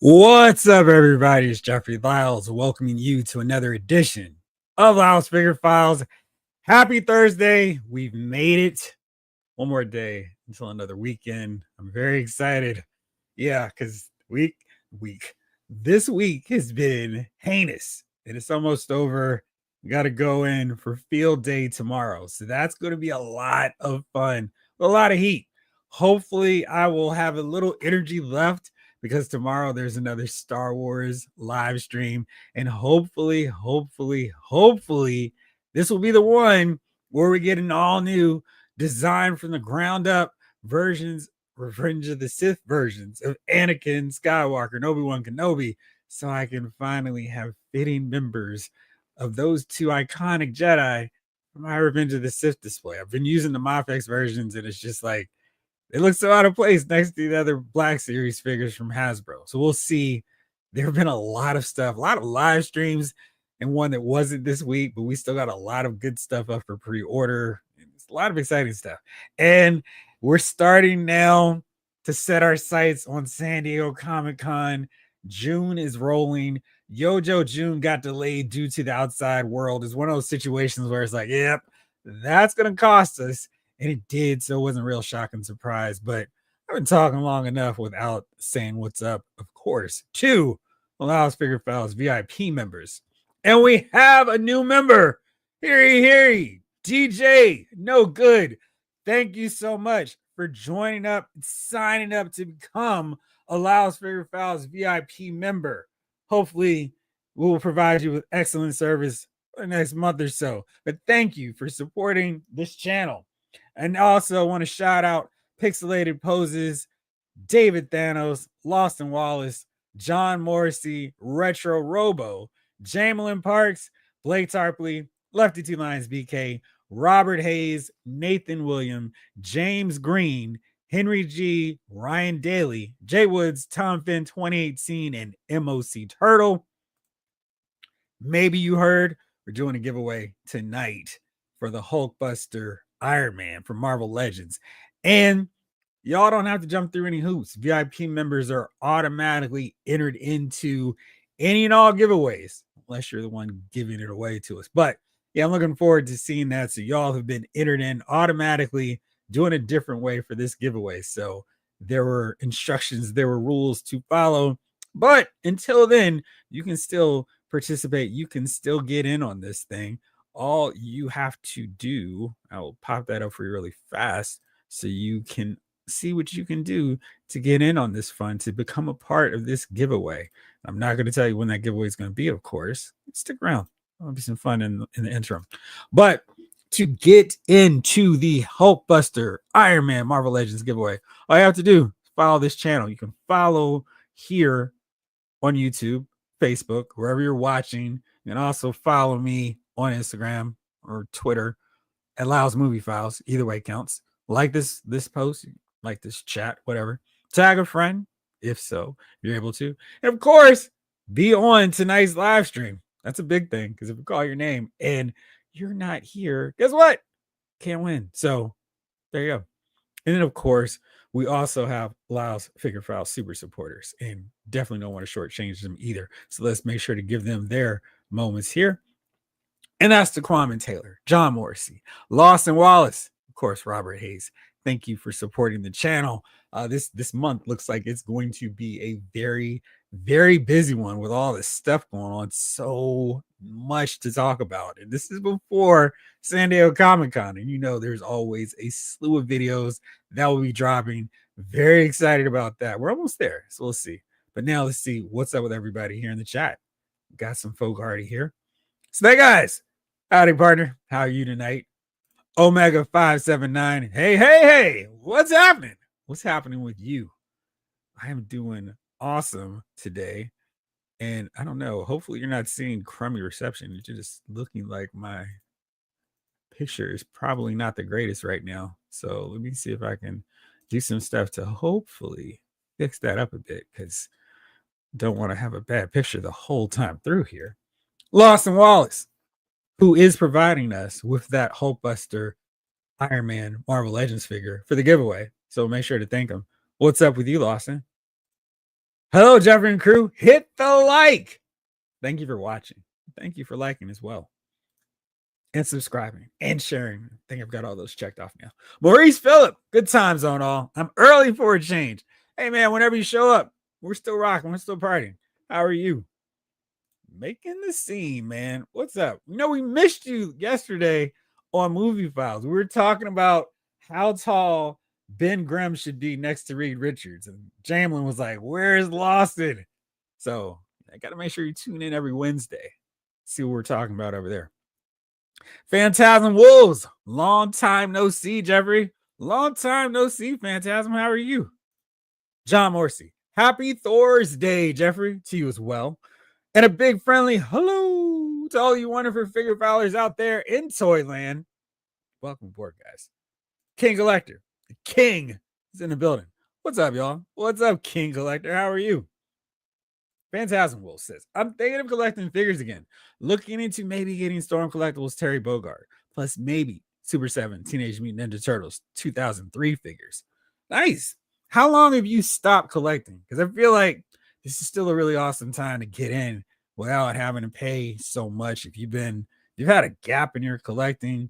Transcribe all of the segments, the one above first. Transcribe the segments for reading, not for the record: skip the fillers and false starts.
What's up, everybody? It's Jeffrey Lyles welcoming you to another edition of Lyles Figure Files. Happy Thursday. We've made it. One more day until another weekend. I'm very excited. Yeah, because this week has been heinous and it's almost over. We got to go in for field day tomorrow. So that's going to be a lot of fun, a lot of heat. Hopefully, I will have a little energy left because tomorrow there's another Star Wars live stream. And hopefully, this will be the one where we get an all new design from the ground up versions, Revenge of the Sith versions of Anakin Skywalker and Obi-Wan Kenobi, so I can finally have fitting members of those two iconic Jedi for my Revenge of the Sith display. I've been using the Mafex versions, and it's just like, it looks so out of place next to the other Black Series figures from Hasbro. So we'll see. There have been a lot of stuff, a lot of live streams, and one that wasn't this week, but we still got a lot of good stuff up for pre-order. It's a lot of exciting stuff. And we're starting now to set our sights on San Diego Comic-Con. June is rolling. Yojo June got delayed due to the outside world. It's one of those situations where it's like, yep, that's going to cost us. And it did, so it wasn't a real shock and surprise. But I've been talking long enough without saying what's up, of course, to Lyles Figure Files VIP members. And we have a new member. Hear DJ, no good. Thank you so much for joining up and signing up to become a Lyles Figure Files VIP member. Hopefully, we will provide you with excellent service for the next month or so. But thank you for supporting this channel. And also want to shout out Pixelated Poses, David Thanos, Lost and Wallace, John Morrissey, Retro Robo, Jamelin Parks, Blake Tarpley, Lefty Two Lions BK, Robert Hayes, Nathan William, James Green, Henry G, Ryan Daly, Jay Woods, Tom Finn 2018, and MOC Turtle. Maybe you heard we're doing a giveaway tonight for the Hulkbuster Iron Man from Marvel Legends. And y'all don't have to jump through any hoops. VIP members are automatically entered into any and all giveaways, unless you're the one giving it away to us. But yeah, I'm looking forward to seeing that. So y'all have been entered in automatically, doing a different way for this giveaway. So there were instructions, there were rules to follow. But until then, you can still participate. You can still get in on this thing. All you have to do, I will pop that up for you really fast so you can see what you can do to get in on this fun, to become a part of this giveaway. I'm not going to tell you when that giveaway is going to be, of course. Stick around. There'll be some fun in the interim. But to get into the Hulkbuster Iron Man Marvel Legends giveaway, all you have to do is follow this channel. You can follow here on YouTube, Facebook, wherever you're watching. You can also follow me on Instagram or Twitter at Lyles Movie Files. Either way counts. Like this post, like this chat, whatever. Tag a friend, if so, you're able to. And of course, be on tonight's live stream. That's a big thing, because if we call your name and you're not here, guess what? Can't win. So there you go. And then, of course, we also have Lyles Figure Files super supporters, and definitely don't want to shortchange them either. So let's make sure to give them their moments here. And that's Daquan Taylor, John Morrissey, Lawson Wallace, of course, Robert Hayes. Thank you for supporting the channel. This month looks like it's going to be a very, very busy one with all this stuff going on. So much to talk about. And this is before San Diego Comic-Con. And you know there's always a slew of videos that will be dropping. Very excited about that. We're almost there, so we'll see. But now let's see what's up with everybody here in the chat. Got some folk already here. So hey guys, howdy partner. How are you tonight? Omega 579. Hey, what's happening? What's happening with you? I am doing awesome today. And I don't know, hopefully you're not seeing crummy reception. You're just looking like my picture is probably not the greatest right now. So let me see if I can do some stuff to hopefully fix that up a bit, because I don't want to have a bad picture the whole time through here. Lawson Wallace, who is providing us with that Hulkbuster Iron Man Marvel Legends figure for the giveaway. So make sure to thank him. What's up with you, Lawson? Hello, Jeffrey and crew. Hit the like. Thank you for watching. Thank you for liking as well. And subscribing and sharing. I think I've got all those checked off now. Maurice Phillip, good times on all. I'm early for a change. Hey, man, whenever you show up, we're still rocking. We're still partying. How are you? Making the scene, man. What's up? You know, we missed you yesterday on Movie Files. We were talking about how tall Ben Grimm should be next to Reed Richards. And Jamlin was like, where's Lawson? So I got to make sure you tune in every Wednesday. See what we're talking about over there. Phantasm Wolves. Long time no see, Jeffrey. Long time no see, Phantasm. How are you? John Morsey. Happy Thursday, Jeffrey, to you as well. And a big friendly hello to all you wonderful figure fowlers out there in Toyland. Welcome aboard, guys. King Collector. The king is in the building. What's up, y'all? What's up, King Collector? How are you? Phantasm Wolf says, I'm thinking of collecting figures again. Looking into maybe getting Storm Collectibles Terry Bogard. Plus maybe Super 7 Teenage Mutant Ninja Turtles 2003 figures. Nice. How long have you stopped collecting? Because I feel like this is still a really awesome time to get in without having to pay so much. If you've had a gap in your collecting,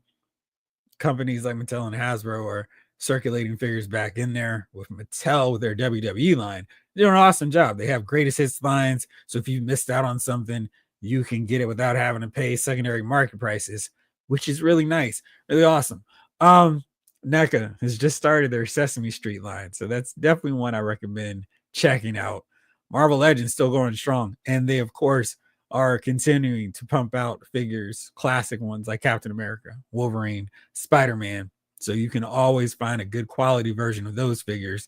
companies like Mattel and Hasbro are circulating figures back in there with Mattel with their WWE line. They're doing an awesome job. They have greatest hits lines. So if you missed out on something, you can get it without having to pay secondary market prices, which is really nice, really awesome. NECA has just started their Sesame Street line. So that's definitely one I recommend checking out. Marvel Legends still going strong. And they, of course, are continuing to pump out figures, classic ones like Captain America, Wolverine, Spider-Man. So you can always find a good quality version of those figures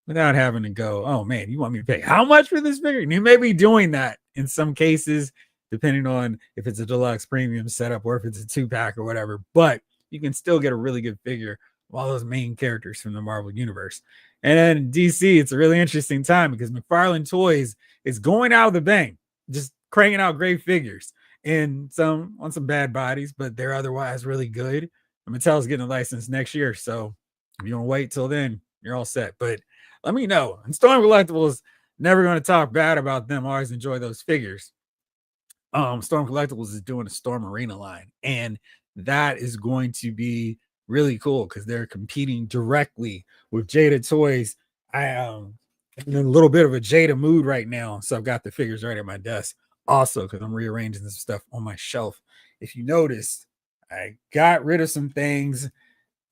without having to go, oh man, you want me to pay how much for this figure? And you may be doing that in some cases, depending on if it's a deluxe premium setup or if it's a 2-pack or whatever. But you can still get a really good figure of all those main characters from the Marvel Universe. And then DC, it's a really interesting time because McFarlane Toys is going out of the bank, just cranking out great figures and some on some bad bodies, but they're otherwise really good. And Mattel's getting a license next year. So if you want to wait till then, you're all set. But let me know. And Storm Collectibles, never going to talk bad about them. I always enjoy those figures. Storm Collectibles is doing a Storm Arena line, and that is going to be really cool because they're competing directly with Jada Toys. I in a little bit of a Jada mood right now, so I've got the figures right at my desk. Also, because I'm rearranging some stuff on my shelf. If you noticed, I got rid of some things.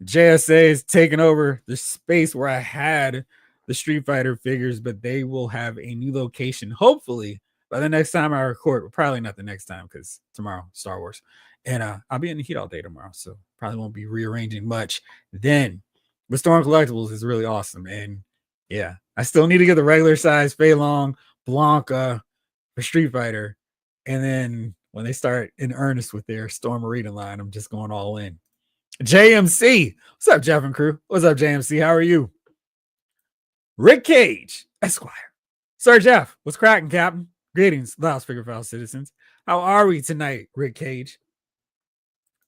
JSA is taking over the space where I had the Street Fighter figures, but they will have a new location, hopefully, by the next time I record. Probably not the next time because tomorrow, Star Wars. And I'll be in the heat all day tomorrow, so probably won't be rearranging much then. But Storm Collectibles is really awesome. And yeah, I still need to get the regular size Fei Long, Blanca for Street Fighter. And then when they start in earnest with their Storm Arena line, I'm just going all in. JMC. What's up, Jeff and crew? What's up, JMC? How are you? Rick Cage, Esquire. Sir Jeff, what's cracking, Captain? Greetings, Laos Figure File citizens. How are we tonight, Rick Cage?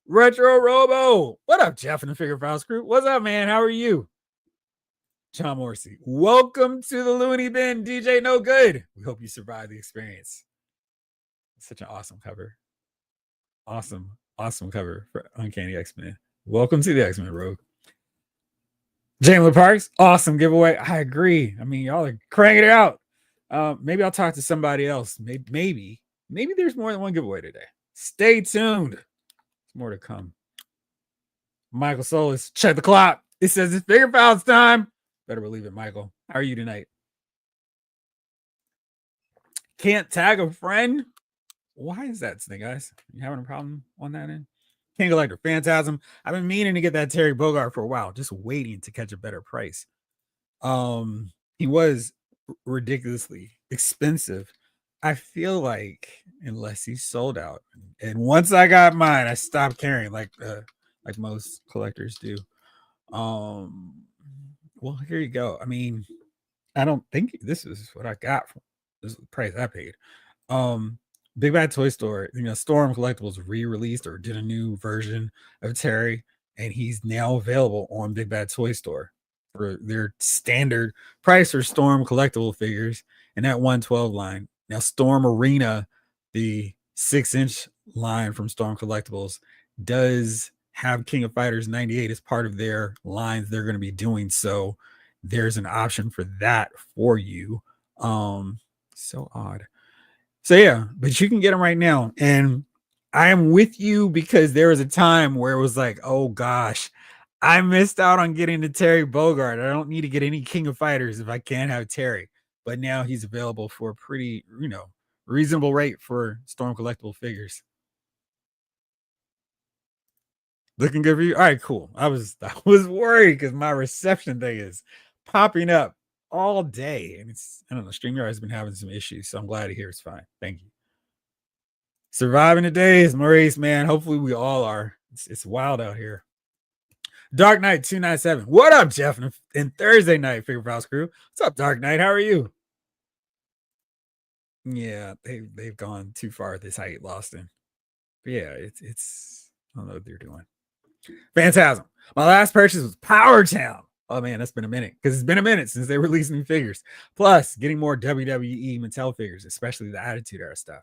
Retro Robo. What up, Jeff and the Figure Files crew? What's up, man? How are you? John Morsey. Welcome to the Looney Bin, DJ No Good. We hope you survive the experience. Such an awesome cover. Awesome cover for Uncanny X-Men. Welcome to the X-Men Rogue. Jamie Parks, awesome giveaway. I agree. I mean, y'all are cranking it out. Maybe I'll talk to somebody else. Maybe there's more than one giveaway today. Stay tuned. There's more to come. Michael Solis, check the clock. It says it's Figure Files time. Better believe it, Michael. How are you tonight? Can't tag a friend? Why is that, Snake Eyes? You having a problem on that end? King Collector, Phantasm. I've been meaning to get that Terry Bogard for a while, just waiting to catch a better price. He was ridiculously expensive. I feel like unless he's sold out, and once I got mine, I stopped caring like most collectors do. Well, here you go. I mean, I don't think this is what I got from this is the price I paid. Big Bad Toy Store, Storm Collectibles re-released or did a new version of Terry, and he's now available on Big Bad Toy Store. for their standard price for Storm collectible figures in that 112 line. Now, Storm Arena, the 6-inch line from Storm Collectibles, does have King of Fighters 98 as part of their lines. They're going to be doing so. There's an option for that for you. So odd. So yeah, but you can get them right now. And I am with you because there was a time where it was like, oh gosh, I missed out on getting the Terry Bogard. I don't need to get any King of Fighters if I can't have Terry. But now he's available for a pretty, reasonable rate for Storm collectible figures. Looking good for you. All right, cool. I was worried because my reception thing is popping up all day. And it's, I don't know, StreamYard has been having some issues. So I'm glad to hear it's fine. Thank you. Surviving the days, Maurice, man. Hopefully we all are. It's wild out here. Dark Knight 297. What up, Jeff? And Thursday night, Figure Files crew. What's up, Dark Knight? How are you? Yeah, they've gone too far. This height, Loston. But yeah, it's I don't know what they're doing. Phantasm. My last purchase was Power Town. Oh man, that's been a minute because it's been a minute since they released new figures. Plus, getting more WWE Mattel figures, especially the Attitude Era stuff.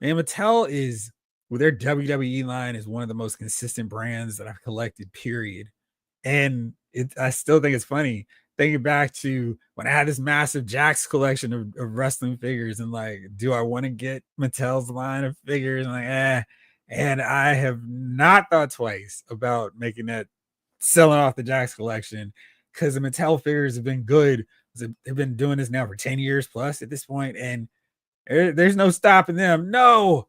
And Mattel is, with their WWE line, is one of the most consistent brands that I've collected, period. And I still think it's funny thinking back to when I had this massive Jax collection of wrestling figures and like, do I want to get Mattel's line of figures? And like, and I have not thought twice about making that, selling off the Jax collection, because the Mattel figures have been good. They've been doing this now for 10 years plus at this point, and there's no stopping them. No,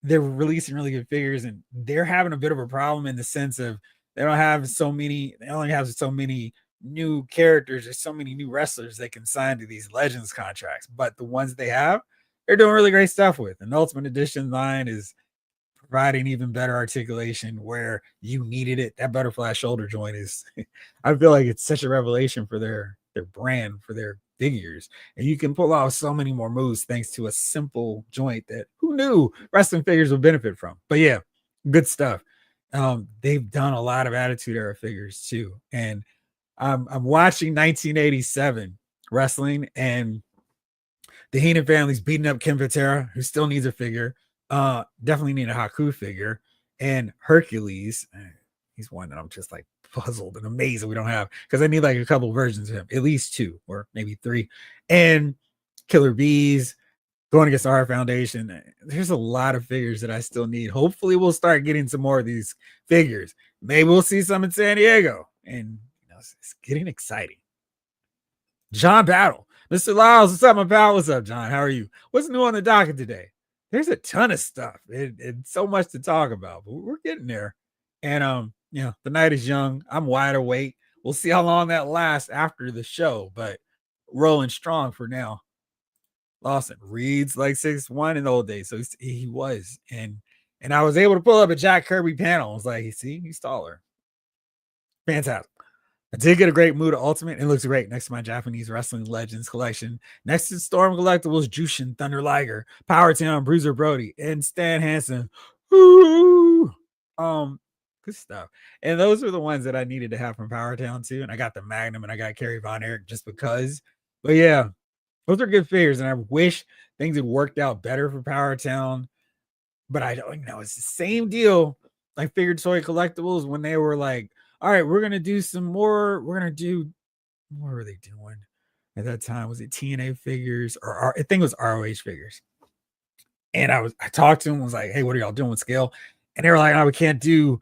they're releasing really good figures, and they're having a bit of a problem in the sense of they only have so many new characters or so many new wrestlers they can sign to these Legends contracts. But the ones they have, they're doing really great stuff with. And the Ultimate Edition line is providing even better articulation where you needed it. That butterfly shoulder joint is, I feel like it's such a revelation for their brand, for their figures. And you can pull off so many more moves thanks to a simple joint that who knew wrestling figures would benefit from. But yeah, good stuff. They've done a lot of Attitude Era figures too. And I'm watching 1987 wrestling, and the Heenan family's beating up Ken Patera, who still needs a figure. Definitely need a Haku figure. And Hercules, he's one that I'm just like puzzled and amazed that we don't have, because I need like a couple versions of him, at least 2 or maybe 3. And Killer Bees going against our foundation. There's a lot of figures that I still need. Hopefully we'll start getting some more of these figures. Maybe we'll see some in San Diego, and it's getting exciting. John Battle, Mr. Lyles, what's up, my pal? What's up, John? How are you? What's new on the docket today? There's a ton of stuff and so much to talk about, but we're getting there. And the night is young. I'm wide awake. We'll see how long that lasts after the show, but rolling strong for now. Lawson reads like 6'1" in the old days, so he was, and I was able to pull up a Jack Kirby panel. I was like, see, he's taller. Fantastic. I did get a great Muda Ultimate. It looks great next to my Japanese Wrestling Legends collection. Next to Storm Collectibles, Jushin Thunder Liger, Power Town, Bruiser Brody, and Stan Hansen. Ooh. Good stuff. And those are the ones that I needed to have from Power Town too. And I got the Magnum and I got Kerry Von Erich just because. But yeah, those are good figures. And I wish things had worked out better for Power Town. But I don't know. It's the same deal. I figured Toy Collectibles when they were like, all right, we're gonna do some more. We're gonna do, what were they doing at that time? Was it TNA figures or I think it was ROH figures? And I talked to them, was like, hey, what are y'all doing with scale? And they were like, oh, we can't do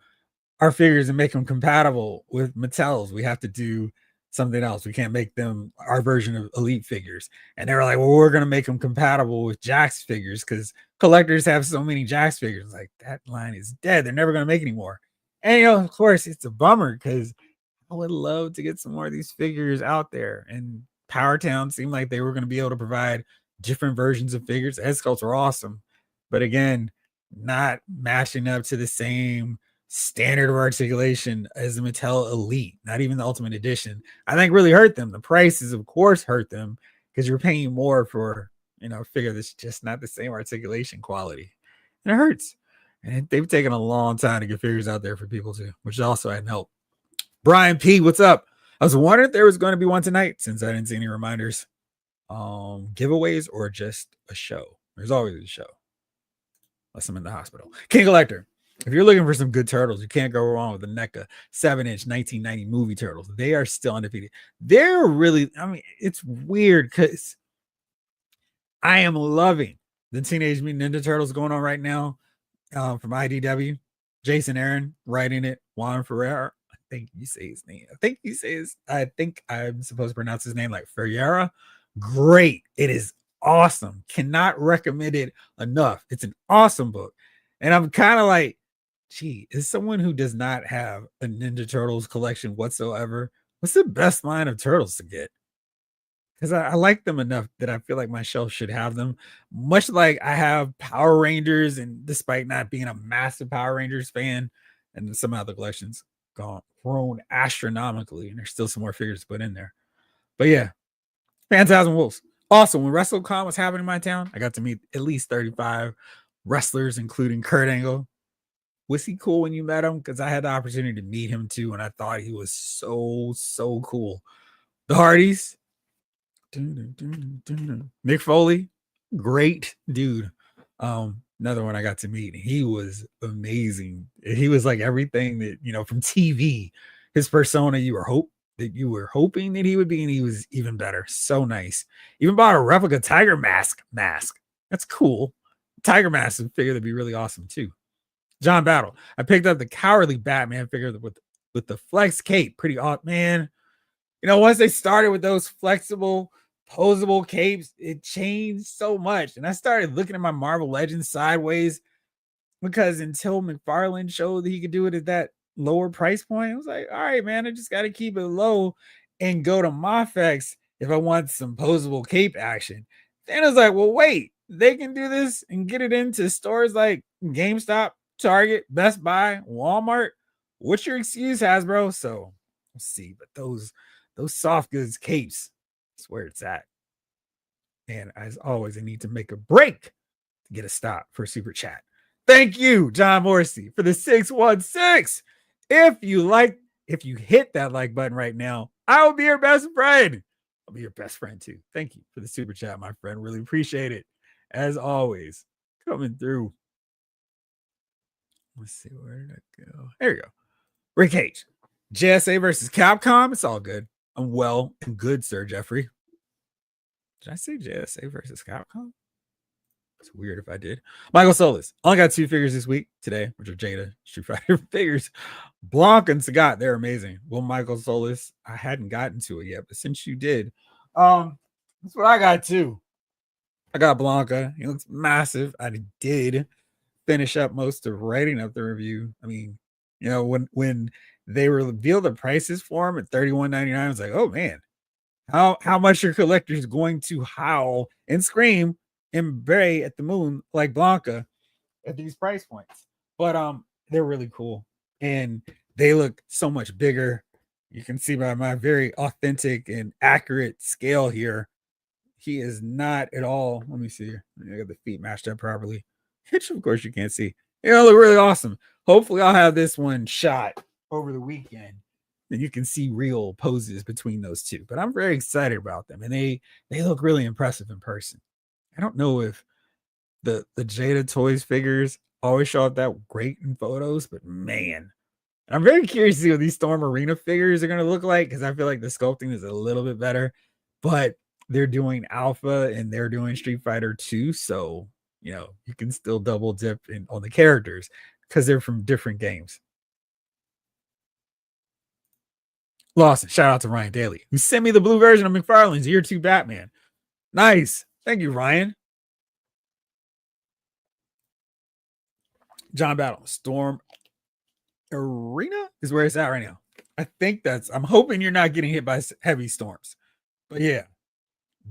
our figures and make them compatible with Mattel's. We have to do something else. We can't make them our version of Elite figures. And they were like, well, we're gonna make them compatible with Jax figures because collectors have so many Jax figures. Like, that line is dead. They're never gonna make any more. And of course, it's a bummer because I would love to get some more of these figures out there. And Power Town seemed like they were going to be able to provide different versions of figures. Sculpts are awesome, but again, not matching up to the same standard of articulation as the Mattel Elite, not even the Ultimate Edition. I think really hurt them. The prices, of course, hurt them because you're paying more for a figure that's just not the same articulation quality, and it hurts. And they've taken a long time to get figures out there for people too, which also hadn't helped. Brian P, what's up? I was wondering if there was going to be one tonight since I didn't see any reminders. Giveaways or just a show. There's always a show. Unless I'm in the hospital. King Collector. If you're looking for some good turtles, you can't go wrong with the NECA 7-inch 1990 movie turtles. They are still undefeated. They're really, I mean, it's weird because I am loving the Teenage Mutant Ninja Turtles going on right now from IDW. Jason Aaron writing it. Juan Ferrer. I think you say his name. I think I'm supposed to pronounce his name like Ferreira. Great. It is awesome. Cannot recommend it enough. It's an awesome book. And I'm kind of like, gee, as someone who does not have a Ninja Turtles collection whatsoever, what's the best line of turtles to get? Because I like them enough that I feel like my shelf should have them. Much like I have Power Rangers, and despite not being a massive Power Rangers fan, and some other collections grown astronomically, and there's still some more figures to put in there. But yeah, Phantasm Wolves. Also, when WrestleCon was happening in my town, I got to meet at least 35 wrestlers, including Kurt Angle. Was he cool when you met him? Because I had the opportunity to meet him too, and I thought he was so cool. The Hardys, Mick Foley, great dude. Another one I got to meet. He was amazing. He was like everything that from TV. His persona you were hoping that he would be, and he was even better. So nice. Even bought a replica Tiger mask. That's cool. Tiger mask figure that'd be really awesome too. John Battle. I picked up the Cowardly Batman figure with the flex cape. Pretty odd, man. Once they started with those flexible, posable capes, it changed so much. And I started looking at my Marvel Legends sideways because until McFarlane showed that he could do it at that lower price point, I was like, all right, man, I just got to keep it low and go to Mafex if I want some posable cape action. Then I was like, well, wait, they can do this and get it into stores like GameStop, Target, Best Buy, Walmart. What's your excuse, Hasbro? So we'll see. But those soft goods capes, that's where it's at. And as always, I need to make a break to get a stop for a super chat. Thank you, John Morrissey, for the 616. If you hit that like button right now, I will be your best friend. I'll be your best friend too. Thank you for the super chat, my friend. Really appreciate it. As always, coming through. Let's see, where did I go? There you go. Rick H. JSA versus Capcom. It's all good. I'm well and good, Sir Jeffrey. Did I say JSA versus Capcom? It's weird if I did. Michael Solis. Only got 2 figures this week today, which are Jada Street Fighter figures. Blanc and Sagat, they're amazing. Well, Michael Solis, I hadn't gotten to it yet, but since you did, that's what I got too. I got Blanca. He looks massive. I did finish up most of writing up the review. I mean, when they revealed the prices for him at $31.99, I was like, oh man, how much your collector is going to howl and scream and bray at the moon like Blanca at these price points. But they're really cool and they look so much bigger. You can see by my very authentic and accurate scale here, he is not at all. Let me see. I got the feet matched up properly, which of course you can't see. It'll look really awesome. Hopefully I'll have this one shot over the weekend. Then you can see real poses between those two. But I'm very excited about them. And they look really impressive in person. I don't know if the Jada Toys figures always show up that great in photos, but man, I'm very curious to see what these Storm Arena figures are going to look like because I feel like the sculpting is a little bit better. But they're doing Alpha and they're doing Street Fighter 2. So, you can still double dip on the characters because they're from different games. Lawson, shout out to Ryan Daly, who sent me the blue version of McFarlane's Year 2 Batman. Nice. Thank you, Ryan. John Battle, Storm Arena is where it's at right now. I think I'm hoping you're not getting hit by heavy storms. But yeah,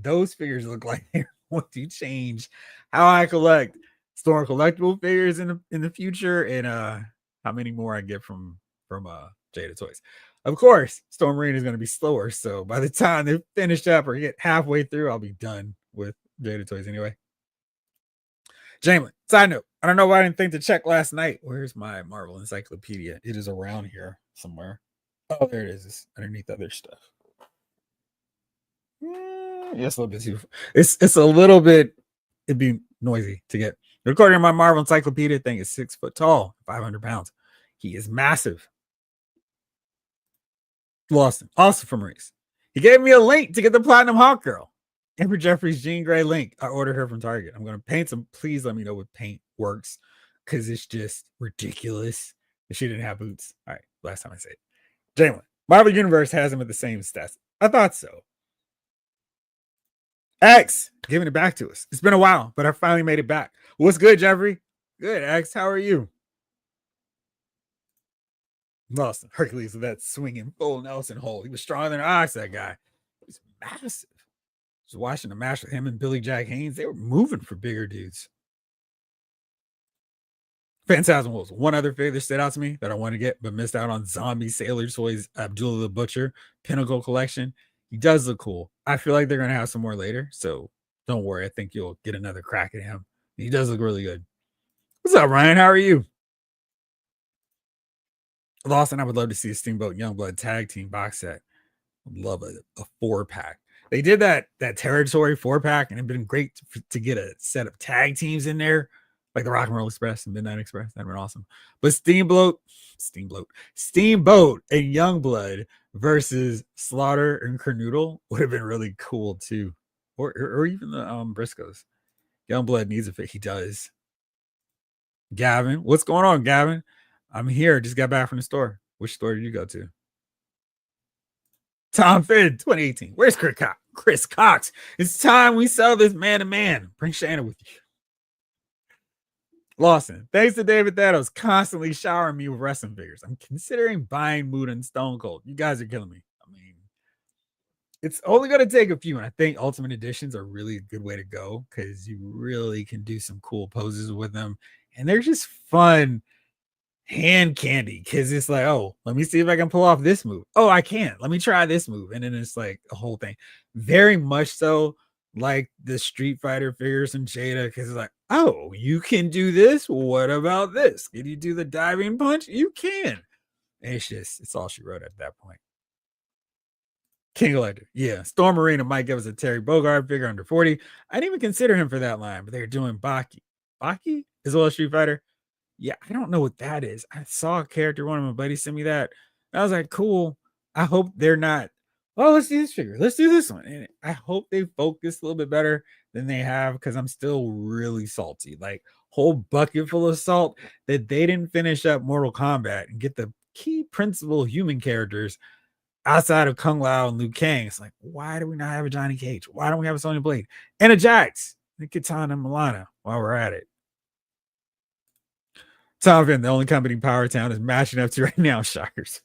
those figures look like they're going to change how I collect Storm collectible figures in the future and how many more I get from Jada Toys. Of course, Storm Arena is going to be slower. So by the time they're finished up or get halfway through, I'll be done with Jada Toys anyway. Jamelin, side note, I don't know why I didn't think to check last night. Where's my Marvel Encyclopedia? It is around here somewhere. Oh, there it is. It's underneath other stuff. Yeah, it's a little bit too. It's a little bit. It'd be noisy to get. According to my Marvel Encyclopedia thing, is 6 foot tall, 500 pounds. He is massive. Lawson, also from Reese. He gave me a link to get the Platinum Hawk Girl. Amber Jeffries Jean Grey link. I ordered her from Target. I'm gonna paint some. Please let me know what paint works, because it's just ridiculous. She didn't have boots. All right, last time I say it. Jalen, Marvel Universe has him at the same stats. I thought so. X, giving it back to us. It's been a while, but I finally made it back. What's good, Jeffrey? Good, X. How are you? Lost Hercules with that swinging full Nelson hold. He was stronger than Ox, that guy. He was massive. I was watching the match with him and Billy Jack Haynes. They were moving for bigger dudes. Phantasm Wolves. One other figure that stood out to me that I wanted to get, but missed out on Zombie Sailor Toys Abdullah the Butcher Pinnacle Collection. He does look cool. I feel like they're going to have some more later, so don't worry. I think you'll get another crack at him. He does look really good. What's up, Ryan? How are you? Lawson, I would love to see a Steamboat Youngblood tag team box set. I'd love a 4-pack. They did that territory 4-pack, and it'd been great to get a set of tag teams in there, like the Rock and Roll Express and Midnight Express. That'd been awesome. But Steamboat, and Youngblood versus Slaughter and Kernoodle would have been really cool too, or even the Briscoes. Youngblood needs a fit. He does. Gavin, what's going on, Gavin? I'm here. Just got back from the store. Which store did you go to? Tom Finn, 2018. Where's Chris Cox? It's time we sell this man to man. Bring Shannon with you. Lawson, thanks to David Thanos constantly showering me with wrestling figures. I'm considering buying Muda and Stone Cold. You guys are killing me. I mean, it's only going to take a few, and I think Ultimate Editions are really a good way to go because you really can do some cool poses with them, and they're just fun hand candy because it's like, oh, let me see if I can pull off this move. Oh, I can't. Let me try this move. And then it's like a whole thing. Very much so like the Street Fighter figures and Jada, because it's like, oh, you can do this. What about this? Can you do the diving punch? You can. And it's all she wrote at that point. King Elector. Yeah. Storm Arena might give us a Terry Bogard figure under 40. I didn't even consider him for that line, but they're doing Baki. Baki is well Street Fighter. Yeah, I don't know what that is. I saw a character, one of my buddies sent me that. I was like, cool. I hope they're not, oh, let's do this figure. Let's do this one. And I hope they focus a little bit better than they have, because I'm still really salty. Like, whole bucket full of salt that they didn't finish up Mortal Kombat and get the key principal human characters outside of Kung Lao and Liu Kang. It's like, why do we not have a Johnny Cage? Why don't we have a Sonya Blade and a Jax and a Kitana and Milana while we're at it? Tom Finn, the only company Power Town is matching up to right now, shockers.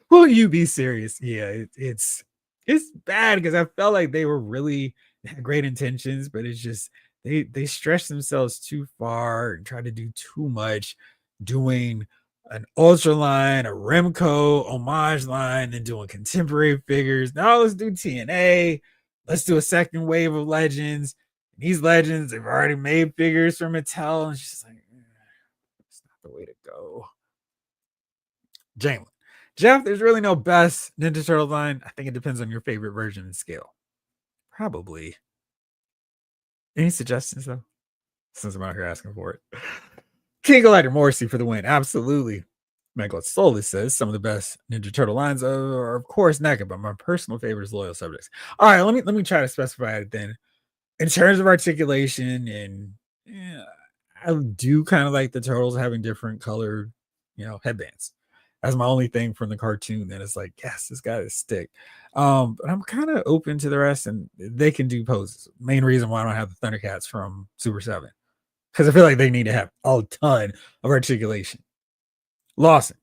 Will you be serious? Yeah, it's bad because I felt like they were really had great intentions, but it's just they stretched themselves too far and tried to do too much, doing an ultra line, a Remco homage line, then doing contemporary figures. Now let's do TNA. Let's do a second wave of legends. These legends have already made figures for Mattel, and it's just like, it's not the way to go. Jalen, Jeff, there's really no best Ninja Turtle line. I think it depends on your favorite version and scale. Probably. Any suggestions though? Since I'm out here asking for it. King Glider Morrissey for the win. Absolutely. Megalith Solus says some of the best Ninja Turtle lines are of course NECA, but my personal favorite is Loyal Subjects. All right, let me try to specify it then. In terms of articulation, and yeah, I do kind of like the turtles having different colored, headbands. That's my only thing from the cartoon. Then it's like, yes, this guy is stick. But I'm kind of open to the rest, and they can do poses. Main reason why I don't have the Thundercats from Super 7, because I feel like they need to have a ton of articulation. Lawson,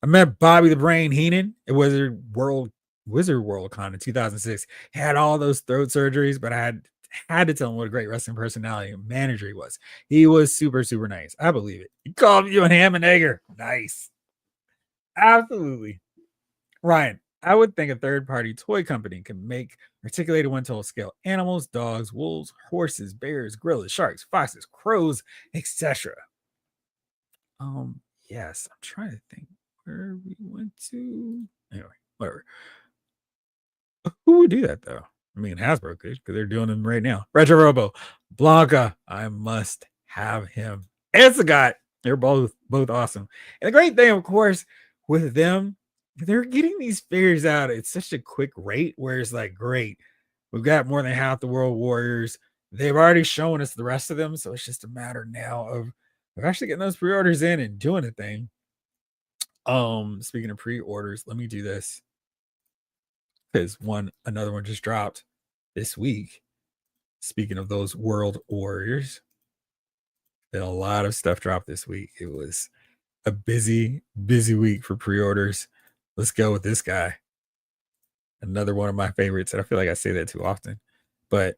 I met Bobby the Brain Heenan at Wizard World Con in 2006. He had all those throat surgeries, but I had to tell him what a great wrestling personality and manager he was. He was super, super nice. I believe it. He called you a ham and egger. Nice. Absolutely. Ryan, I would think a third-party toy company can make articulated one-to-one scale animals, dogs, wolves, horses, bears, gorillas, sharks, foxes, crows, etc. yes, I'm trying to think where we went to. Anyway, whatever. Who would do that though? I mean, Hasbro could because they're doing them right now. Retro Robo, Blanca. I must have him. And Sagat. They're both awesome. And the great thing, of course, with them, they're getting these figures out at such a quick rate where it's like, great, we've got more than half the World Warriors. They've already shown us the rest of them, so it's just a matter now of actually getting those pre-orders in and doing a thing. Speaking of pre-orders, let me do this because another one just dropped this week. Speaking of those World Warriors, a lot of stuff dropped this week. It was a busy week for pre-orders. Let's go with this guy. Another one of my favorites. And I feel like I say that too often, but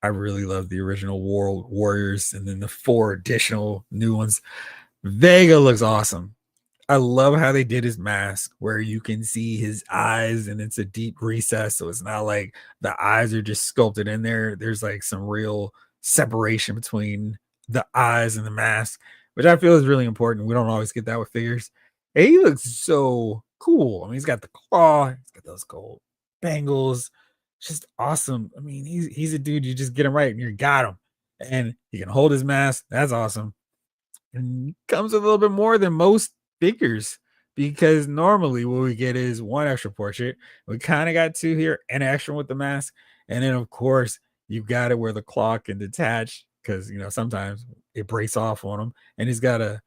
I really love the original World Warriors and then the 4 additional new ones. Vega looks awesome. I love how they did his mask where you can see his eyes and it's a deep recess. So it's not like the eyes are just sculpted in there. There's like some real separation between the eyes and the mask, which I feel is really important. We don't always get that with figures. And he looks so cool. I mean, he's got the claw, he's got those gold bangles. Just awesome. I mean, he's a dude, you just get him right and you got him. And he can hold his mask. That's awesome. And comes with a little bit more than most figures because normally what we get is one extra portrait. We kind of got 2 here, an extra with the mask, and then of course you've got it where the claw can detach because sometimes it breaks off on him, and he's got a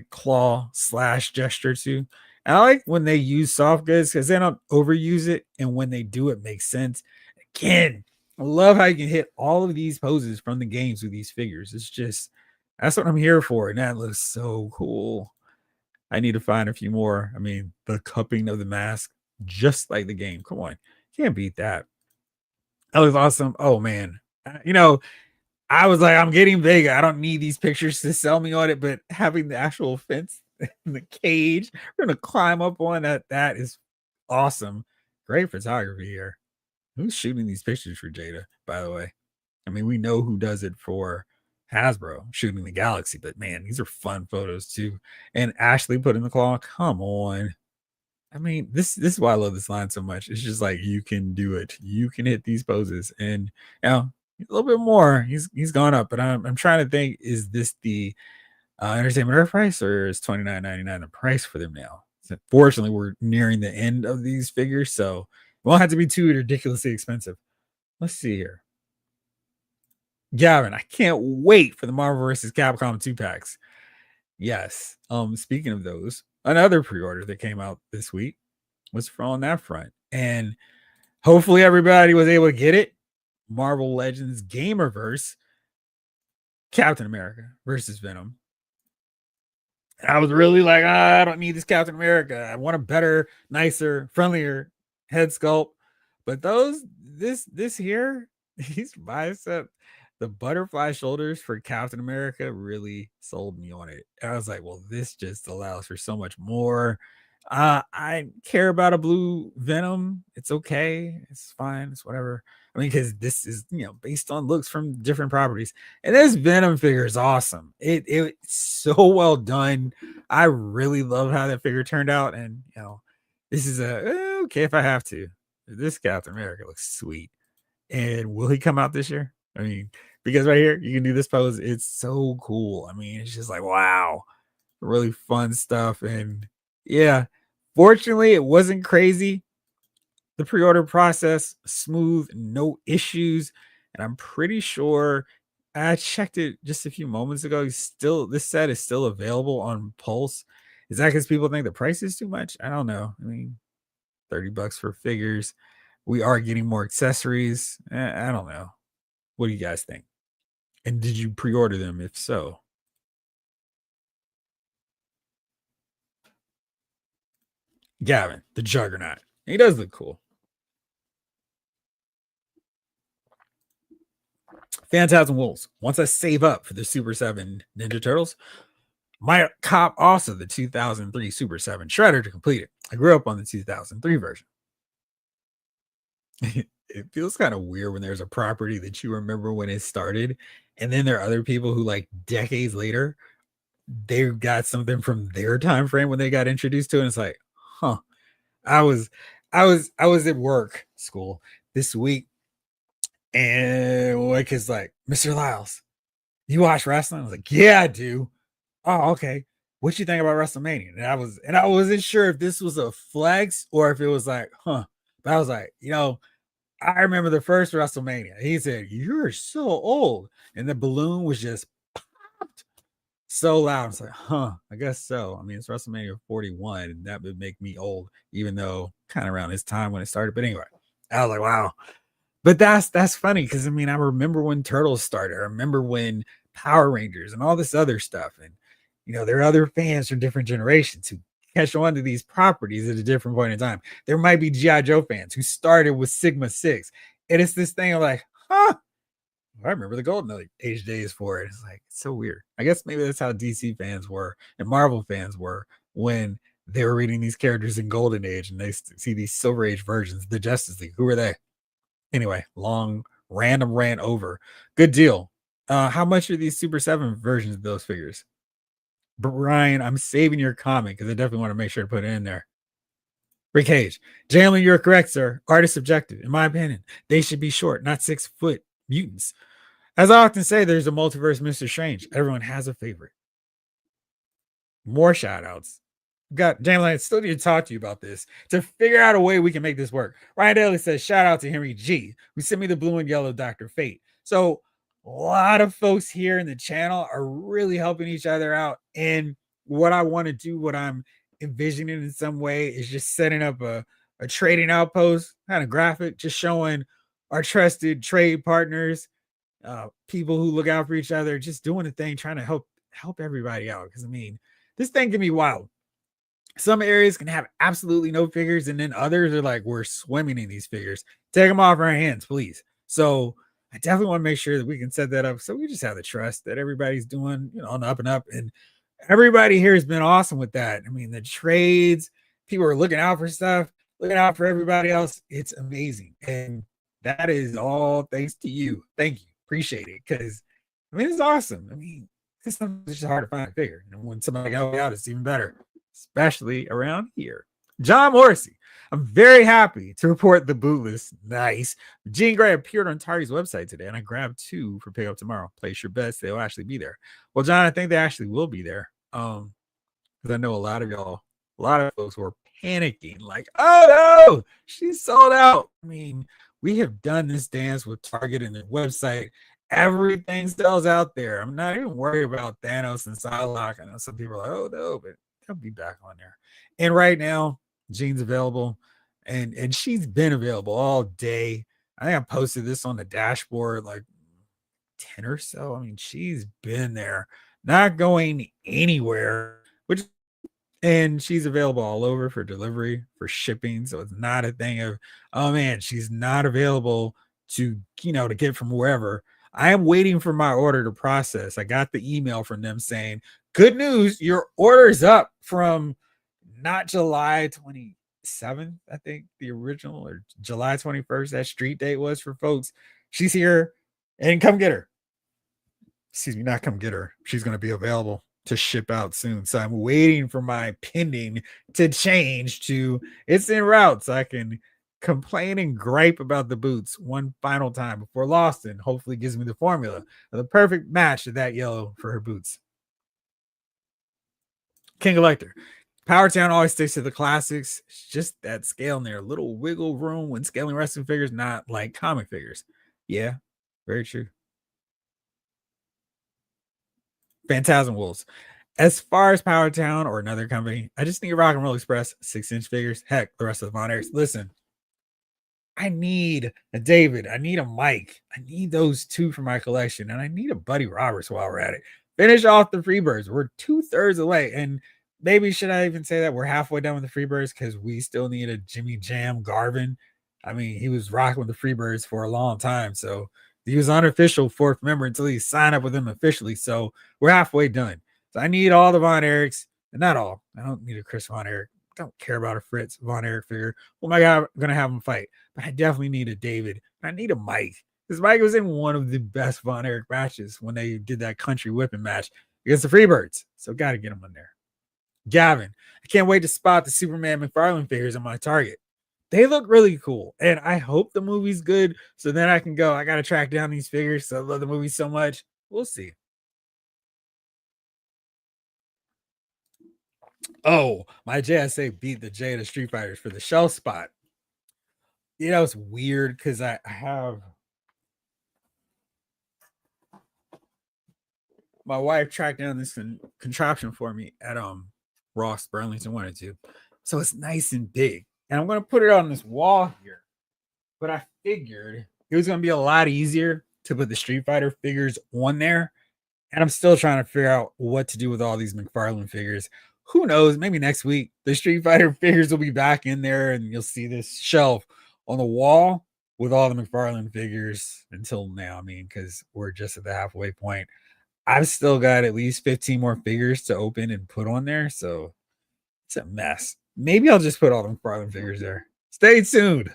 claw slash gesture too. And I like when they use soft goods because they don't overuse it, and when they do, it makes sense. Again, I love how you can hit all of these poses from the games with these figures. It's just that's what I'm here for, and that looks so cool. I need to find a few more. I mean, the cupping of the mask, just like the game. Come on, can't beat that. That was awesome. Oh man, I was like, I'm getting Vega. I don't need these pictures to sell me on it, but having the actual fence in the cage, we're gonna climb up on that. That is awesome. Great photography here. Who's shooting these pictures for Jada, by the way? I mean, we know who does it for Hasbro shooting the Galaxy, but man, these are fun photos too. And Ashley putting the claw. Come on. I mean, this is why I love this line so much. It's just like you can do it. You can hit these poses, and a little bit more. He's gone up, but I'm trying to think: is this the entertainment earth price, or is $29.99 the price for them now? So fortunately, we're nearing the end of these figures, so it won't have to be too ridiculously expensive. Let's see here. Gavin, I can't wait for the Marvel vs. Capcom 2 packs. Yes. Speaking of those, another pre-order that came out this week was from on that front. And hopefully everybody was able to get it. Marvel Legends Gamerverse, Captain America versus Venom. I was really like, I don't need this Captain America. I want a better, nicer, friendlier head sculpt. But this here, these bicep, the butterfly shoulders for Captain America really sold me on it. I was like, well, this just allows for so much more. I care about a blue Venom. It's okay. It's fine. It's whatever. I mean, because this is based on looks from different properties, and this Venom figure is awesome. It's so well done. I really love how that figure turned out, and this is okay if I have to. This Captain America looks sweet. And will he come out this year? I mean, because right here you can do this pose. It's so cool. I mean, it's just like wow, really fun stuff. And yeah, fortunately, it wasn't crazy. The pre-order process smooth, no issues, and I'm pretty sure I checked it just a few moments ago. This set is still available on Pulse. Is that because people think the price is too much? I don't know. I mean, $30 for figures. We are getting more accessories. I don't know. What do you guys think? And did you pre-order them? If so, Gavin, the Juggernaut. He does look cool. Phantasm Wolves. Once I save up for the Super 7 Ninja Turtles, my cop also the 2003 Super 7 Shredder to complete it. I grew up on the 2003 version. It feels kind of weird when there's a property that you remember when it started, and then there are other people who like decades later they got something from their time frame when they got introduced to it. And it's like, huh. I was at work school this week, and like it's like, Mr. Lyles, you watch wrestling? I was like, yeah, I do. Oh, okay. What you think about WrestleMania? And I wasn't sure if this was a flex or if it was like, huh. But I was like, I remember the first WrestleMania. He said, "You're so old," and the balloon was just popped so loud. It's like, huh, I guess so. I mean, it's WrestleMania 41, and that would make me old, even though kind of around this time when it started. But anyway, I was like, wow. But that's funny because I mean, I remember when Turtles started. I remember when Power Rangers and all this other stuff. And there are other fans from different generations who catch on to these properties at a different point in time. There might be GI Joe fans who started with Sigma 6. And it's this thing of like, huh, I remember the golden age days for it. It's like, it's so weird. I guess maybe that's how DC fans were and Marvel fans were when they were reading these characters in golden age and they see these silver age versions, the Justice League. Who are they? Anyway, long random rant over. Good deal. How much are these Super 7 versions of those figures? Brian, I'm saving your comment because I definitely want to make sure to put it in there. Rick Cage. Jalen, you're correct, sir. Art is subjective. In my opinion, they should be short, not 6-foot mutants. As I often say, there's a multiverse Mr. Strange. Everyone has a favorite. More shout outs. Got Jalen, I still need to talk to you about this to figure out a way we can make this work. Ryan Daly says, shout out to Henry G, who sent me the blue and yellow Dr. Fate. So a lot of folks here in the channel are really helping each other out. And what I want to do, what I'm envisioning in some way, is just setting up a trading outpost kind of graphic, just showing our trusted trade partners, people who look out for each other, just doing the thing, trying to help everybody out. Because I mean, this thing can be wild. Some areas can have absolutely no figures, and then others are like, we're swimming in these figures. Take them off our hands, please. So I definitely want to make sure that we can set that up. So we just have the trust that everybody's doing, on the up and up. And everybody here has been awesome with that. I mean, the trades, people are looking out for stuff, looking out for everybody else. It's amazing. And that is all thanks to you. Thank you. Appreciate it. Because I mean, it's awesome. I mean, it's just hard to find a figure. And when somebody can help you out, it's even better, especially around here. John Morrissey. I'm very happy to report the boot list. Nice. Gene Gray appeared on Target's website today, and I grabbed 2 for pickup tomorrow. Place your bets; they'll actually be there. Well, John, I think they actually will be there. Because I know a lot of folks were panicking, like, "Oh no, she's sold out." I mean, we have done this dance with Target and their website. Everything sells out there. I'm not even worried about Thanos and Psylocke. I know some people are like, "Oh no," but they'll be back on there. And right now, Jean's available, and she's been available all day. I think I posted this on the dashboard like 10 or so. I mean, she's been there, not going anywhere, which and she's available all over for delivery, for shipping. So it's not a thing of, oh man, she's not available to get from wherever. I am waiting for my order to process. I got the email from them saying, good news, your order's up from not July 27th, I think the original, or July 21st, that street date was for folks. She's here and come get her. Excuse me, not come get her. She's going to be available to ship out soon. So I'm waiting for my pending to change to it's en route so I can complain and gripe about the boots one final time before Lawson hopefully gives me the formula of the perfect match of that yellow for her boots. King Collector. Power Town always sticks to the classics. It's just that scale in there, little wiggle room when scaling wrestling figures, not like comic figures. Yeah, very true. Phantasm Wolves. As far as Power Town or another company, I just need Rock and Roll Express 6-inch figures. Heck, the rest of the Von Erichs. Listen, I need a David. I need a Mike. I need those 2 for my collection. And I need a Buddy Roberts while we're at it. Finish off the Freebirds. We're 2/3 away. And maybe should I even say that we're halfway done with the Freebirds because we still need a Jimmy Jam Garvin. I mean, he was rocking with the Freebirds for a long time. So he was unofficial 4th member until he signed up with them officially. So we're halfway done. So I need all the Von Erichs, and not all. I don't need a Chris Von Erich. I don't care about a Fritz Von Erich figure. Oh my God, I'm going to have him fight. But I definitely need a David. I need a Mike. Because Mike was in one of the best Von Erich matches when they did that country whipping match against the Freebirds. So got to get them on there. Gavin, I can't wait to spot the Superman McFarlane figures on my Target. They look really cool, and I hope the movie's good. So then I can go. I got to track down these figures. So I love the movie so much. We'll see. Oh, my JSA beat the J of the Street Fighters for the shelf spot. You know, it's weird because I have my wife tracked down this contraption for me at Ross Burlington 1 or 2. So it's nice and big. And I'm gonna put it on this wall here. But I figured it was gonna be a lot easier to put the Street Fighter figures on there. And I'm still trying to figure out what to do with all these McFarlane figures. Who knows? Maybe next week the Street Fighter figures will be back in there and you'll see this shelf on the wall with all the McFarlane figures until now. I mean, because we're just at the halfway point. I've still got at least 15 more figures to open and put on there. So it's a mess. Maybe I'll just put all the McFarlane figures there. Stay tuned.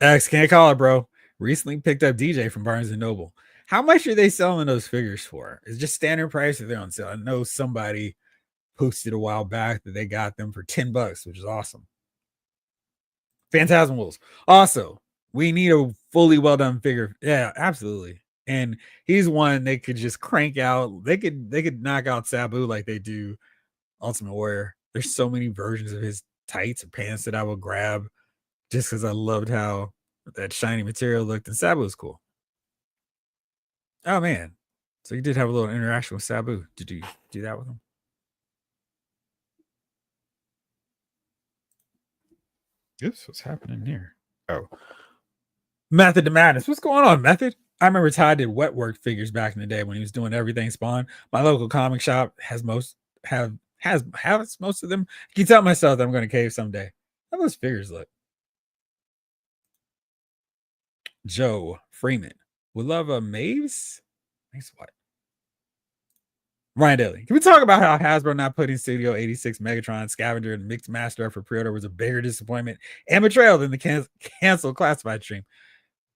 X, can't call it, bro. Recently picked up DJ from Barnes and Noble. How much are they selling those figures for? Is just standard price or they're on sale? I know somebody posted a while back that they got them for $10, which is awesome. Phantasm Wolves. Also, we need a fully well done figure. Yeah, absolutely. And he's one they could just crank out. They could knock out Sabu like they do Ultimate Warrior. There's so many versions of his tights and pants that I will grab just because I loved how that shiny material looked, and Sabu was cool. Oh man. So you did have a little interaction with Sabu. Did you do that with him? Oops, what's happening here? Oh. Method to Madness. What's going on, Method? I remember Ty did wet work figures back in the day when he was doing everything Spawn. My local comic shop has most of them. I keep telling myself that I'm going to cave someday. How those figures look? Joe Freeman. Would love a Maves? Thanks what? Ryan Daly. Can we talk about how Hasbro not putting Studio 86 Megatron Scavenger and Mixed Master for pre-order was a bigger disappointment and betrayal than the canceled classified stream?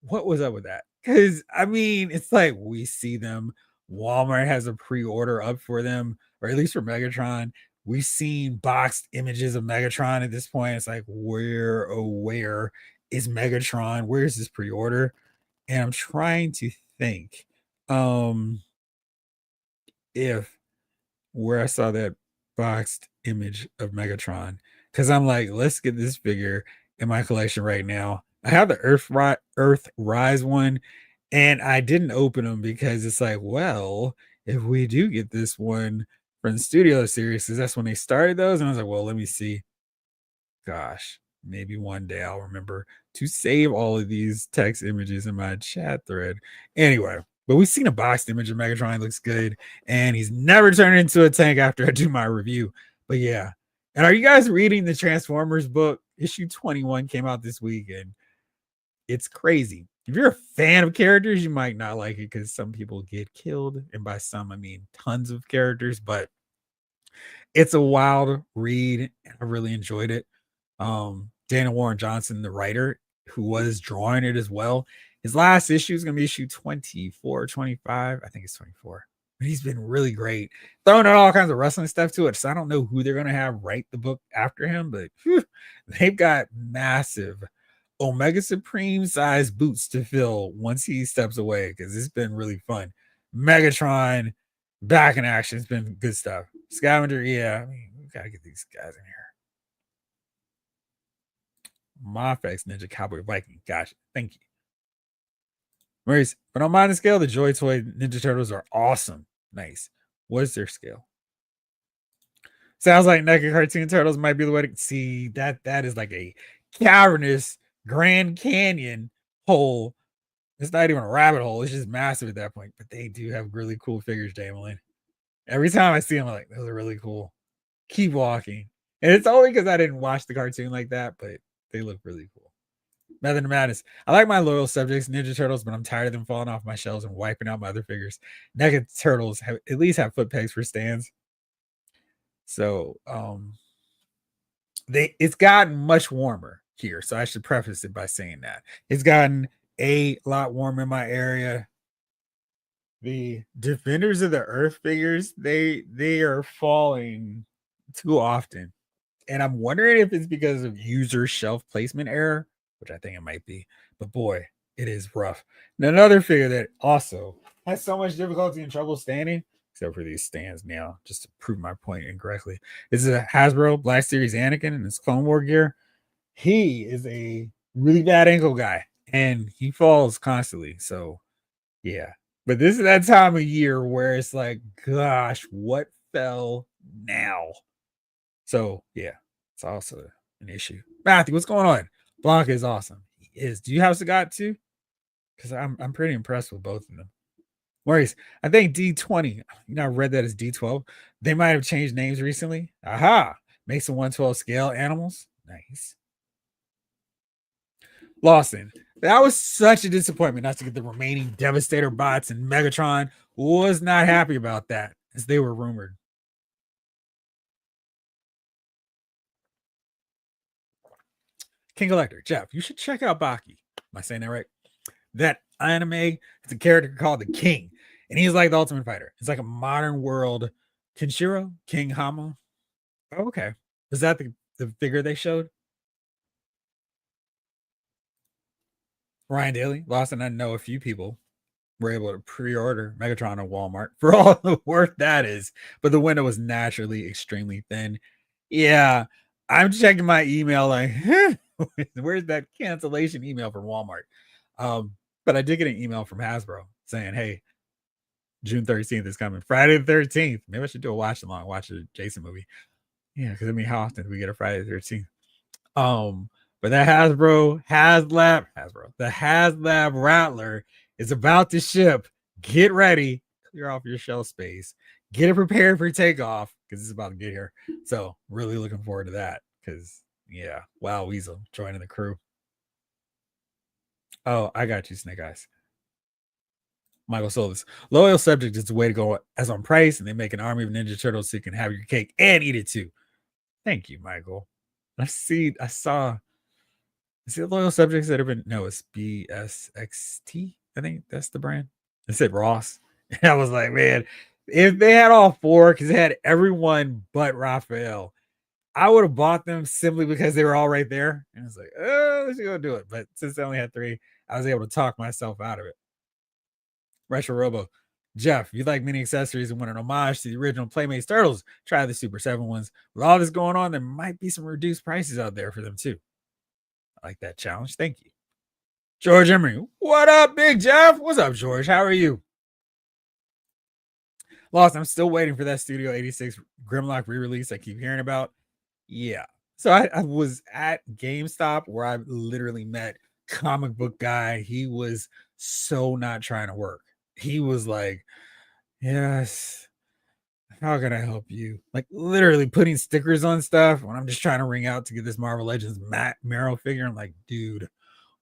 What was up with that? Because I mean, it's like we see them. Walmart has a pre-order up for them, or at least for Megatron. We've seen boxed images of Megatron at this point. It's like, where is Megatron? Where's this pre-order? And I'm trying to think if where I saw that boxed image of Megatron, because I'm like, let's get this figure in my collection right now. I have the Earth Rise one, and I didn't open them because it's like, well, if we do get this one from the Studio series, because that's when they started those, and I was like, well, let me see. Gosh, maybe one day I'll remember to save all of these text images in my chat thread. Anyway, but we've seen a boxed image of Megatron, looks good, and he's never turned into a tank after I do my review. But yeah. And are you guys reading the Transformers book? Issue 21 came out this week, and it's crazy. If you're a fan of characters, you might not like it because some people get killed. And by some, I mean tons of characters, but it's a wild read. I really enjoyed it. Daniel Warren Johnson, the writer, who was drawing it as well. His last issue is going to be issue 24, 25. I think it's 24. But he's been really great, throwing in all kinds of wrestling stuff to it. So I don't know who they're going to have write the book after him, but whew, they've got massive Omega Supreme size boots to fill once he steps away because it's been really fun. Megatron back in action. It's been good stuff. Scavenger, yeah. I mean, we got to get these guys in here. Mafex Ninja Cowboy Viking. Gotcha. Thank you. Maurice, but on my scale, the Joy Toy Ninja Turtles are awesome. Nice. What is their scale? Sounds like NECA Cartoon Turtles might be the way to see that. That is like a cavernous Grand Canyon hole. It's not even a rabbit hole. It's just massive at that point. But they do have really cool figures, Jamelin. Every time I see them, I'm like, those are really cool. Keep walking. And it's only because I didn't watch the cartoon like that, but they look really cool. Method to Madness. I like my loyal subjects, Ninja Turtles, but I'm tired of them falling off my shelves and wiping out my other figures. NECA Turtles have at least have foot pegs for stands. So it's gotten much warmer here. So I should preface it by saying that. It's gotten a lot warmer in my area. The Defenders of the Earth figures, they are falling too often. And I'm wondering if it's because of user shelf placement error, which I think it might be. But boy, it is rough. And another figure that also has so much difficulty and trouble standing, except for these stands now, just to prove my point incorrectly, is a Hasbro Black Series Anakin in his Clone War gear. He is a really bad ankle guy, and he falls constantly. So yeah. But this is that time of year where it's like, gosh, what fell now? So yeah, it's also an issue. Matthew, what's going on? Blanca is awesome. He is. Do you have Sagat too? Because I'm pretty impressed with both of them. Maurice, I think D20. You know, I read that as D12. They might have changed names recently. Aha! Makes the 112 scale animals. Nice. Lawson, that was such a disappointment not to get the remaining Devastator bots, and Megatron was not happy about that as they were rumored. King Collector, Jeff, you should check out Baki. Am I saying that right? That anime is a character called the King, and he's like the Ultimate Fighter. It's like a modern world Kenshiro, King Hama. Oh, okay. Is that the figure they showed? Ryan Daly, Lawson, I know a few people were able to pre-order Megatron at Walmart for all the worth that is, but the window was naturally extremely thin. Yeah, I'm checking my email like, where's that cancellation email from Walmart? But I did get an email from Hasbro saying, hey, June 13th is coming. Friday the 13th. Maybe I should do a watch along, watch a Jason movie. Yeah, because I mean, how often do we get a Friday the 13th? Um, but that the HasLab Rattler is about to ship. Get ready, clear off your shelf space, get it prepared for takeoff because it's about to get here. So really looking forward to that because yeah, wow, Weasel joining the crew. Oh, I got you, Snake Eyes. Michael Solis. Loyal subject is the way to go as on price, and they make an army of Ninja Turtles so you can have your cake and eat it too. Thank you, Michael. I saw. Is it Loyal Subjects that have been? No, it's BSXT. I think that's the brand. It said Ross. And I was like, man, if they had all four, because they had everyone but Raphael, I would have bought them simply because they were all right there. And it's like, oh, let's go do it. But since I only had three, I was able to talk myself out of it. Retro Robo. Jeff, if you like mini accessories and want an homage to the original Playmates Turtles, try the Super 7 ones. With all this going on, there might be some reduced prices out there for them too. I like that challenge. Thank you. George Emery. What up, Big Jeff? What's up, George? How are you? Lost, I'm still waiting for that Studio 86 Grimlock re-release I keep hearing about. Yeah. So I was at GameStop where I literally met comic book guy. He was so not trying to work. He was like, yes, how can I help you? Like literally putting stickers on stuff when I'm just trying to ring out to get this Marvel Legends Matt Marrow figure. I'm like, dude,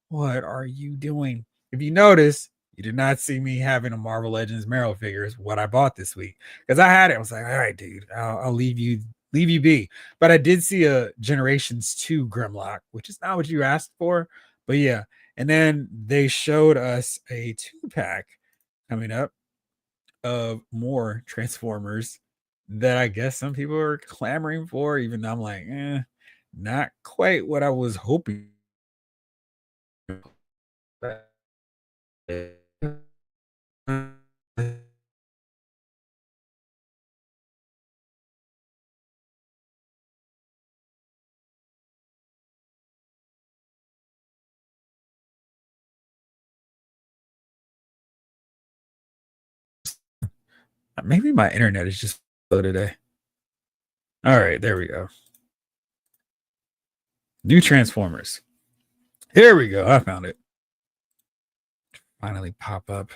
what are you doing? If you notice, you did not see me having a Marvel Legends Marrow figures, what I bought this week. Because I had it. I was like, all right, dude, I'll leave you be. But I did see a Generations 2 Grimlock, which is not what you asked for. But yeah. And then they showed us a 2-pack coming up of more Transformers that I guess some people are clamoring for, even though I'm like, not quite what I was hoping. Maybe my internet is just slow today. All right, there we go. New Transformers. Here we go. I found it. Finally pop up.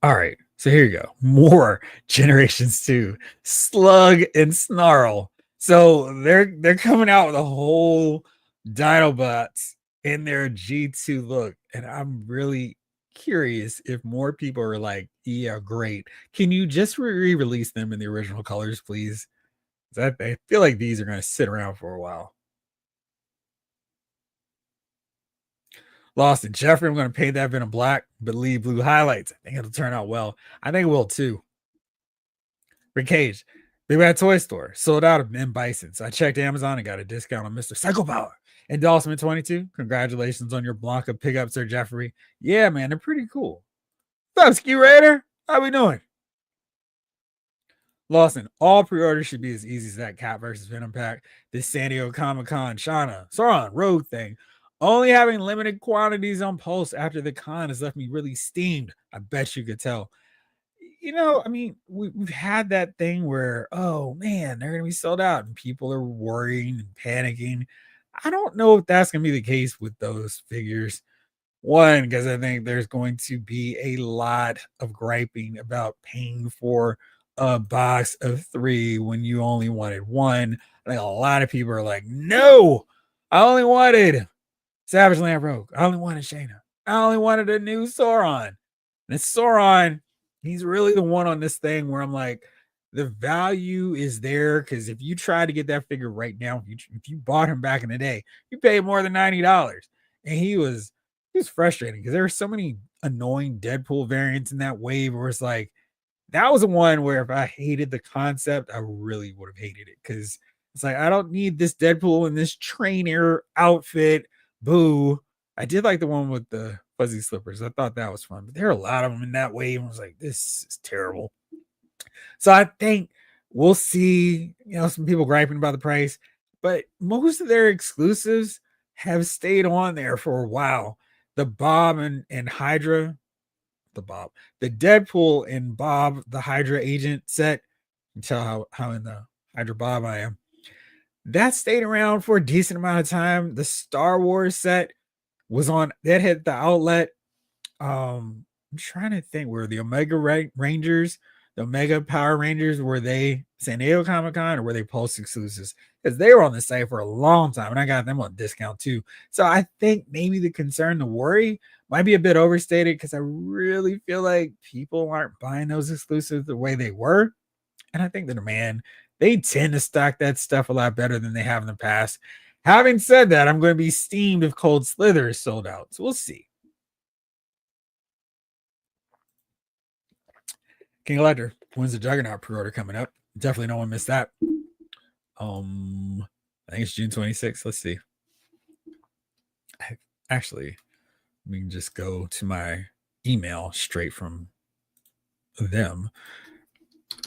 All right. So here you go. More Generations 2. Slug and Snarl. So they're coming out with a whole Dinobots in their G2 look. And I'm really curious if more people are like, yeah, great. Can you just re-release them in the original colors, please? I feel like these are going to sit around for a while. Lost in Jeffrey, I'm going to paint that Venom black, but leave blue highlights. I think it'll turn out well. I think it will too. Rick Cage, Big Bad Toy Store, sold out of M. Bison. So I checked Amazon and got a discount on Mr. Psycho Power. Endorsement 22, congratulations on your Blanca pickup, Sir Jeffrey. Yeah, man, they're pretty cool. What's up, Ski Raider? How we doing? Lawson, all pre-orders should be as easy as that Cat versus Venom pack. This San Diego Comic-Con, Shauna, Sauron, Rogue thing. Only having limited quantities on Pulse after the con has left me really steamed. I bet you could tell. I mean, we've had that thing where, oh man, they're going to be sold out and people are worrying and panicking. I don't know if that's going to be the case with those figures. One, because I think there's going to be a lot of griping about paying for a box of 3 when you only wanted 1. I think a lot of people are like, no, I only wanted Savage Land Rogue. I only wanted Shayna. I only wanted a new Sauron. And Sauron, he's really the one on this thing where I'm like, the value is there because if you try to get that figure right now, if you bought him back in the day, you paid more than $90. And he was frustrating because there were so many annoying Deadpool variants in that wave where it's like, that was the one where if I hated the concept, I really would have hated it because it's like, I don't need this Deadpool in this trainer outfit. Boo. I did like the one with the fuzzy slippers. I thought that was fun, but there are a lot of them in that wave. I was like, this is terrible. So I think we'll see, some people griping about the price, but most of their exclusives have stayed on there for a while. The Bob and Hydra, the Deadpool and Bob, the Hydra agent set. You can tell how in the Hydra Bob I am. That stayed around for a decent amount of time. The Star Wars set was on that hit the outlet. I'm trying to think where the Omega Rangers, the Omega Power Rangers, were they San Diego Comic Con or were they Pulse exclusives? Because they were on the site for a long time and I got them on discount too. So I think maybe the concern, the worry might be a bit overstated because I really feel like people aren't buying those exclusives the way they were. And I think the demand, they tend to stock that stuff a lot better than they have in the past. Having said that, I'm going to be steamed if Cold Slither is sold out. So we'll see. King Elector, when's the Juggernaut pre-order coming up? Definitely no one missed that. I think it's June 26th. Let's see. Actually, we can just go to my email straight from them.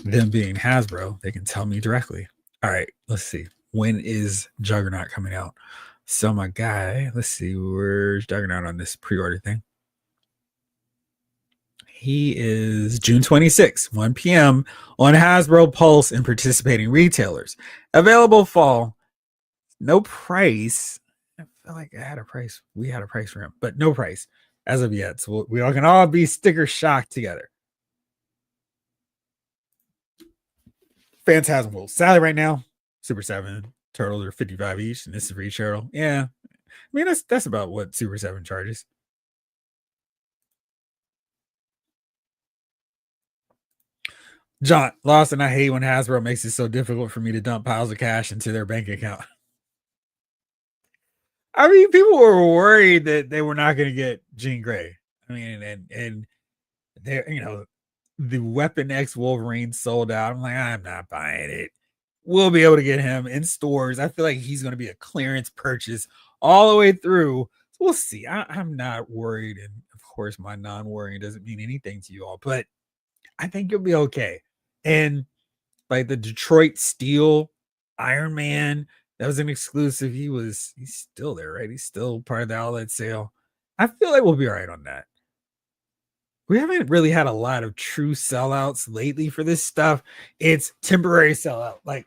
Them being Hasbro, they can tell me directly. All right, let's see. When is Juggernaut coming out? So my guy, let's see, where's Juggernaut on this pre-order thing? He is June 26th, 1 p.m. on Hasbro Pulse and participating retailers. Available fall. No price. I feel like I had a price. We had a price for him, but no price as of yet. So we all can all be sticker shocked together. Phantasmal. Sally right now, Super 7. Turtles are 55 each, and this is for each turtle. Yeah. I mean, that's about what Super 7 charges. John, Lawson, I hate when Hasbro makes it so difficult for me to dump piles of cash into their bank account. I mean, people were worried that they were not going to get Jean Grey. I mean, and they're, the Weapon X Wolverine sold out. I'm like, I'm not buying it. We'll be able to get him in stores. I feel like he's going to be a clearance purchase all the way through. So we'll see. I'm not worried. And of course, my non-worrying doesn't mean anything to you all, but I think you'll be okay. And like the Detroit Steel Iron Man, that was an exclusive. He's still there, right? He's still part of the outlet sale. I feel like we'll be all right on that. We haven't really had a lot of true sellouts lately for this stuff. It's temporary sellout. Like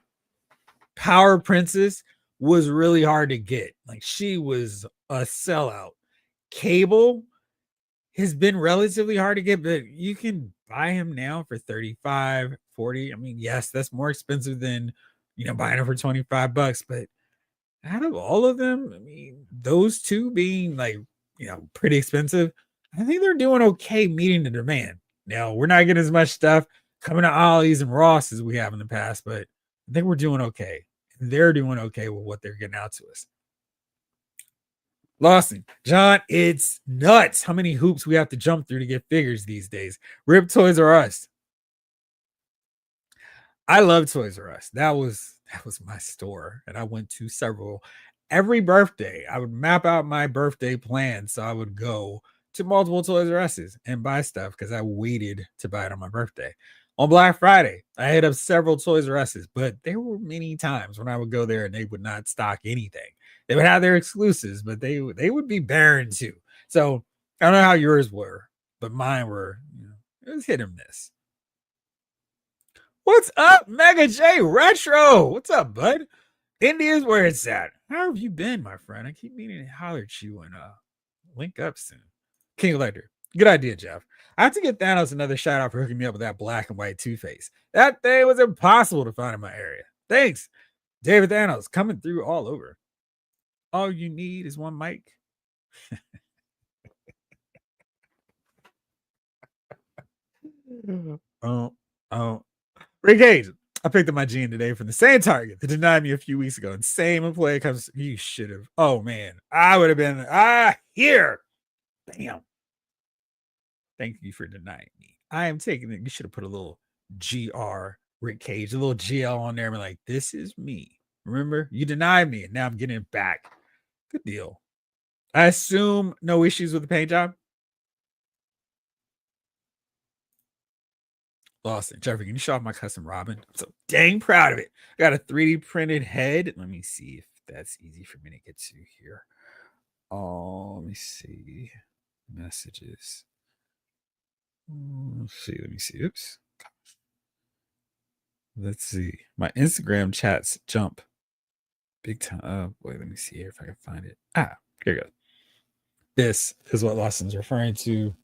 Power Princess was really hard to get. Like she was a sellout. Cable has been relatively hard to get, but you can buy him now for 35, 40. I mean, yes, that's more expensive than, buying him for 25 bucks, but out of all of them, I mean, those two being like, pretty expensive, I think they're doing okay meeting the demand. Now, we're not getting as much stuff coming to Ollie's and Ross as we have in the past, but I think we're doing okay. They're doing okay with what they're getting out to us. Lawson, John, it's nuts how many hoops we have to jump through to get figures these days. Rip Toys R Us. I love Toys R Us. That was my store, and I went to several. Every birthday, I would map out my birthday plan, so I would go to multiple Toys R Us's and buy stuff because I waited to buy it on my birthday. On Black Friday, I hit up several Toys R Us's, but there were many times when I would go there and they would not stock anything. They would have their exclusives, but they would be barren too. So I don't know how yours were, but mine were, it was hit or miss. What's up, Mega J Retro? What's up, bud? Indy is where it's at. How have you been, my friend? I keep meaning to holler at you and link up soon. King Elector. Good idea, Jeff. I have to get Thanos another shout out for hooking me up with that black and white Two-Face. That thing was impossible to find in my area. Thanks. David Thanos coming through all over. All you need is one mic. oh. Rick Hayes, I picked up my gene today from the same Target that denied me a few weeks ago. And same employee comes, you should have. Oh man, I would have been here. Bam. Thank you for denying me. I am taking it. You should have put a little GR Rick Cage, a little GL on there. And be like, this is me. Remember, you denied me, and now I'm getting it back. Good deal. I assume no issues with the paint job. Lawson, Jeffrey, can you show off my custom Robin? I'm so dang proud of it. I got a 3D printed head. Let me see if that's easy for me to get to here. Oh, let me see. Messages. Let me see. Oops. Let's see. My Instagram chats jump big time. Wait, let me see here if I can find it. Here we go. This is what Lawson's referring to.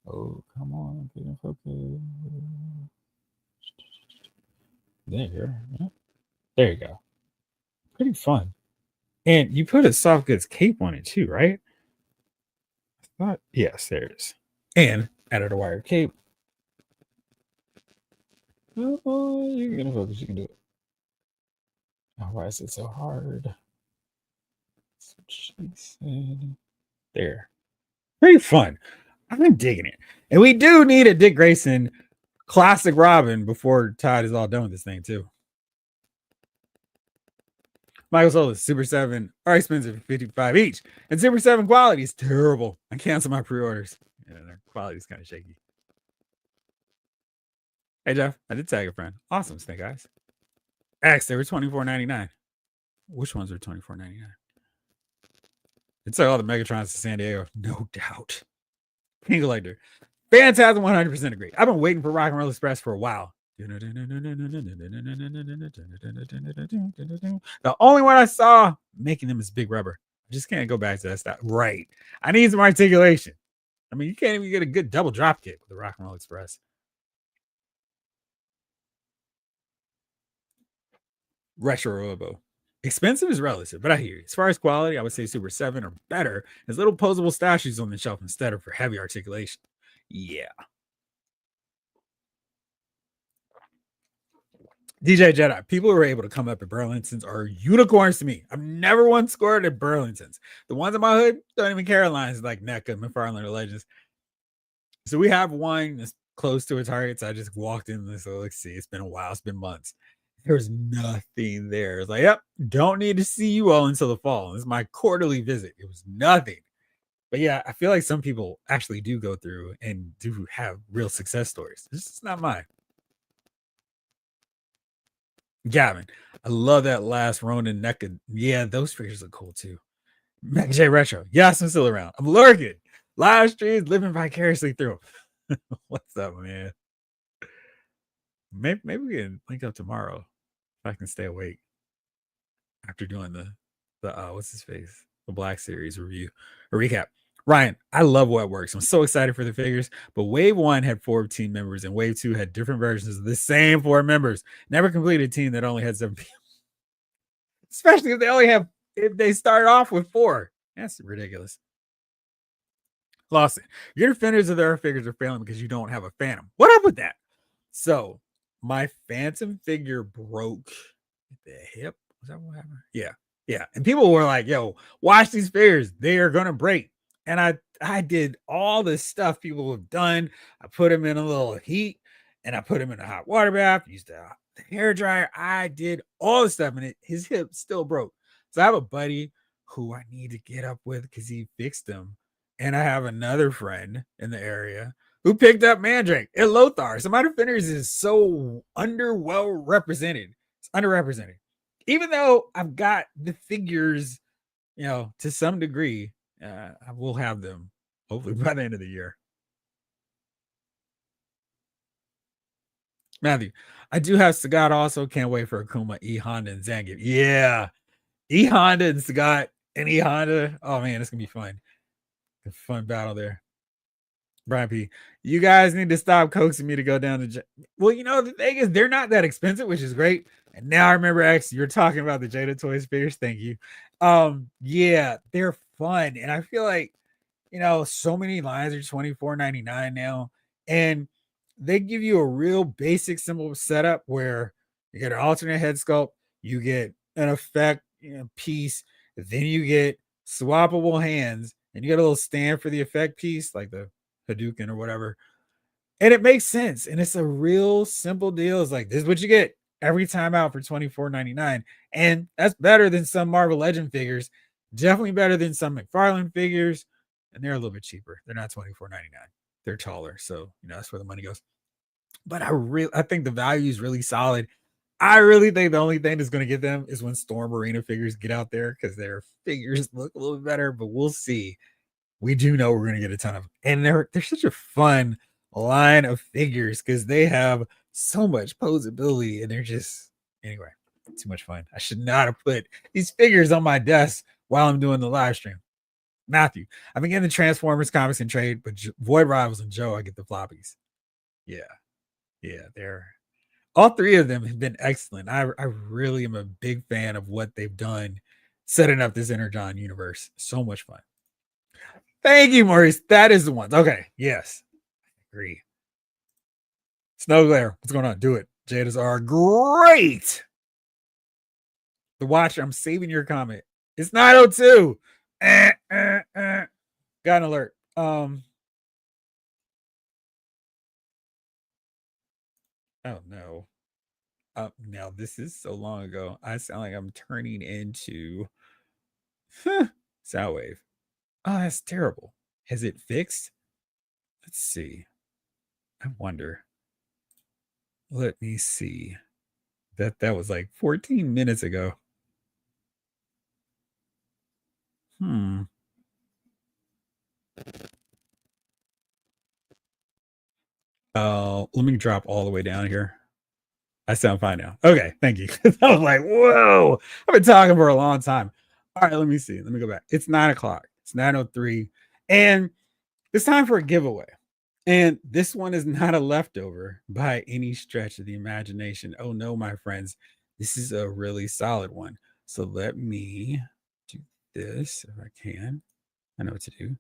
Oh, come on. Get in focus. There you go. Pretty fun. And you put a soft goods cape on it too, right? Yes, there it is. And added a wire cape. Oh, you're gonna focus. You can do it. Oh, why is it so hard? That's what she said. There. Pretty fun. I'm digging it. And we do need a Dick Grayson classic Robin before Todd is all done with this thing, too. Michael Solis, Super 7 are expensive, 55 each. And Super 7 quality is terrible. I cancel my pre-orders. Yeah, their quality is kind of shaky. Hey, Jeff, I did tag a friend. Awesome, Snake Eyes. X, they were $24.99. Which ones are $24.99? It's like all the Megatrons to San Diego. No doubt. King Collector. Phantasm 100% agree. I've been waiting for Rock and Roll Express for a while. The only one I saw making them is Big Rubber. I just can't go back to that stuff. Right. I need some articulation. I mean, you can't even get a good double drop kick with the Rock and Roll Express. Retro Robo. Expensive is relative, but I hear you. As far as quality, I would say Super 7 or better as little posable statues on the shelf instead of for heavy articulation. Yeah. DJ Jedi, people who are able to come up at Burlington's are unicorns to me. I've never once scored at Burlington's. The ones in my hood don't even carry lines like NECA, McFarland, or Legends. So we have one that's close to a Target. So I just walked in and so let's see. It's been a while. It's been months. There's nothing there. It's like, yep, don't need to see you all until the fall. This is my quarterly visit. It was nothing. But yeah, I feel like some people actually do go through and do have real success stories. This is not mine. Gavin, I love that last Ronin NECA. Yeah, those figures look cool too. Mac J Retro. Yes, I'm still around. I'm lurking. Live streams, living vicariously through. What's up, man? Maybe we can link up tomorrow if I can stay awake after doing the what's his face? The Black Series review or recap. Ryan, I love what works. I'm so excited for the figures, but Wave 1 had 4 team members and Wave 2 had different versions of the same 4 members. Never completed a team that only had 7 people. Especially if they start off with 4. That's ridiculous. Lawson, your defenders of their figures are failing because you don't have a Phantom. What up with that? So my Phantom figure broke at the hip. Was that what happened? Yeah. Yeah, and people were like, "Yo, watch these figures; they are gonna break." And I did all the stuff people have done. I put them in a little heat, and I put him in a hot water bath. Used the hair dryer. I did all the stuff, and his hip still broke. So I have a buddy who I need to get up with because he fixed them, and I have another friend in the area who picked up Mandrake and Lothar. So my defenders is so well represented. It's underrepresented even though I've got the figures, to some degree, I will have them hopefully by the end of the year. Matthew, I do have Sagat also. Can't wait for Akuma, E Honda, and Zangief. Yeah, E Honda and Sagat and E Honda. Oh man, it's gonna be fun. A fun battle there. Brian P. You guys need to stop coaxing me to go down to. Well, the thing is, they're not that expensive, which is great. And now I remember, X, you're talking about the Jada Toys figures. Thank you. Yeah, they're fun, and I feel like so many lines are $24.99 now, and they give you a real basic, simple setup where you get an alternate head sculpt, you get an effect piece, then you get swappable hands, and you get a little stand for the effect piece, like the Hadouken or whatever. And it makes sense. And it's a real simple deal. It's like, this is what you get every time out for $24.99. And that's better than some Marvel Legend figures. Definitely better than some McFarlane figures. And they're a little bit cheaper. They're not $24.99. They're taller. So, that's where the money goes. But I think the value is really solid. I really think the only thing that's going to get them is when Storm Arena figures get out there because their figures look a little bit better, but we'll see. We do know we're going to get a ton of, and they're such a fun line of figures because they have so much posability and they're just, anyway, too much fun. I should not have put these figures on my desk while I'm doing the live stream. Matthew, I've been getting the Transformers comics and trade, but Void Rivals and Joe, I get the floppies. Yeah, they're all three of them have been excellent. I really am a big fan of what they've done setting up this Energon universe. So much fun. Thank you, Maurice. That is the one. Okay. Yes. I agree. Snow Glare. What's going on? Do it. Jadas are great. The Watcher. I'm saving your comment. It's 902. Got an alert. Oh no. Now this is so long ago. I sound like I'm turning into Soundwave. Oh, that's terrible. Has it fixed? Let's see. I wonder. Let me see. That was like 14 minutes ago. Let me drop all the way down here. I sound fine now. Okay, thank you. I was like, whoa, I've been talking for a long time. All right, let me see. Let me go back. It's 9:00. It's 9:03. And it's time for a giveaway. And this one is not a leftover by any stretch of the imagination. Oh no, my friends. This is a really solid one. So let me do this if I can. I know what to do.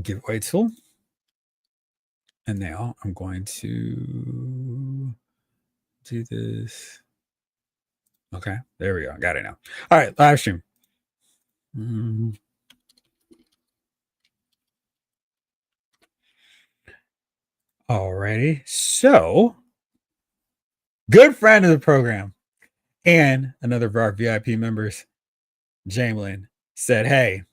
Giveaway tool. And now I'm going to do this. Okay, there we go. Got it now. All right, live stream. Alrighty. So, good friend of the program and another of our VIP members, Jamelin, said, hey,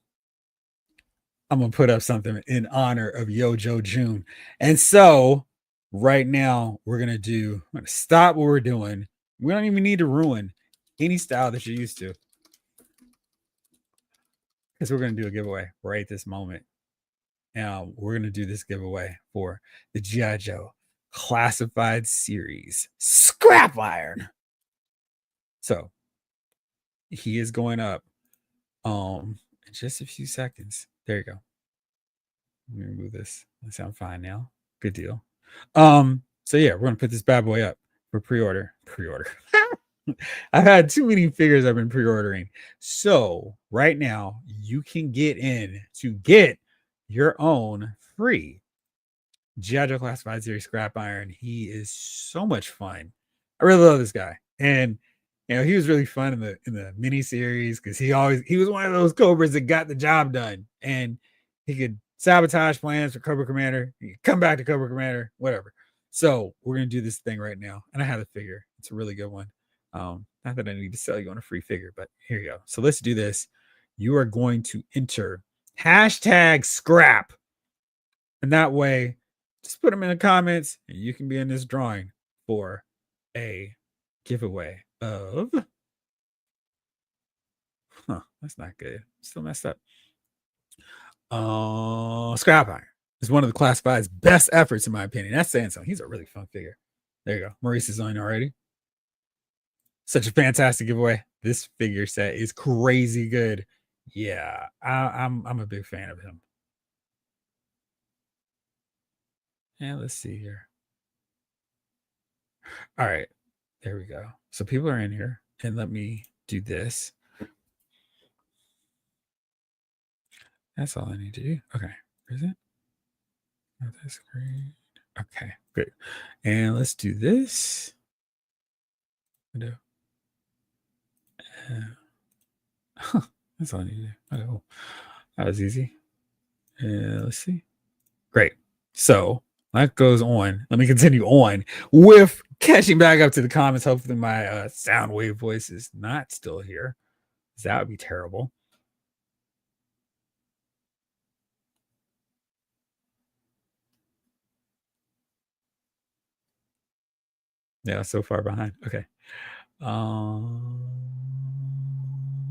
I'm going to put up something in honor of Yojo June. And so, right now, we're going to stop what we're doing. We don't even need to ruin any style that you're used to. Because we're going to do a giveaway right this moment. Now, we're going to do this giveaway for the GI Joe Classified Series Scrap Iron. So, he is going up in just a few seconds. There you go. Let me remove this. I sound fine now. Good deal. So yeah, we're gonna put this bad boy up for pre-order. I've had too many figures I've been pre-ordering. So right now you can get in to get your own free GI Joe Classified Series Scrap Iron. He is so much fun. I really love this guy. And he was really fun in the mini series because he was one of those Cobras that got the job done, and he could sabotage plans for Cobra Commander. He could come back to Cobra Commander, whatever. So we're gonna do this thing right now, and I have a figure. It's a really good one. Not that I need to sell you on a free figure, but here you go. So let's do this. You are going to enter hashtag scrap, and that way, just put them in the comments, and you can be in this drawing for a giveaway of that's not good. Still messed up. Scrap Iron is one of the classified's best efforts, in my opinion. That's saying something. He's a really fun figure. There you go. Maurice is on already. Such a fantastic giveaway. This figure set is crazy good. Yeah, I'm a big fan of him. Yeah, let's see here. All right, there we go. So people are in here, and let me do this. That's all I need to do. Okay, is it? Oh, that's great. Okay, good. And let's do this. No. That's all I need to do. Oh, that was easy. Let's see. Great. So that goes on. Let me continue on with catching back up to the comments. Hopefully, my sound wave voice is not still here. That would be terrible. Yeah, so far behind. Okay.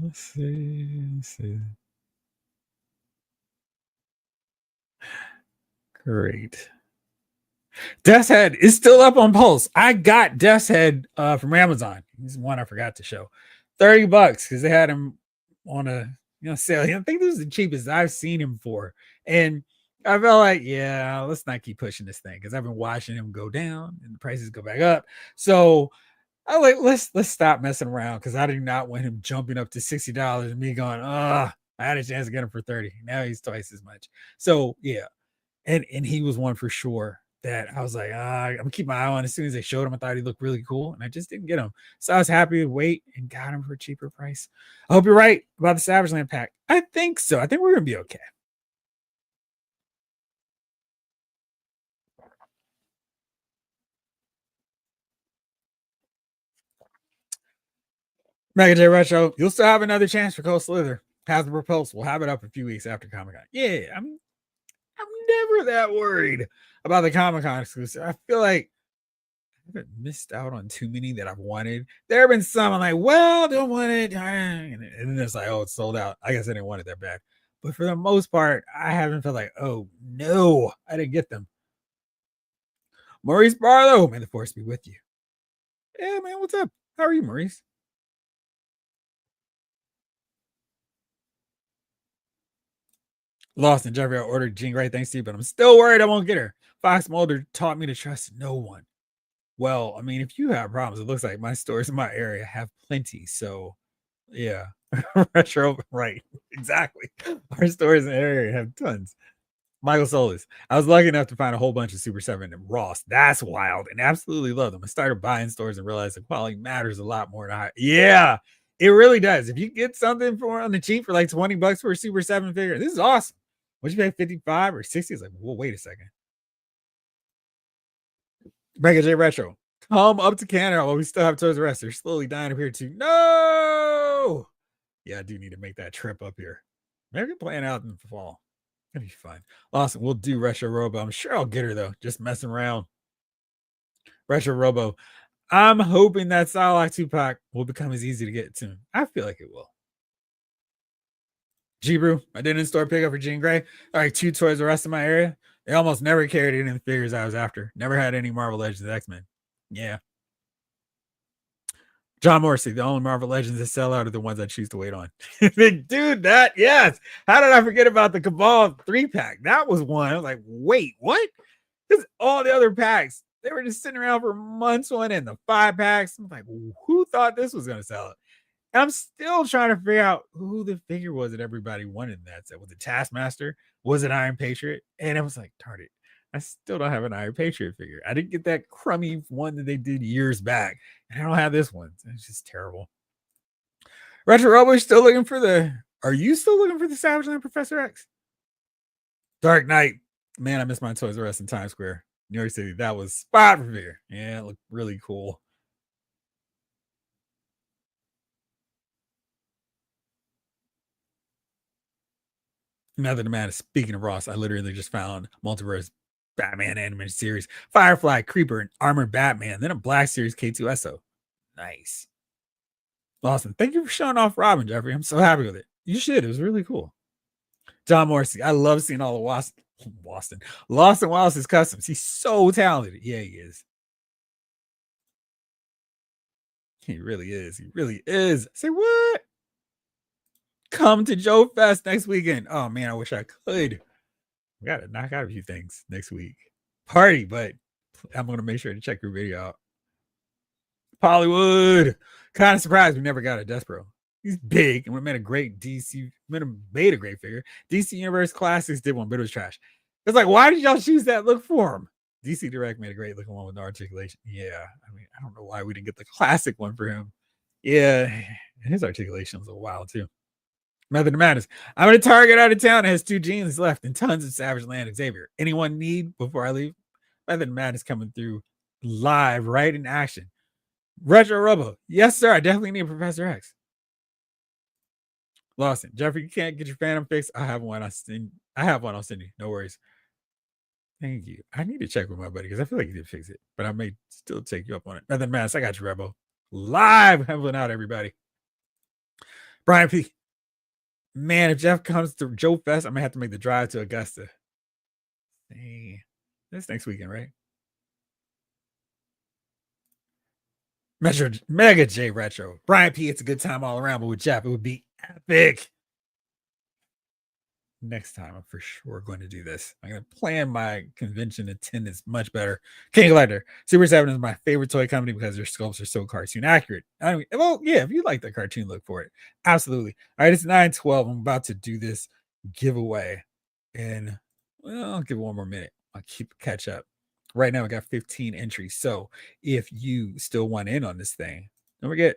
Let's see. Let's see. Great. Death's Head is still up on Pulse. I got Death's Head from Amazon. He's one I forgot to show. $30 because they had him on a sale. I think this is the cheapest I've seen him for. And I felt like, yeah, let's not keep pushing this thing because I've been watching him go down and the prices go back up. So I like let's stop messing around because I do not want him jumping up to $60 and me going, I had a chance to get him for 30. Now he's twice as much. So yeah. And he was one for sure that I was like, I'm gonna keep my eye on. As soon as they showed him, I thought he looked really cool, and I just didn't get him. So I was happy to wait and got him for a cheaper price. I hope you're right about the Savage Land pack. I think so. I think we're gonna be okay. Mega J Retro, you'll still have another chance for Cold Slither. Has the Repulse. We'll have it up a few weeks after Comic Con. Yeah, I'm never that worried about the Comic Con exclusive. I feel like I haven't missed out on too many that I've wanted. There have been some I'm like, well, don't want it. And then it's like, oh, it's sold out. I guess I didn't want it that bad. But for the most part, I haven't felt like, oh, no, I didn't get them. Maurice Barlow, may the force be with you. Yeah, man, what's up? How are you, Maurice? Lost in Jeffrey, I ordered Jean Grey, thanks to you, but I'm still worried I won't get her. Fox Mulder taught me to trust no one. Well, I mean, if you have problems, it looks like my stores in my area have plenty. So, yeah, retro, right? Exactly. Our stores in the area have tons. Michael Solis. I was lucky enough to find a whole bunch of Super 7 and Ross. That's wild and absolutely love them. I started buying stores and realized the quality matters a lot more than yeah, it really does. If you get something for on the cheap for like $20 for a Super 7 figure, this is awesome. Would you pay 55 or 60? It's like, well, wait a second. Mega J Retro. Come up to Canada while we still have Toys R Us. They're slowly dying up here too. No. Yeah, I do need to make that trip up here. Maybe plan out in the fall. It'll be fun. Awesome. We'll do Retro Robo. I'm sure I'll get her though. Just messing around. Retro Robo. I'm hoping that Psylocke 2-pack will become as easy to get soon. I feel like it will. G-Brew. I did in-store pickup for Jean Grey. All right, 2 Toys R Us in my area. They almost never carried any of the figures I was after. Never had any Marvel Legends X-Men. Yeah. John Morrissey, the only Marvel Legends that sell out are the ones I choose to wait on. Dude, that, yes. How did I forget about the Cabal 3-pack? That was one. I was like, wait, what? Because all the other packs, they were just sitting around for months on end. The 5-packs. I'm like, who thought this was going to sell it? And I'm still trying to figure out who the figure was that everybody wanted in that set. Was it Taskmaster? Was it Iron Patriot? And I was like, darn it. I still don't have an Iron Patriot figure. I didn't get that crummy one that they did years back, and I don't have this one. It's just terrible. Retro Robo still looking for the. Are you still looking for the Savage Land Professor X? Dark Knight. Man, I miss my Toys R Us in Times Square, New York City. That was spot for figure. Yeah, it looked really cool. Method to Madness. Speaking of Ross, I literally just found Multiverse Batman animated series, Firefly, Creeper, and Armored Batman, then a Black Series K2SO. Nice. Awesome. Thank you for showing off Robin, Jeffrey. I'm so happy with it. You should. It was really cool. John Morrissey. I love seeing all the Lost and Wallace's customs. He's so talented. Yeah, he is. He really is. He really is. Say what? Come to Joe Fest next weekend. Oh man, I wish I could. We gotta knock out a few things next week. Party, but I'm gonna make sure to check your video out. Hollywood. Kind of surprised we never got a Despero. He's big and we made a great DC, made a great figure. DC Universe Classics did one, but it was trash. It's like, why did y'all choose that look for him? DC Direct made a great looking one with no articulation. Yeah, I mean, I don't know why we didn't get the classic one for him. Yeah, his articulation was a while too. Method to Madness. I'm at a Target out of town. It has 2 jeans left and tons of Savage Land Xavier. Anyone need before I leave? Method to Madness coming through live, right in action. Retro Robo. Yes, sir. I definitely need Professor X. Lawson. Jeffrey, you can't get your Phantom fixed. I have one. I'll send you. No worries. Thank you. I need to check with my buddy because I feel like he did fix it, but I may still take you up on it. Method to Madness. I got you, Rebo. Live. Helping out, everybody. Brian P. Man, if Jeff comes to Joe Fest, I'm gonna have to make the drive to Augusta. Dang. That's next weekend, right? Mega J Retro. Brian P, it's a good time all around, but with Jeff, it would be epic. Next time, I'm for sure going to do this. I'm going to plan my convention attendance much better. King Collector. Super 7 is my favorite toy company because their sculpts are so cartoon accurate. I mean, well, yeah, if you like the cartoon look for it, absolutely. All right, it's 9:12. I'm about to do this giveaway. And, well, I'll give it one more minute. I'll catch up. Right now, I got 15 entries. So if you still want in on this thing, don't forget,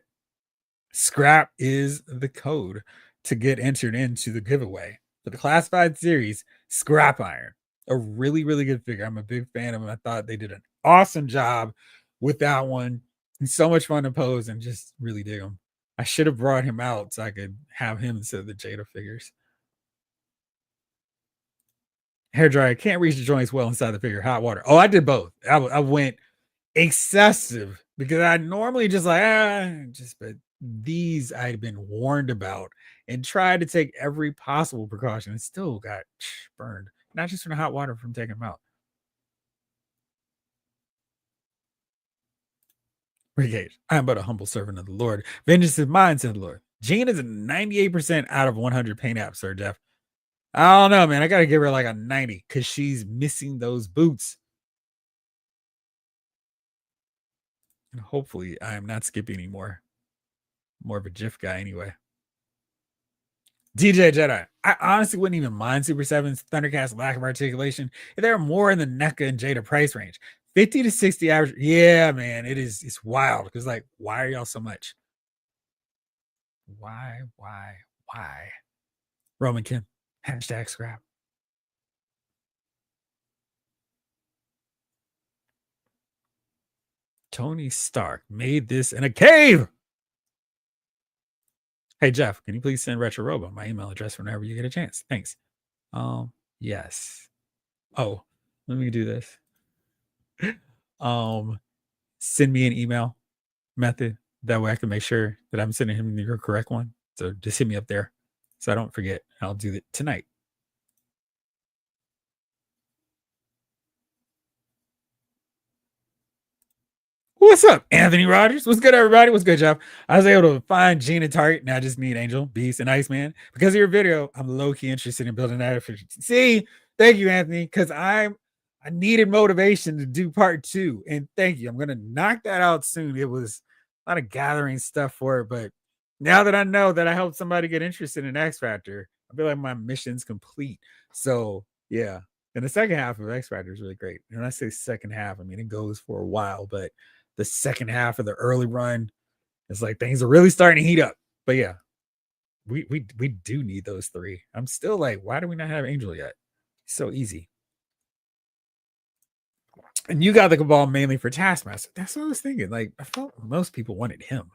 scrap is the code to get entered into the giveaway. For the classified series, Scrap Iron, a really, really good figure. I'm a big fan of him. I thought they did an awesome job with that one. He's so much fun to pose and just really dig him. I should have brought him out so I could have him instead of the Jada figures. Hair dryer can't reach the joints well inside the figure. Hot water. Oh, I did both. I went excessive because I normally just but these I'd been warned about and tried to take every possible precaution and still got burned. Not just from the hot water from taking them out. Regage. I am but a humble servant of the Lord. Vengeance is mine, said the Lord. Jean is a 98% out of 100 paint apps, Sir Jeff. I don't know, man. I gotta give her like a 90 because she's missing those boots. And hopefully I am not skipping anymore. More of a GIF guy anyway. DJ Jedi. I honestly wouldn't even mind Super 7's Thundercat's lack of articulation if there were more in the NECA and Jada price range. 50 to 60 average. Yeah, man. It's wild. Because like, why are y'all so much? Why? Roman Kim. Hashtag scrap. Tony Stark made this in a cave. Hey Jeff, can you please send Retro Robo my email address whenever you get a chance? Thanks. Yes. Oh, let me do this. Send me an email method. That way I can make sure that I'm sending him your correct one. So just hit me up there so I don't forget. I'll do it tonight. What's up, Anthony Rogers? What's good, everybody? What's good, Jeff? I was able to find Gene and Target. Now I just need Angel, Beast, and Iceman. Because of your video, I'm low-key interested in building that efficiency. See, thank you, Anthony, because I needed motivation to do part 2. And thank you. I'm going to knock that out soon. It was a lot of gathering stuff for it. But now that I know that I helped somebody get interested in X Factor, I feel like my mission's complete. So, yeah. And the second half of X Factor is really great. And when I say second half, I mean it goes for a while, but the second half of the early run, it's like things are really starting to heat up. But yeah, we do need those three. I'm still like, why do we not have Angel yet? So easy. And you got the Cabal mainly for Taskmaster. That's what I was thinking. Like, I felt most people wanted him.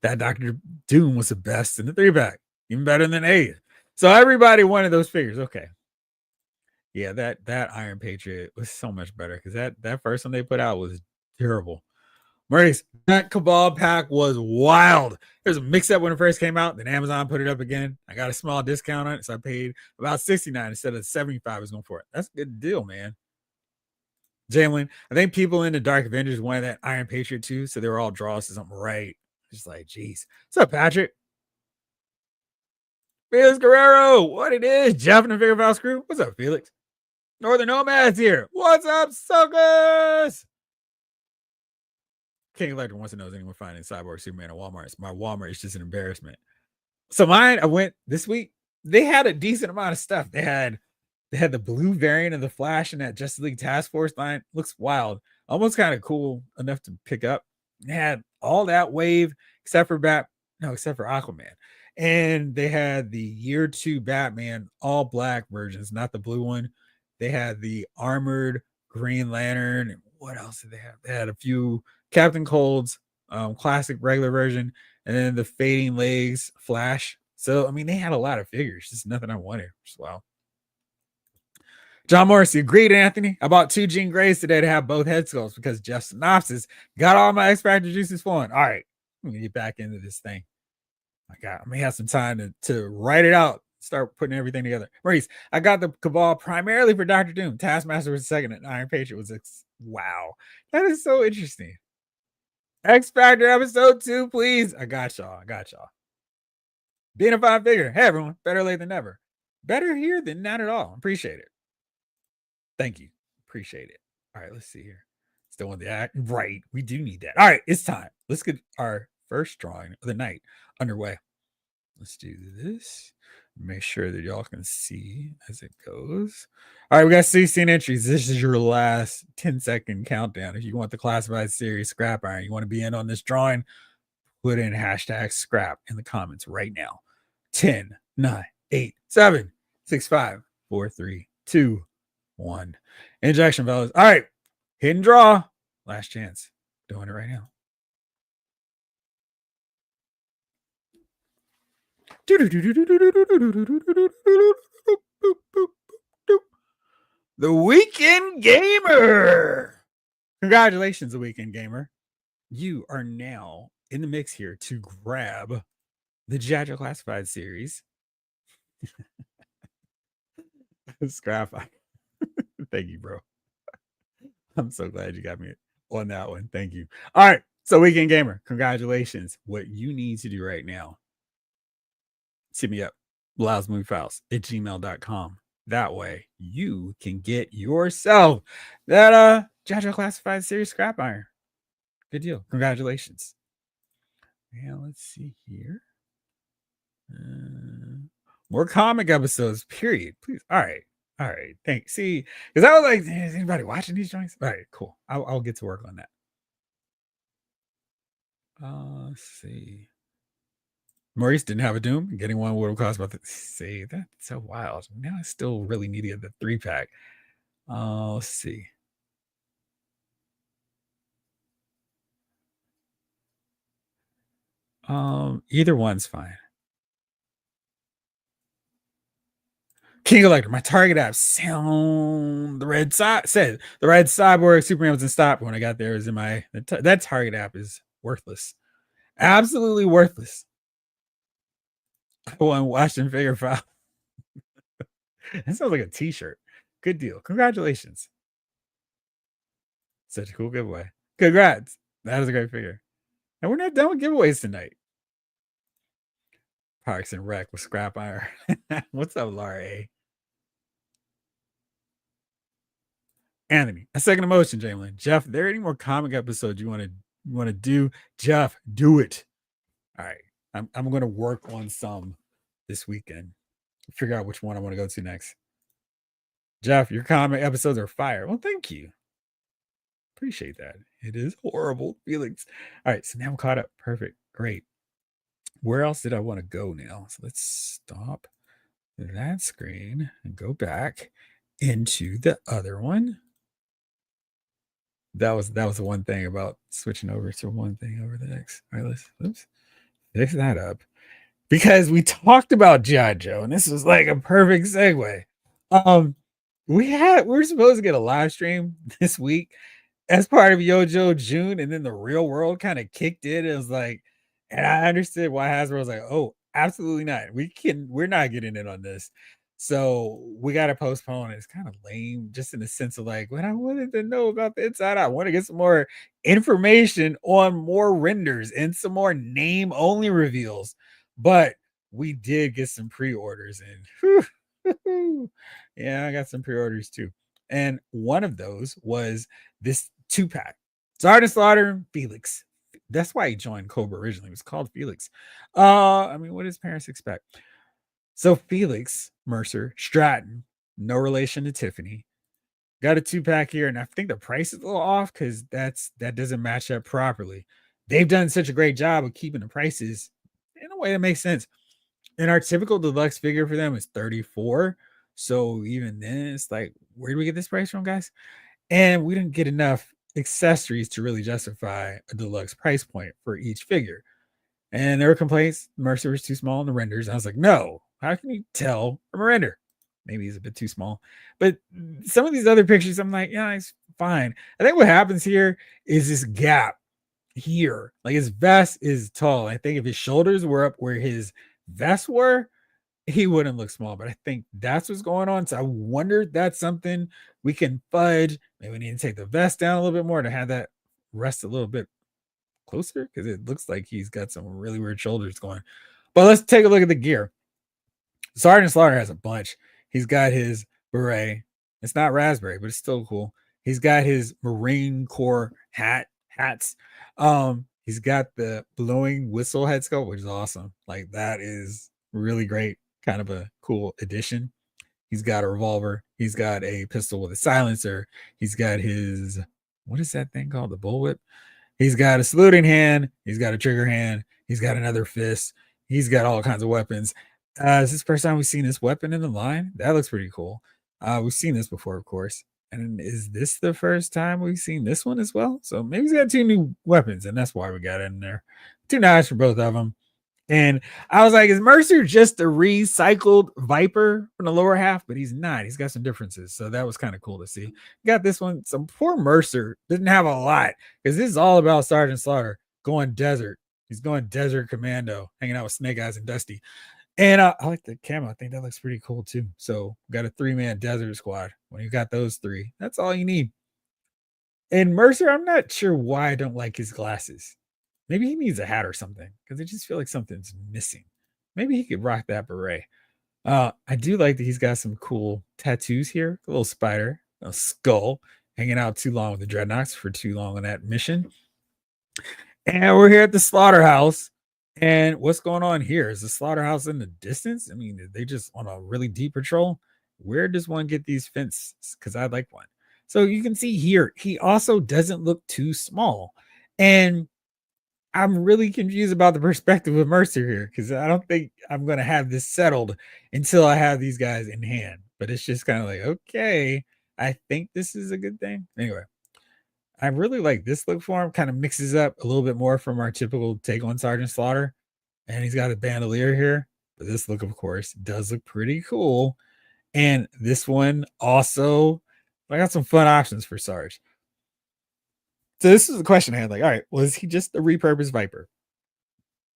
That Doctor Doom was the best in the 3-pack, even better than 8. So everybody wanted those figures. Okay. Yeah, that Iron Patriot was so much better because that first one they put out was terrible. Maurice, that Cabal pack was wild. There's a mix-up when it first came out. Then Amazon put it up again. I got a small discount on it, so I paid about $69 instead of $75 I was going for it. That's a good deal, man. Jalen, I think people in the Dark Avengers wanted that Iron Patriot too, so they were all draws to something right. Just like, geez. What's up, Patrick? Felix Guerrero, what it is? Jeff and the Figure Foul Screw. What's up, Felix? Northern Nomads here. What's up, suckers? King Electric wants to know is anyone finding Cyborg Superman at Walmart. My Walmart is just an embarrassment. So mine, I went this week. They had a decent amount of stuff. They had the blue variant of the Flash in that Justice League Task Force line. Looks wild. Almost kind of cool enough to pick up. They had all that wave except for Aquaman. And they had the year 2 Batman, all black versions, not the blue one. They had the armored Green Lantern. And what else did they have? They had a few Captain Cold's classic regular version, and then the Fading Legs Flash. So, I mean, they had a lot of figures. Just nothing I wanted. Just wow. John Morrissey, agreed, Anthony. I bought 2 Jean Greys today to have both head sculpts because Jeff Synopsis got all my X Factor juices flowing. All right, I'm gonna get back into this thing. I may have some time to write it out, start putting everything together. Maurice, I got the Cabal primarily for Dr. Doom. Taskmaster was second, and Iron Patriot was wow. That is so interesting. X Factor episode 2, please. I got y'all. Being a fine figure. Hey, everyone. Better late than never. Better here than not at all. Appreciate it. Thank you. Appreciate it. All right, let's see here. Still want the act. Right. We do need that. All right, it's time. Let's get our first drawing of the night underway. Let's do this. Make sure that y'all can see as it goes. All right, we got 16 entries. This is your last 10-second countdown. If you want the classified series Scrap Iron, you want to be in on this drawing, put in hashtag scrap in the comments right now. 10, 9, 8, 7, 6, 5, 4, 3, 2, 1. Injection, fellas. All right. Hidden draw. Last chance. Doing it right now. The Weekend Gamer. Congratulations, the Weekend Gamer. You are now in the mix here to grab the GI Joe Classified series. Scrap. Thank you, bro. I'm so glad you got me on that one. Thank you. All right. So, Weekend Gamer, congratulations. What you need to do right now, hit me up, loudmoviefiles@gmail.com. That way you can get yourself that GI Joe Classified series Scrap Iron. Good deal. Congratulations. Yeah, let's see here. More comic episodes, period. Please. All right. Thanks. See, because I was like, is anybody watching these joints? All right, cool. I'll get to work on that. Let's see. Maurice didn't have a Doom. Getting one would have cost about see, that's so wild. Now I still really need to get the 3-pack. Let's see. Either one's fine. King Elector, my target app sound the red side said the red cyborg Superman was in stop when I got there. Is in my that target app is worthless, absolutely worthless. I want Washington figure file. That sounds like a t-shirt. Good deal. Congratulations. Such a cool giveaway. Congrats. That is a great figure. And we're not done with giveaways tonight. Parks and Rec with Scrap Iron. What's up, Laura A? Anthony, a second emotion, Jamlin. Jeff, are there any more comic episodes you want to do? Jeff, do it. All right. I'm going to work on some this weekend. Figure out which one I want to go to next. Jeff, your comic episodes are fire. Well, thank you. Appreciate that. It is horrible feelings. All right, so now I'm caught up. Perfect. Great. Where else did I want to go now? So let's stop that screen and go back into the other one. That was the one thing about switching over to one thing over the next. All right, let's fix that up because we talked about GI Joe, and this was like a perfect segue. Um, we're supposed to get a live stream this week as part of Yojo June, and then the real world kind of kicked in. It was like, and I understood why Hasbro was like, "Oh, absolutely not. We're not getting in on this." So we got to postpone. It's kind of lame, just in the sense of like, what I wanted to know about the inside. I want to get some more information on more renders and some more name only reveals. But we did get some pre-orders in. Yeah, I got some pre-orders too. And one of those was this 2-pack. Sergeant Slaughter, Felix. That's why he joined Cobra originally. It was called Felix. I mean, what does parents expect? So Felix, Mercer, Stratton, no relation to Tiffany. Got a 2-pack here, and I think the price is a little off because that doesn't match up properly. They've done such a great job of keeping the prices in a way that makes sense. And our typical deluxe figure for them is 34. So even then, it's like, where do we get this price from, guys? And we didn't get enough accessories to really justify a deluxe price point for each figure. And there were complaints. Mercer was too small in the renders. And I was like, no, how can you tell from a render? Maybe he's a bit too small. But some of these other pictures, I'm like, yeah, it's fine. I think what happens here is this gap here. Like his vest is tall. I think if his shoulders were up where his vests were, he wouldn't look small, but I think that's what's going on. So I wonder if that's something we can fudge. Maybe we need to take the vest down a little bit more to have that rest a little bit closer because it looks like he's got some really weird shoulders going. But let's take a look at the gear. Sergeant Slaughter has a bunch. He's got his beret. It's not raspberry, but it's still cool. He's got his Marine Corps hats. He's got the blowing whistle head sculpt, which is awesome. Like that is really great, kind of a cool addition. He's got a revolver. He's got a pistol with a silencer. He's got his, what is that thing called? The bullwhip. He's got a saluting hand. He's got a trigger hand. He's got another fist. He's got all kinds of weapons. Is this the first time we've seen this weapon in the line? That looks pretty cool. We've seen this before, of course. And is this the first time we've seen this one as well? So maybe he's got 2 new weapons, and that's why we got it in there. 2 knives for both of them. And I was like, is Mercer just a recycled Viper from the lower half? But he's not. He's got some differences. So that was kind of cool to see. Got this one. Some poor Mercer didn't have a lot because this is all about Sergeant Slaughter going desert. He's going desert commando, hanging out with Snake Eyes and Dusty. And I like the camo. I think that looks pretty cool too. So got a 3-man desert squad. When you got those 3, that's all you need. And Mercer, I'm not sure why I don't like his glasses. Maybe he needs a hat or something because I just feel like something's missing. Maybe he could rock that beret. I do like that he's got some cool tattoos here. A little spider, a skull, hanging out too long with the Dreadnoughts for too long on that mission. And we're here at the slaughterhouse. And what's going on here? Is the slaughterhouse in the distance? I mean, are they just on a really deep patrol? Where does one get these fences? Because I'd like one. So you can see here, he also doesn't look too small. And I'm really confused about the perspective of Mercer here because I don't think I'm going to have this settled until I have these guys in hand. But it's just kind of like, okay, I think this is a good thing. Anyway, I really like this look for him. Kind of mixes up a little bit more from our typical take on Sergeant Slaughter. And he's got a bandolier here. But this look, of course, does look pretty cool. And this one also, I got some fun options for Sarge. So this is the question I had. Like, all right, was he just a repurposed Viper?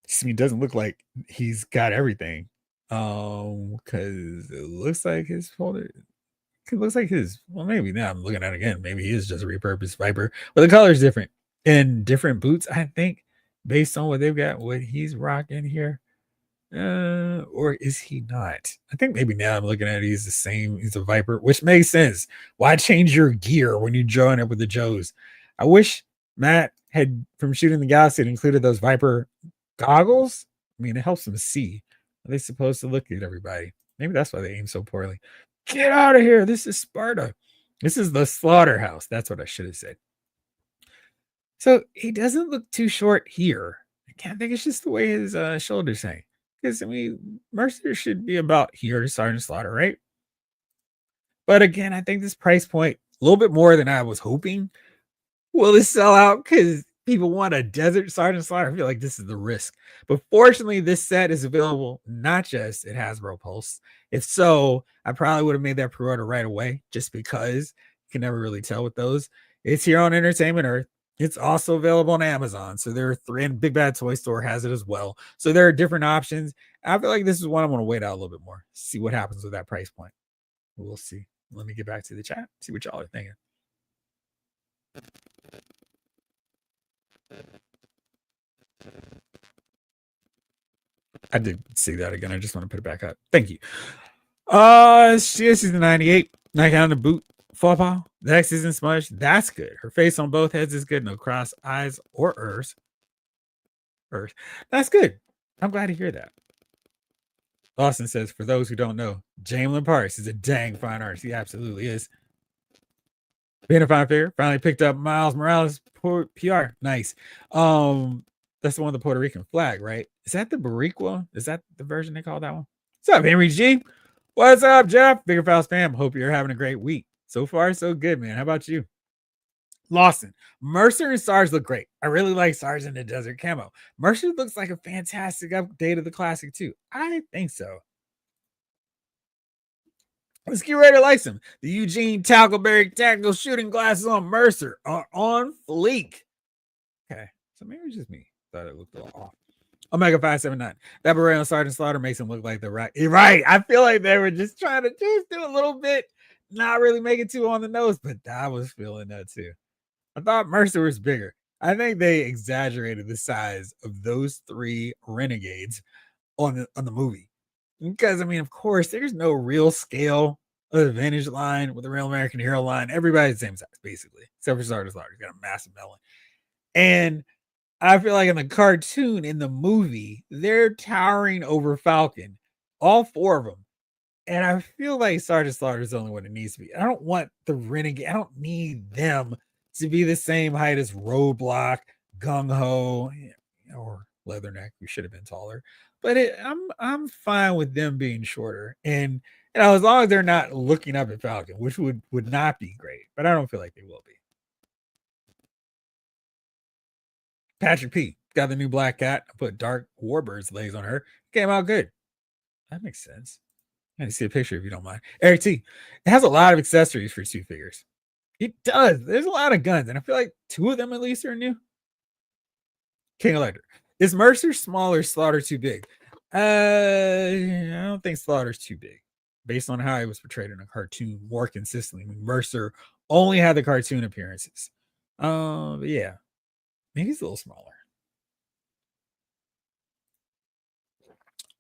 I mean, it doesn't look like he's got everything. Because it looks like his folder. It looks like his. Well, maybe now I'm looking at it again. Maybe he is just a repurposed Viper, but the color is different and different boots. I think based on what they've got, what he's rocking here. Or is he not? I think maybe now I'm looking at it, he's the same. He's a Viper, which makes sense. Why change your gear when you join up with the Joes? I wish Matt had from Shooting the Galaxy had included those Viper goggles. I mean, it helps them see. Are they supposed to look at everybody? Maybe that's why they aim so poorly. Get out of here. This is Sparta. This is the slaughterhouse. That's what I should have said. So he doesn't look too short here. I think it's just the way his shoulders hang. Because I mean, Mercer should be about here to Sergeant Slaughter, right? But again, I think this price point a little bit more than I was hoping. Will this sell out because people want a desert Sergeant Slaughter? I feel like this is the risk. But fortunately, this set is available not just at Hasbro Pulse. If so, I probably would have made that pre-order right away just because you can never really tell with those. It's here on Entertainment Earth. It's also available on Amazon. So there are three, and Big Bad Toy Store has it as well. So there are different options. I feel like this is one I'm going to wait out a little bit more, see what happens with that price point. We'll see. Let me get back to the chat, see what y'all are thinking. I did see that again. I just want to put it back up. Thank you. This is the 98. Knock on the boot. Faux pas. The X isn't smudged. That's good. Her face on both heads is good. No cross eyes or ears. That's good. I'm glad to hear that. Austin says, for those who don't know, Jamelin Parks is a dang fine artist. He absolutely is. Being a fine figure, finally picked up Miles Morales PR. Nice. That's the one with the Puerto Rican flag, right? Is that the Boricua? Is that the version they call that one? What's up, Henry G? What's up, Jeff? Bigger Files fam. Hope you're having a great week. So far, so good, man. How about you? Lawson, Mercer and Sarge look great. I really like Sarge in the desert camo. Mercer looks like a fantastic update of the classic, too. I think so. Let's get ready to likes him. The Eugene Tackleberry tactical shooting glasses on Mercer are on fleek. Okay, so maybe it's just me. Thought it looked a little off. Omega 579. That beret on Sergeant Slaughter makes him look like the right. Right. I feel like they were just trying to just do a little bit, not really make it too on the nose, but I was feeling that too. I thought Mercer was bigger. I think they exaggerated the size of those three renegades on the movie. Because I mean, of course, there's no real scale of the vintage line with the real American Hero line. Everybody's the same size, basically, except for Sergeant Slaughter. He's got a massive melon. And I feel like in the cartoon, in the movie, they're towering over Falcon, all four of them. And I feel like Sergeant Slaughter is the only one it needs to be. I don't want the renegade. I don't need them to be the same height as Roadblock, Gung Ho, or Leatherneck. We should have been taller, but I'm fine with them being shorter. And as long as they're not looking up at Falcon, which would not be great, but I don't feel like they will be. Patrick P got the new Black Cat. I put Dark Warbird's legs on her. Came out good. That makes sense. I need to see a picture if you don't mind. Eric T. It has a lot of accessories for two figures. It does. There's a lot of guns, and I feel like two of them at least are new. King Elector. Is Mercer small or Slaughter too big? I don't think Slaughter's too big. Based on how he was portrayed in a cartoon more consistently. I mean, Mercer only had the cartoon appearances. But yeah. Maybe he's a little smaller.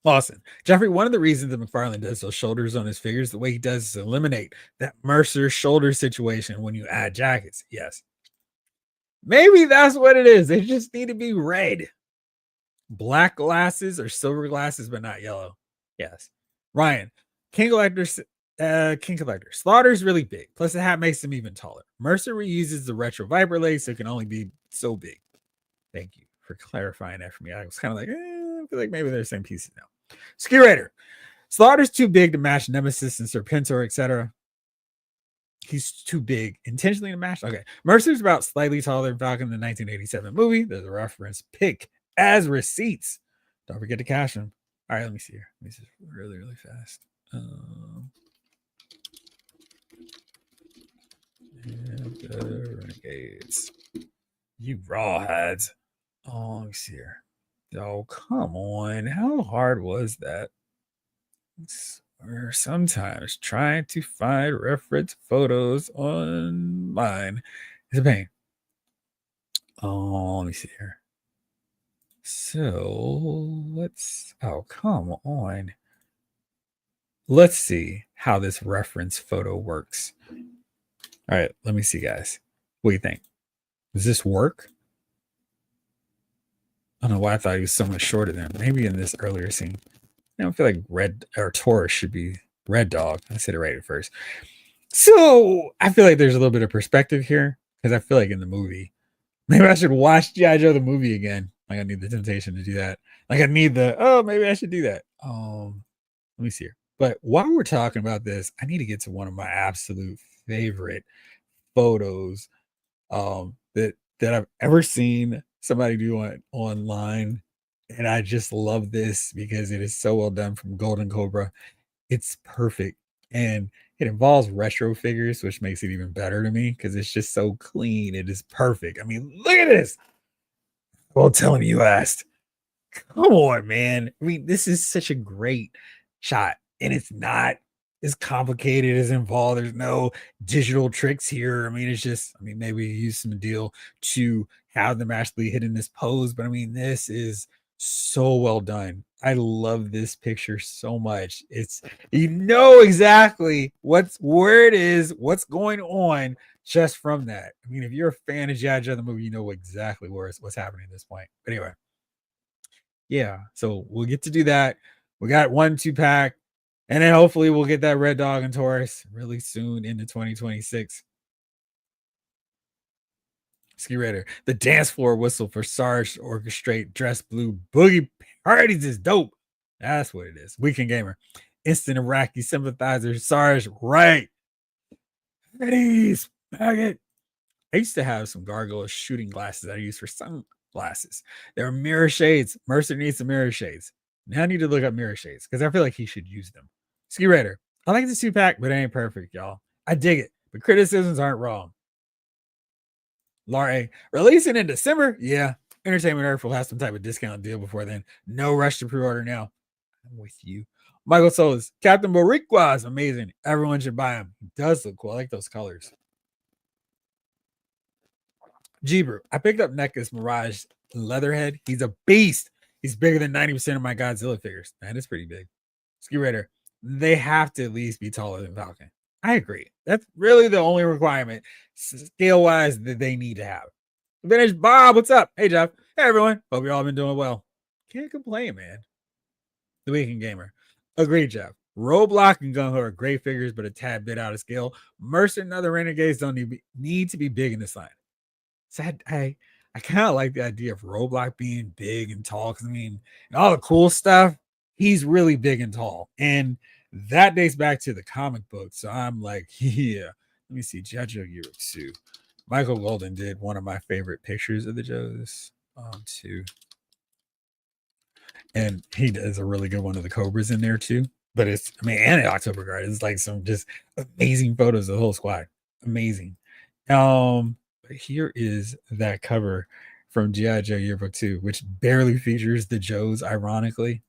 Lawson. Jeffrey, one of the reasons that McFarlane does those shoulders on his figures, the way he does is eliminate that Mercer shoulder situation when you add jackets. Yes. Maybe that's what it is. They just need to be red. Black glasses or silver glasses, but not yellow. Yes. Ryan. King Collector. Slaughter's really big. Plus the hat makes him even taller. Mercer reuses the retro Viper legs, so it can only be so big. Thank you for clarifying that for me. I was kind of like, I feel like maybe they're the same pieces now. Ski Raider. Slaughter's too big to match Nemesis and Serpentor, etc. He's too big intentionally to match. Okay. Mercer's about slightly taller than Falcon in the 1987 movie. There's a reference pick as receipts. Don't forget to cash them. All right, let me see here. Let me see really, really fast. The Renegades. You rawheads. Oh, let me see here. Oh, come on. How hard was that? Or sometimes trying to find reference photos online is a pain. Oh, let me see here. So oh, come on. Let's see how this reference photo works. All right, let me see, guys. What do you think? Does this work? I don't know why I thought he was so much shorter than maybe in this earlier scene. I don't feel like Red or Taurus should be Red Dog. I said it right at first. So I feel like there's a little bit of perspective here because I feel like in the movie, maybe I should watch GI Joe the movie again. Like I need the temptation to do that. Like I need the maybe I should do that. Let me see here. But while we're talking about this, I need to get to one of my absolute favorite photos that I've ever seen somebody do online. And I just love this because it is so well done from Golden Cobra. It's perfect. And it involves retro figures, which makes it even better to me because it's just so clean. It is perfect. I mean, look at this. Well, tell me you asked. Come on, man. I mean, this is such a great shot, and it's not as complicated as involved. There's no digital tricks here. I mean, it's just, I mean, maybe you use some deal to have them actually hit in this pose, but I mean, this is so well done. I love this picture so much. It's you know exactly where it is, what's going on just from that. I mean, if you're a fan of G.I. Joe the movie, you know exactly what's happening at this point. But anyway, yeah, so we'll get to do that. We got 1-2 pack, and then hopefully we'll get that Red Dog and Taurus really soon into 2026. Ski Raider, the dance floor whistle for Sarge to orchestrate dress blue boogie parties is dope. That's what it is. Weekend Gamer, instant Iraqi sympathizer, Sarge, right? Ready, maggot. I used to have some gargoyle shooting glasses I used for sunglasses. They were mirror shades. Mercer needs some mirror shades. Now I need to look up mirror shades because I feel like he should use them. Ski Raider. I like the 2-pack, but it ain't perfect, y'all. I dig it, but criticisms aren't wrong. Laura, releasing in December? Yeah. Entertainment Earth will have some type of discount deal before then. No rush to pre-order now. I'm with you. Michael Solis. Captain Boricua is amazing. Everyone should buy him. He does look cool. I like those colors. Jeebrew. I picked up Neckus Mirage Leatherhead. He's a beast. He's bigger than 90% of my Godzilla figures. That is pretty big. Ski Raider. They have to at least be taller than Falcon. I agree. That's really the only requirement, scale wise, that they need to have. Vintage Bob, what's up? Hey, Jeff. Hey, everyone. Hope you all been doing well. Can't complain, man. The Weekend Gamer. Agreed, Jeff. Roadblock and Gunho are great figures, but a tad bit out of scale. Mercer and other renegades don't need to be big in this line. So I kind of like the idea of Roblox being big and tall because I mean, all the cool stuff, he's really big and tall, and that dates back to the comic book. So I'm like, yeah. Let me see, GI Joe Year 2. Michael Golden did one of my favorite pictures of the Joes too, and he does a really good one of the Cobras in there too. But it's, I mean, and October Guard, it's like some just amazing photos of the whole squad, amazing. But here is that cover from GI Joe Yearbook 2, which barely features the Joes, ironically.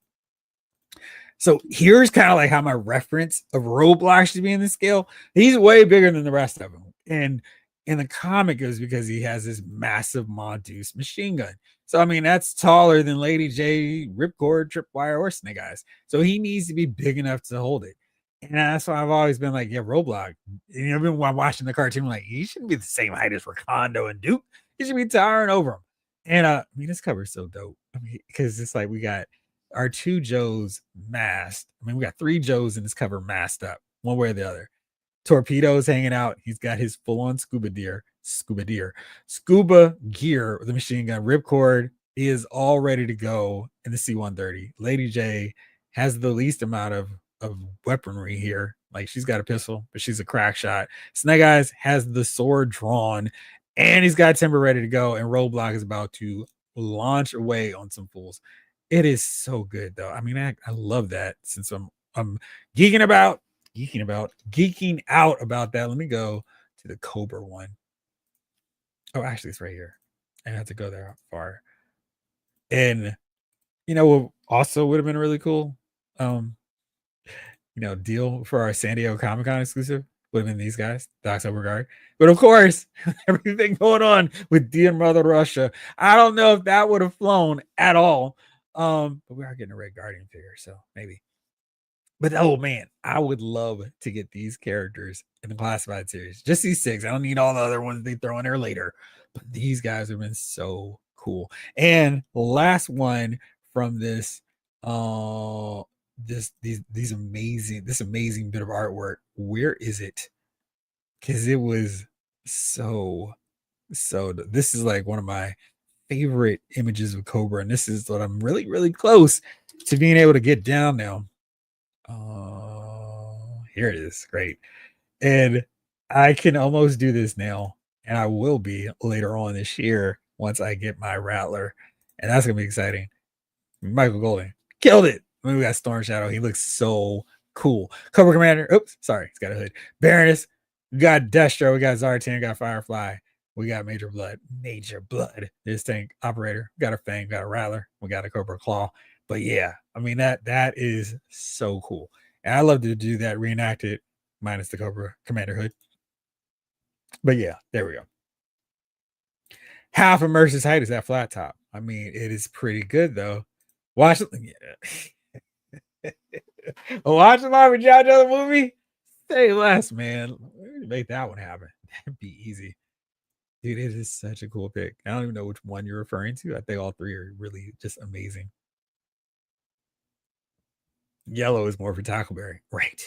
So here's kind of like how my reference of Roblox should be in the scale. He's way bigger than the rest of them. And in the comic, it was because he has this massive Mongoose machine gun. So, I mean, that's taller than Lady J, Ripcord, Tripwire, or Snake Eyes. So he needs to be big enough to hold it. And that's why I've always been like, yeah, Roblox. And I've been watching the cartoon, like, he shouldn't be the same height as Rakondo and Duke. He should be towering over him. And I mean, this cover is so dope. I mean, because it's like we got our 2 Joes masked. I mean, we got 3 Joes in this cover masked up, one way or the other. Torpedoes hanging out. He's got his full-on scuba gear with the machine gun. Ripcord is all ready to go in the C-130. Lady J has the least amount of weaponry here. Like, she's got a pistol, but she's a crack shot. Snake Eyes has the sword drawn, and he's got timber ready to go. And Roadblock is about to launch away on some fools. It is so good, though. I mean, I love that. Since I'm geeking out about that. Let me go to the Cobra one. Oh, actually, it's right here. I have to go there far. And you know what also would have been really cool? Deal for our San Diego Comic Con exclusive would have been these guys, the October Guard. But of course, everything going on with Dear Mother Russia, I don't know if that would have flown at all. But we are getting a Red Guardian figure, so maybe. But oh man, I would love to get these characters in the classified series. Just these 6. I don't need all the other ones they throw in there later. But these guys have been so cool. And the last one from this these amazing this amazing bit of artwork. Where is it? Because it was so this is like one of my favorite images of Cobra, and this is what I'm really close to being able to get down now. Here it is. Great. And I can almost do this now, and I will be later on this year once I get my Rattler, and that's gonna be exciting. Michael Golden killed it. I mean, we got Storm Shadow. He looks so cool. Cobra Commander. Oops, sorry, he's got a hood. Baroness. We got Destro. We got Zartan. We got Firefly. We got Major Blood. Major Blood. This tank operator. We got a Fang. We got a Rattler. We got a Cobra Claw. But yeah, I mean that is so cool. And I love to do that, reenact it, minus the Cobra Commander hood. But yeah, there we go. Half of Mercer's height is that flat top. I mean, it is pretty good though. Watch it. Watch the Marvin GI Joe movie. Say less, man. Make that one happen. That'd be easy. Dude, it is such a cool pick. I don't even know which one you're referring to. I think all three are really just amazing. Yellow is more for Tackleberry. Right.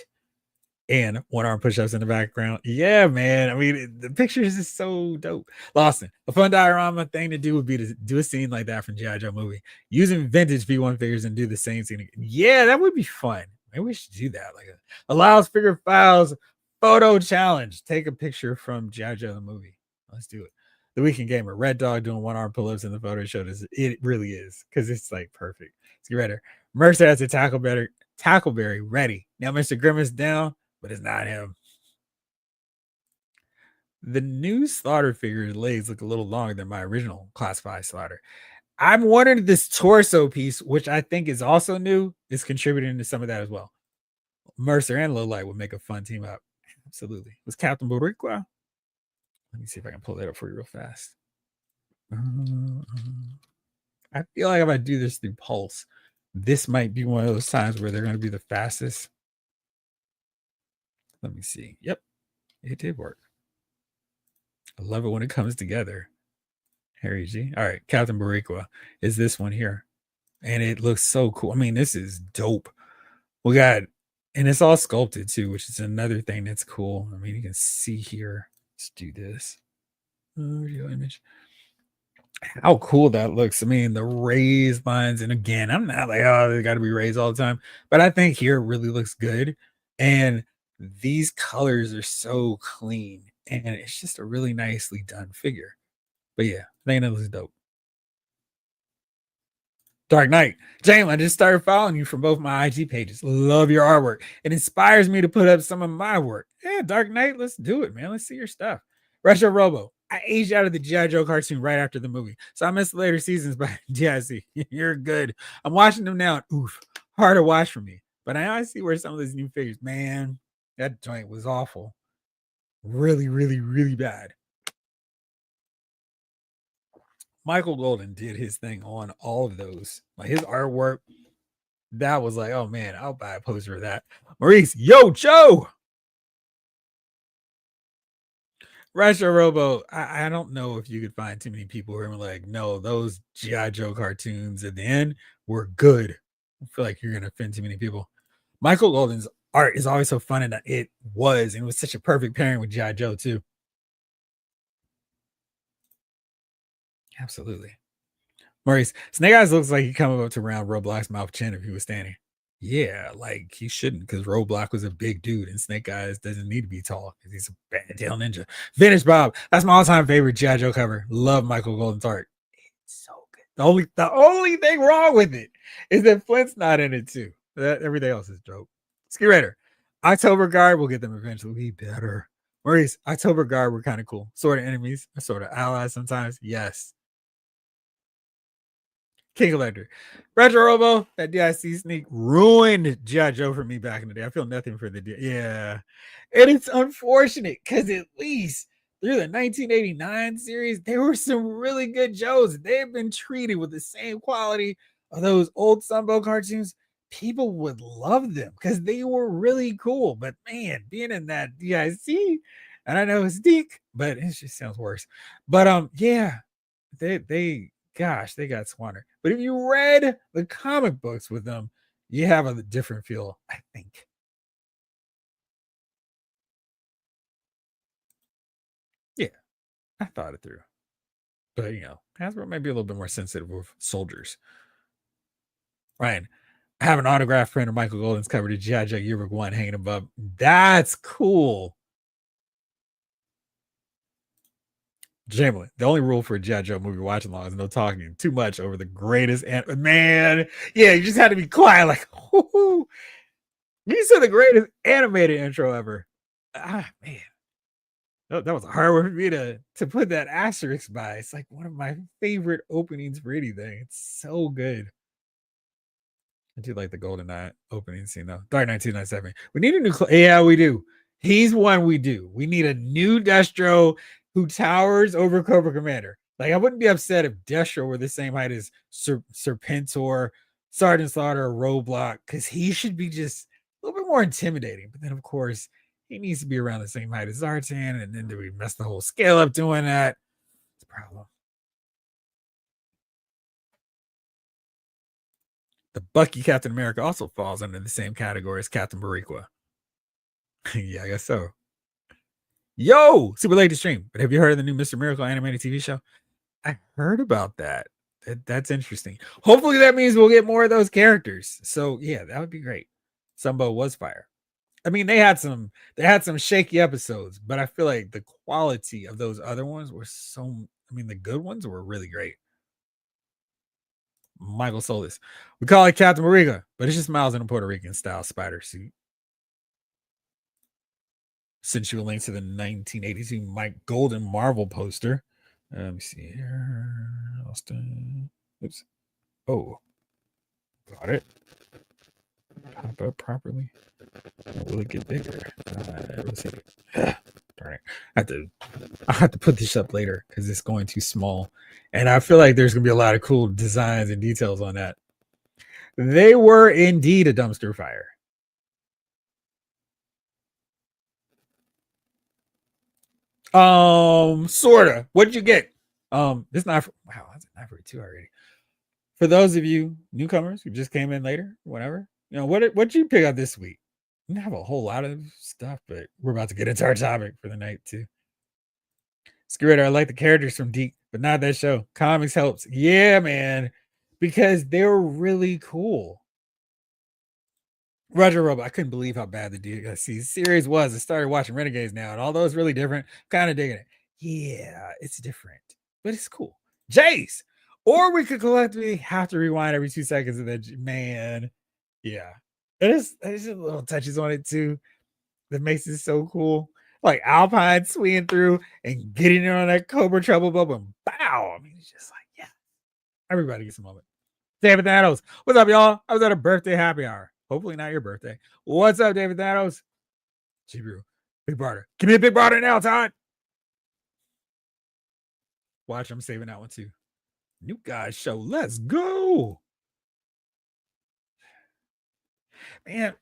And one arm push-ups in the background. Yeah, man. I mean, the pictures is so dope. Lawson, a fun diorama thing to do would be to do a scene like that from GI Joe movie, using vintage V1 figures and do the same scene again. Yeah, that would be fun. Maybe we should do that. Like allows figure files photo challenge. Take a picture from GI Joe the movie. Let's do it. The Weekend Gamer, Red Dog doing one arm pull-ups in the photo show. It really is because it's like perfect. Let's get ready. Mercer has a Tackleberry ready. Now Mr. Grimace down, but it's not him. The new Slaughter figure's legs look a little longer than my original classified Slaughter. I'm wondering if this torso piece, which I think is also new, is contributing to some of that as well. Mercer and Lowlight would make a fun team up. Absolutely. Was Captain Boricua? Let me see if I can pull that up for you real fast. I feel like if I do this through Pulse, this might be one of those times where they're going to be the fastest. Let me see. Yep, it did work. I love it when it comes together. Harry G. All right, Captain Boricua is this one here. And it looks so cool. I mean, this is dope. We got, and it's all sculpted too, which is another thing that's cool. I mean, you can see here. Let's do this. Video image. How cool that looks. I mean, the raised lines. And again, I'm not like, oh, they got to be raised all the time. But I think here it really looks good. And these colors are so clean. And it's just a really nicely done figure. But yeah, I think that looks dope. Dark Knight. Jalen, I just started following you from both my IG pages. Love your artwork. It inspires me to put up some of my work. Yeah, Dark Knight, let's do it, man. Let's see your stuff. Retro Robo. I aged out of the GI Joe cartoon right after the movie, so I missed the later seasons by GIC. You're good. I'm watching them now. Oof, hard to watch for me. But I see where some of these new figures, man, that joint was awful. Really bad. Michael Golden did his thing on all of those. Like his artwork, that was like, oh man, I'll buy a poster of that. Maurice, yo, Joe. Retro Robo, I don't know if you could find too many people who are like, no, those G.I. Joe cartoons at the end were good. I feel like you're going to offend too many people. Michael Golden's art is always so fun, and it was such a perfect pairing with G.I. Joe, too. Absolutely. Maurice, Snake Eyes looks like he coming up to round Roblox's mouth chin if he was standing. Yeah, like he shouldn't, because Roadblock was a big dude, and Snake Eyes doesn't need to be tall because he's a bad tail ninja. Finish Bob. That's my all-time favorite G.I. Joe cover. Love Michael Golden's art. It's so good. The only thing wrong with it is that Flint's not in it too. Everything else is dope. Ski Raider. October Guard, we'll get them eventually. Be better. Maurice, October Guard were kind of cool. Sort of enemies, sort of allies sometimes. Yes. King Collector. Retro Robo, that DIC sneak ruined G.I. Joe for me back in the day. I feel nothing for the yeah. And it's unfortunate because at least through the 1989 series, there were some really good Joes. They've been treated with the same quality of those old Sunbow cartoons. People would love them because they were really cool. But man, being in that DIC, and I know it's Deke, but it just sounds worse. But yeah, they gosh, they got squandered. But if you read the comic books with them, You have a different feel, I think. Yeah, I thought it through. But Hasbro might be a little bit more sensitive with soldiers. Ryan, I have an autograph print of Michael Golden's cover to GI Joe Yearbook 1 hanging above. That's cool. Jamlin, the only rule for a GI Joe movie watching along is no talking too much over the greatest. Man, yeah, you just had to be quiet. Like, you said the greatest animated intro ever. Man, that was a hard one for me to put that asterisk by. It's like one of my favorite openings for anything. It's so good. I do like the Golden Eye opening scene though. Dark 1997. We need a new. Yeah, we do. He's one we do. We need a new Destro who towers over Cobra Commander. Like I wouldn't be upset if Destro were the same height as Serpentor, Sergeant Slaughter, or Roadblock, because he should be just a little bit more intimidating. But then of course he needs to be around the same height as Zartan, and then do we mess the whole scale up doing that? It's a problem. The Bucky Captain America also falls under the same category as Captain Bariqua. Yeah, I guess so. Yo, super late to stream, but have you heard of the new Mr. Miracle animated TV show? I heard about that. That's interesting. Hopefully that means we'll get more of those characters. So yeah, that would be great. Sumbo was fire. I mean, they had some shaky episodes, but I feel like the quality of those other ones were the good ones were really great. Michael Solis. We call it Captain Mariga, but it's just Miles in a Puerto Rican style spider suit. Sent you a link to the 1982 Mike Golden Marvel poster. Let me see here. Austin. Oops. Oh. Got it. Pop up properly. Will it get bigger? Let's see. Darn it. I have to put this up later because it's going too small. And I feel like there's going to be a lot of cool designs and details on that. They were indeed a dumpster fire. Sorta. What'd you get? This not for, wow, that's not for 2 already. For those of you newcomers who just came in later, whatever, what'd you pick up this week? We have a whole lot of stuff, but we're about to get into our topic for the night too. Screwed, I like the characters from Deke, but not that show. Comics helps. Yeah, man. Because they were really cool. Roger Robot, I couldn't believe how bad the DSC series was. I started watching Renegades now, and although it's really different, kind of digging it. Yeah, it's different, but it's cool. Jace, or we could collectively have to rewind every 2 seconds of that. Man, yeah, there's just little touches on it too that makes it so cool. Like Alpine swinging through and getting in on that Cobra Trouble Bubble and bow. I mean, it's just like, yeah, everybody gets a moment. David Thanos, what's up, y'all? I was at a birthday happy hour. Hopefully not your birthday. What's up, David Thanos? Chibiru, Big Barter. Give me a Big Barter now, Todd. Watch, I'm saving that one too. New guys show. Let's go. Man,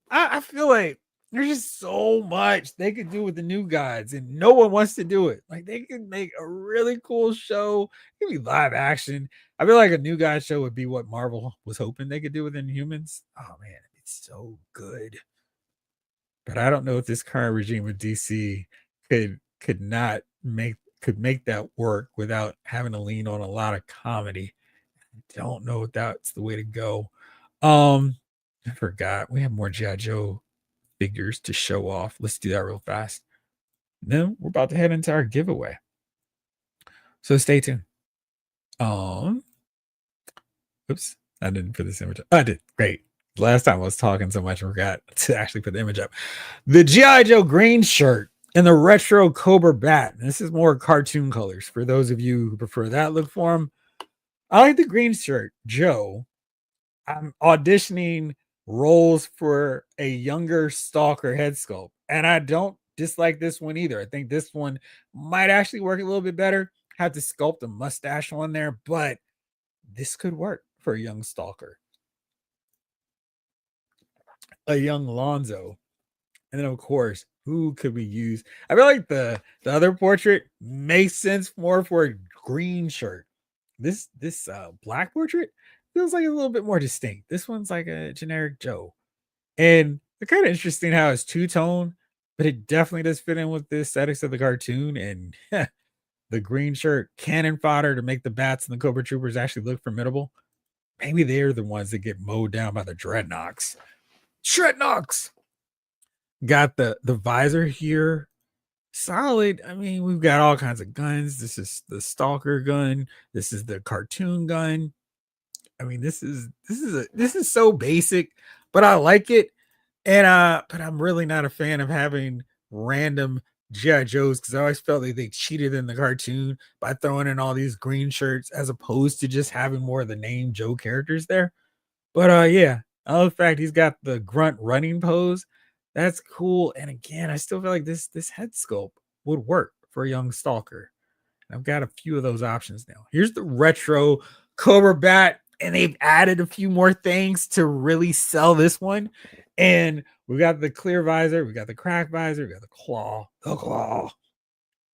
I feel like there's just so much they could do with the new guys, and no one wants to do it. Like they could make a really cool show. It could be live action. I feel like a new guy show would be what Marvel was hoping they could do with Inhumans. Oh man, it's so good. But I don't know if this current regime with DC could make that work without having to lean on a lot of comedy. I don't know if that's the way to go. I forgot we have more GI Joe figures to show off. Let's do that real fast. Then we're about to head into our giveaway. So stay tuned. Oops, I didn't put this image up. I did. Great. Last time I was talking so much, I forgot to actually put the image up. The GI Joe green shirt and the retro Cobra bat. This is more cartoon colors for those of you who prefer that look for them. I like the green shirt. Joe, I'm auditioning roles for a younger Stalker head sculpt, and I don't dislike this one either. I think this one might actually work a little bit better. Have to sculpt a mustache on there, but this could work for a young Stalker, a young Lonzo, and then of course, who could we use? I feel like the other portrait makes sense more for a green shirt. This black portrait feels like a little bit more distinct. This one's like a generic Joe. And it's kind of interesting how it's two-tone, but it definitely does fit in with the aesthetics of the cartoon. And the green shirt cannon fodder to make the bats and the Cobra Troopers actually look formidable. Maybe they're the ones that get mowed down by the Dreadnoks. Dreadnoks got the visor here. Solid. I mean, we've got all kinds of guns. This is the stalker gun. This is the cartoon gun. I mean, this is so basic, but I like it. And but I'm really not a fan of having random GI Joes because I always felt like they cheated in the cartoon by throwing in all these green shirts as opposed to just having more of the name Joe characters there. But yeah, I love the fact he's got the grunt running pose. That's cool. And again, I still feel like this head sculpt would work for a young stalker. I've got a few of those options now. Here's the retro Cobra Bat, and they've added a few more things to really sell this one. And we got the clear visor, we got the crack visor, we got the claw.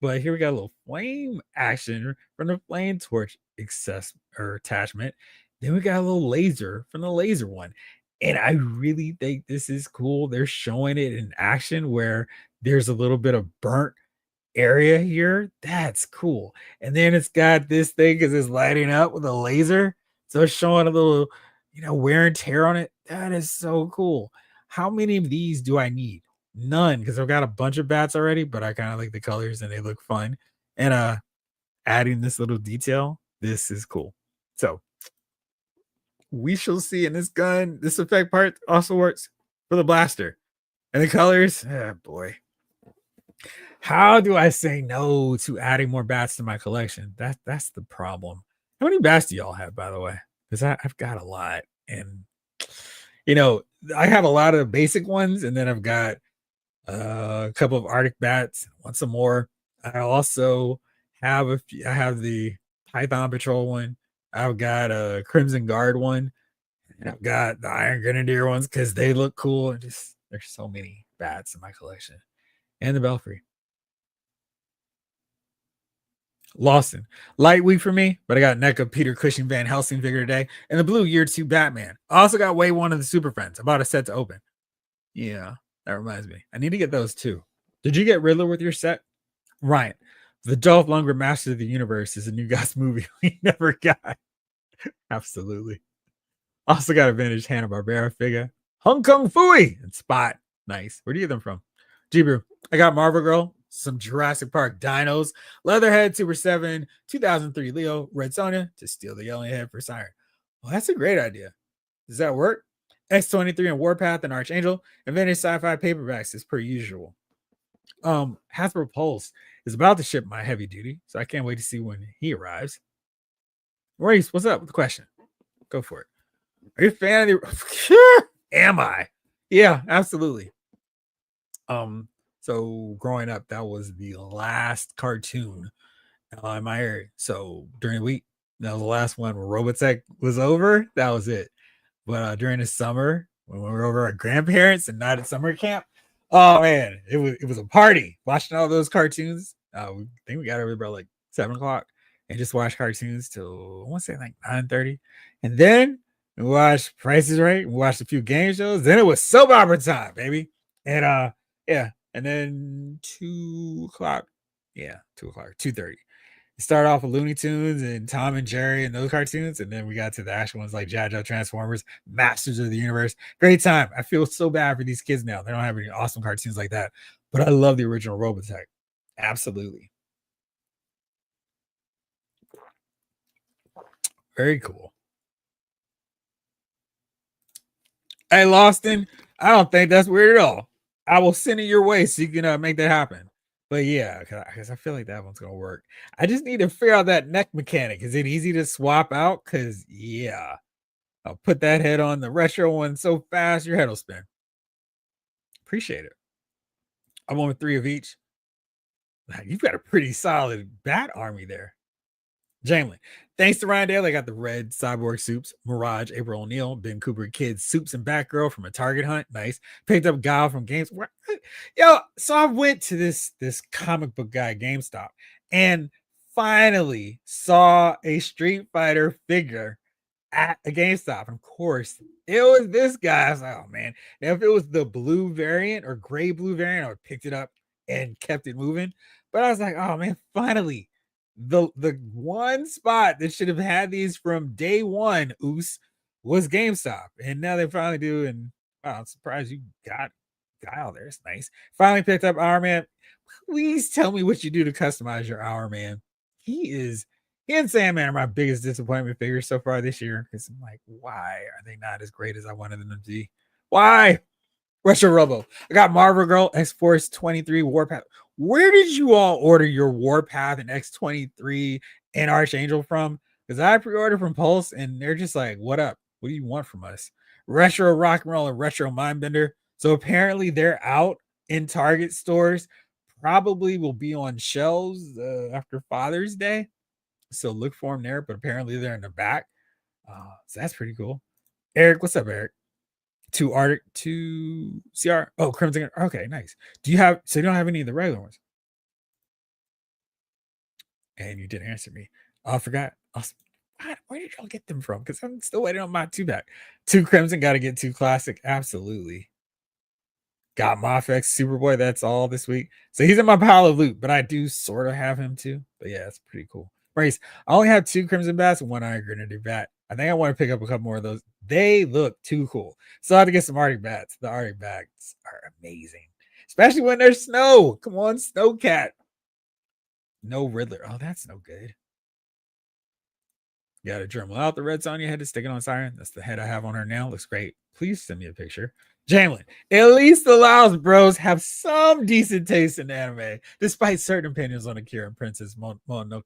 But here we got a little flame action from the flame torch access or attachment. Then we got a little laser from the laser one. And I really think this is cool. They're showing it in action where there's a little bit of burnt area here. That's cool. And then it's got this thing because it's lighting up with a laser. So it's showing a little, wear and tear on it. That is so cool. How many of these do I need? None, because I've got a bunch of bats already, but I kind of like the colors and they look fun. And adding this little detail, this is cool. So we shall see. In this gun, this effect part also works for the blaster. And the colors, boy. How do I say no to adding more bats to my collection? That's the problem. How many bats do y'all have, by the way? Because I've got a lot. And you know, I have a lot of the basic ones, and then I've got a couple of Arctic bats, want some more. I also have a few, I have the Python Patrol one. I've got a Crimson Guard one, and I've got the Iron Grenadier ones because they look cool. And just there's so many bats in my collection. And the Belfry. Lawson. Light week for me, but I got NECA Peter Cushing Van Helsing figure today and the blue Year 2 Batman. I also got Wave 1 of the Super Friends. I bought a set to open. Yeah, that reminds me. I need to get those too. Did you get Riddler with your set? Ryan, the Dolph Lundgren Master of the Universe is a new guy's movie we never got. Absolutely. Also got a vintage Hanna-Barbera figure. Hong Kong Fooey and Spot. Nice. Where do you get them from? G-Brew. I got Marvel Girl, some Jurassic Park dinos, Leatherhead, Super 7, 2003 Leo, Red Sonja to steal the yelling head for Siren. Well, that's a great idea. Does that work? X-23 and Warpath and Archangel, and vintage sci-fi paperbacks as per usual. Hasbro Pulse is about to ship my heavy duty, so I can't wait to see when he arrives. Maurice, what's up with the question? Go for it. Are you a fan of the Am I? Yeah, absolutely. So growing up, that was the last cartoon in my area. So during the week, that was the last one where Robotech was over. That was it. But during the summer, when we were over at grandparents and not at summer camp, oh man, it was a party watching all those cartoons. We think we got over about like 7 o'clock and just watched cartoons till I want to say like 9:30, and then we watched Prices Right. We watched a few game shows. Then it was soap opera time, baby. And yeah, and then 2 o'clock, yeah, 2 o'clock, 2:30. It started off with Looney Tunes and Tom and Jerry and those cartoons, and then we got to the actual ones like GI Joe, Transformers, Masters of the Universe. Great time. I feel so bad for these kids now. They don't have any awesome cartoons like that, but I love the original Robotech. Absolutely. Very cool. Hey, Loston, I don't think that's weird at all. I will send it your way so you can make that happen. But yeah, because I feel like that one's gonna work. I just need to figure out that neck mechanic. Is it easy to swap out? Because yeah, I'll put that head on the retro one so fast your head will spin. Appreciate it. I'm on with 3 of each. You've got a pretty solid bat army there. Jamlin. Thanks to Ryan Dale, I got the red cyborg soups, Mirage, April O'Neil, Ben Cooper Kids, Soups and Batgirl from a Target hunt. Nice. Picked up Guile from Games. Yo, so I went to this comic book guy GameStop and finally saw a Street Fighter figure at a GameStop. And of course, it was this guy. I was like, oh man. Now, if it was the blue variant or gray blue variant, I would have picked it up and kept it moving. But I was like, oh man, finally, the one spot that should have had these from day one, was GameStop. And now they finally do. And wow, I'm surprised you got Guile there. It's nice. Finally picked up Iron Man. Please tell me what you do to customize your Iron Man. He and Sandman are my biggest disappointment figures so far this year. Because I'm like, why are they not as great as I wanted them to be? Why? Retro Robo. I got Marvel Girl, X Force 23, Warpath. Where did you all order your Warpath and X23 and Archangel from? Because I pre-ordered from Pulse and they're just like, what up? What do you want from us? Retro Rock and Roll and Retro Mindbender. So apparently they're out in Target stores. Probably will be on shelves after Father's Day. So look for them there, but apparently they're in the back. So that's pretty cool. Eric, what's up, Eric? To Arctic, to CR. Oh, Crimson. Okay, nice. You don't have any of the regular ones? And you didn't answer me. I forgot. Where did y'all get them from? Because I'm still waiting on my 2-pack. 2 Crimson, got to get 2 Classic. Absolutely. Got Mofex Superboy. That's all this week. So he's in my pile of loot, but I do sort of have him too. But yeah, it's pretty cool. Race. I only have 2 Crimson Bats and 1 Iron Grenadier Bat. I think I want to pick up a couple more of those. They look too cool. So I have to get some Arctic Bats. The Arctic Bats are amazing, especially when there's snow. Come on, Snowcat. No Riddler. Oh, that's no good. You got to Dremel out the red on your head to stick it on Siren. That's the head I have on her now. Looks great. Please send me a picture. Jamlin, at least allows bros have some decent taste in anime, despite certain opinions on Akira and Princess Mononoke.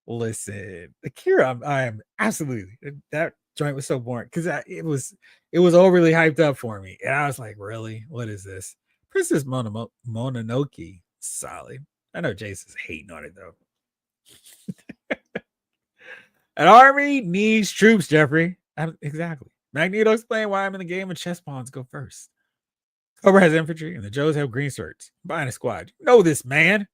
Listen, Akira, I am absolutely, that joint was so boring because it was overly hyped up for me, and I was like, really, what is this? Princess Mononoke, solid. I know Jason's hating on it though. An army needs troops, Jeffrey. Exactly. Magneto explained why I'm in the game and chess pawns go first. Cobra has infantry and the Joes have green swords. Buying a squad. You know this, man.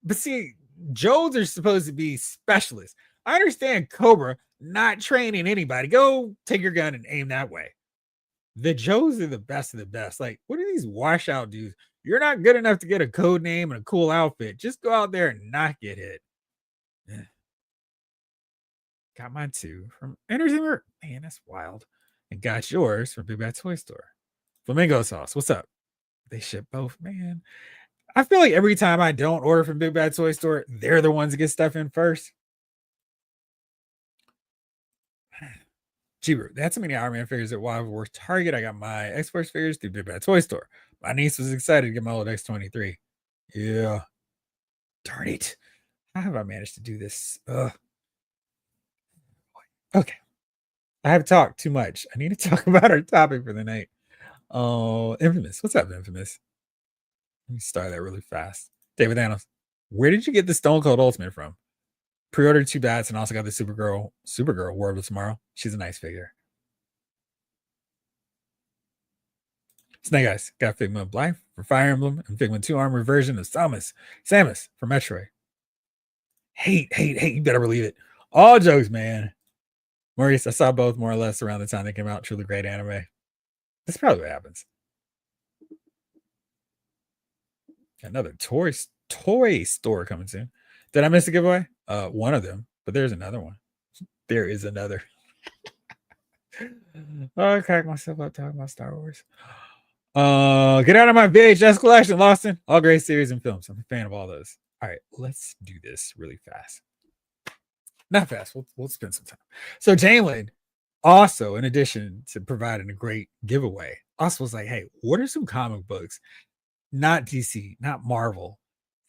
But see, Joes are supposed to be specialists. I understand Cobra not training anybody. Go take your gun and aim that way. The Joes are the best of the best. Like, what are these washout dudes? You're not good enough to get a code name and a cool outfit. Just go out there and not get hit. Got mine too from Entertainment. Man, that's wild. And got yours from Big Bad Toy Store. Flamingo Sauce. What's up? They ship both, man. I feel like every time I don't order from Big Bad Toy Store, they're the ones that get stuff in first. Cheaper. They had so many Iron Man figures at Wildworth Target. I got my X-Force figures through Big Bad Toy Store. My niece was excited to get my old X-23. Yeah. Darn it. How have I managed to do this? Okay. I have talked too much. I need to talk about our topic for the night. Oh, Infamous. What's up, Infamous? Let me start that really fast. David Anos, where did you get the Stone Cold Ultimate from? Pre-ordered 2 bats and also got the Supergirl Warbler tomorrow. She's a nice figure. Snake Eyes got Figment of Life for Fire Emblem and Figment 2 Armor version of Samus for Metroid. Hate. You better believe it. All jokes, man. Maurice, I saw both more or less around the time they came out. Truly great anime. That's probably what happens. Another toy store coming soon. Did I miss a giveaway? One of them, but there's another one. There is another. I cracked myself up talking about Star Wars. Get out of my VHS collection, Lawson. All great series and films. I'm a fan of all those. All right, let's do this really fast. Not fast. We'll spend some time. So Jalen, also, in addition to providing a great giveaway, also was like, hey, what are some comic books, not DC, not Marvel,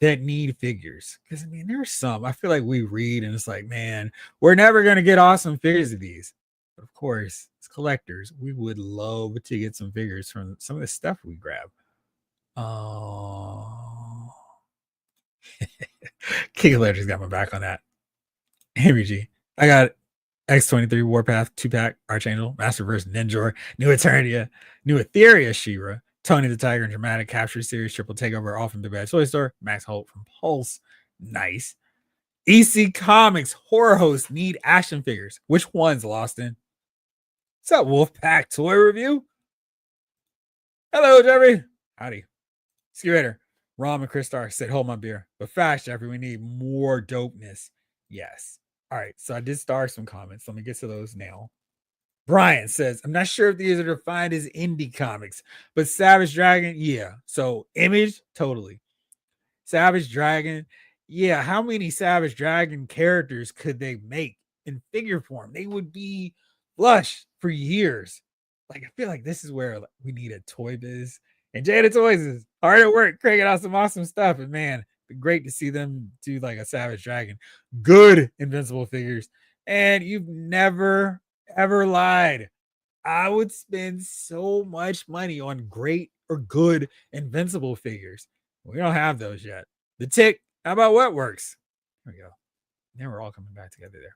that need figures? Because I mean, there's some I feel like we read and it's like, man, we're never gonna get awesome figures of these. But of course, as collectors, we would love to get some figures from some of the stuff we grab. Oh, King of Legends got my back on that. Henry G. I got X23 Warpath 2-pack, Archangel, Masterverse, Ninjor, New Eternia, New Etheria, She-Ra, Tony the Tiger and Dramatic Capture Series, Triple Takeover, all from Big Bad Toy Store, Max Holt from Pulse. Nice. EC Comics horror hosts need action figures. Which ones, Loston? What's up, Wolfpack Toy Review? Hello, Jeffrey. Howdy. Curator. Rom and Christar said, hold my beer. But fast, Jeffrey, we need more dopeness. Yes. All right. So I did start some comments. Let me get to those now. Brian says, I'm not sure if these are defined as indie comics, but Savage Dragon, yeah. So Image, totally. Savage Dragon, yeah. How many Savage Dragon characters could they make in figure form? They would be flush for years. Like, I feel like this is where we need a Toy Biz. And Jada Toys is hard at work, cranking out some awesome stuff. And man, great to see them do like a Savage Dragon. Good Invincible figures. And you've never, ever lied. I would spend so much money on great or good Invincible figures. We don't have those yet. The Tick, how about Wetworks? There we go. Now we're all coming back together there.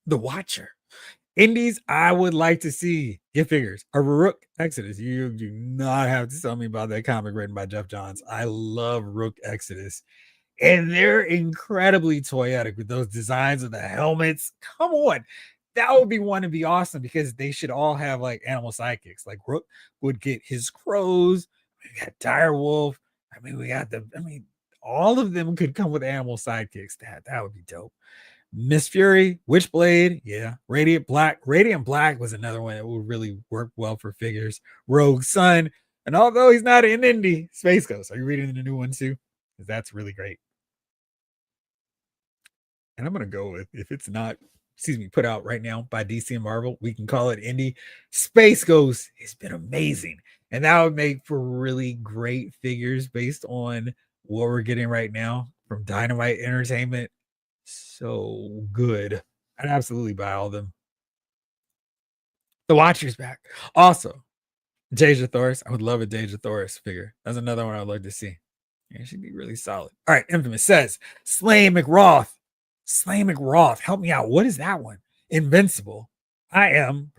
The Watcher. Indies, I would like to see. Get figures. A Rook Exodus. You do not have to tell me about that comic written by Jeff Johns. I love Rook Exodus. And they're incredibly toyetic with those designs of the helmets. Come on. That would be one to be awesome because they should all have like animal sidekicks. Like Rook would get his crows. We got Direwolf. All of them could come with animal sidekicks. That would be dope. Miss Fury, Witchblade, yeah. Radiant Black. Radiant Black was another one that would really work well for figures. Rogue Sun. And although he's not in Indy, Space Ghost. Are you reading the new one too? Because that's really great. And I'm going to go with, if it's not, put out right now by DC and Marvel, we can call it Indy. Space Ghost has been amazing. And that would make for really great figures based on what we're getting right now from Dynamite Entertainment. So good. I'd absolutely buy all of them. The Watcher's back. Also, Deja Thoris. I would love a Deja Thoris figure. That's another one I'd love to see. Yeah, she'd be really solid. All right, Infamous says, Slane McRoth. Slane McRoth. Help me out. What is that one? Invincible. I am.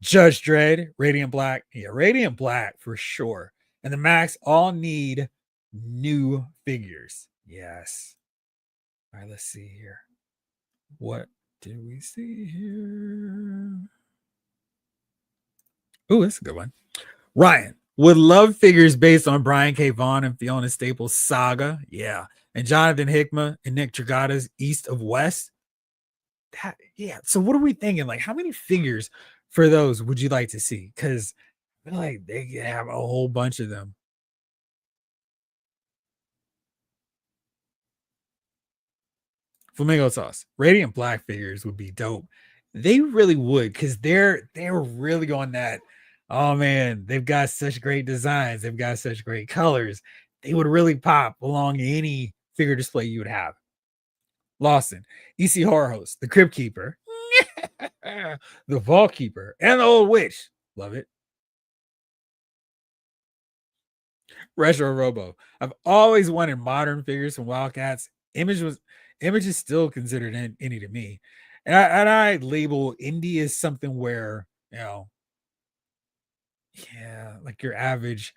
Judge Dredd. Radiant Black. Yeah, Radiant Black for sure. And the Max all need new figures. Yes. All right, let's see here. What do we see here? Oh, that's a good one. Ryan would love figures based on Brian K. Vaughan and Fiona Staples' saga. Yeah. And Jonathan Hickman and Nick Dragata's East of West. Yeah. So what are we thinking? Like, how many figures for those would you like to see? Because I feel like they have a whole bunch of them. Flamingo Sauce. Radiant Black figures would be dope. They really would, because they're really on that. Oh man, they've got such great designs. They've got such great colors. They would really pop along any figure display you would have. Lawson, EC Horror Host, the Crypt Keeper, the Vault Keeper, and the Old Witch. Love it. Retro Robo. I've always wanted modern figures from Wildcats. Image is still considered indie to me. And I label indie as something where, yeah, like your average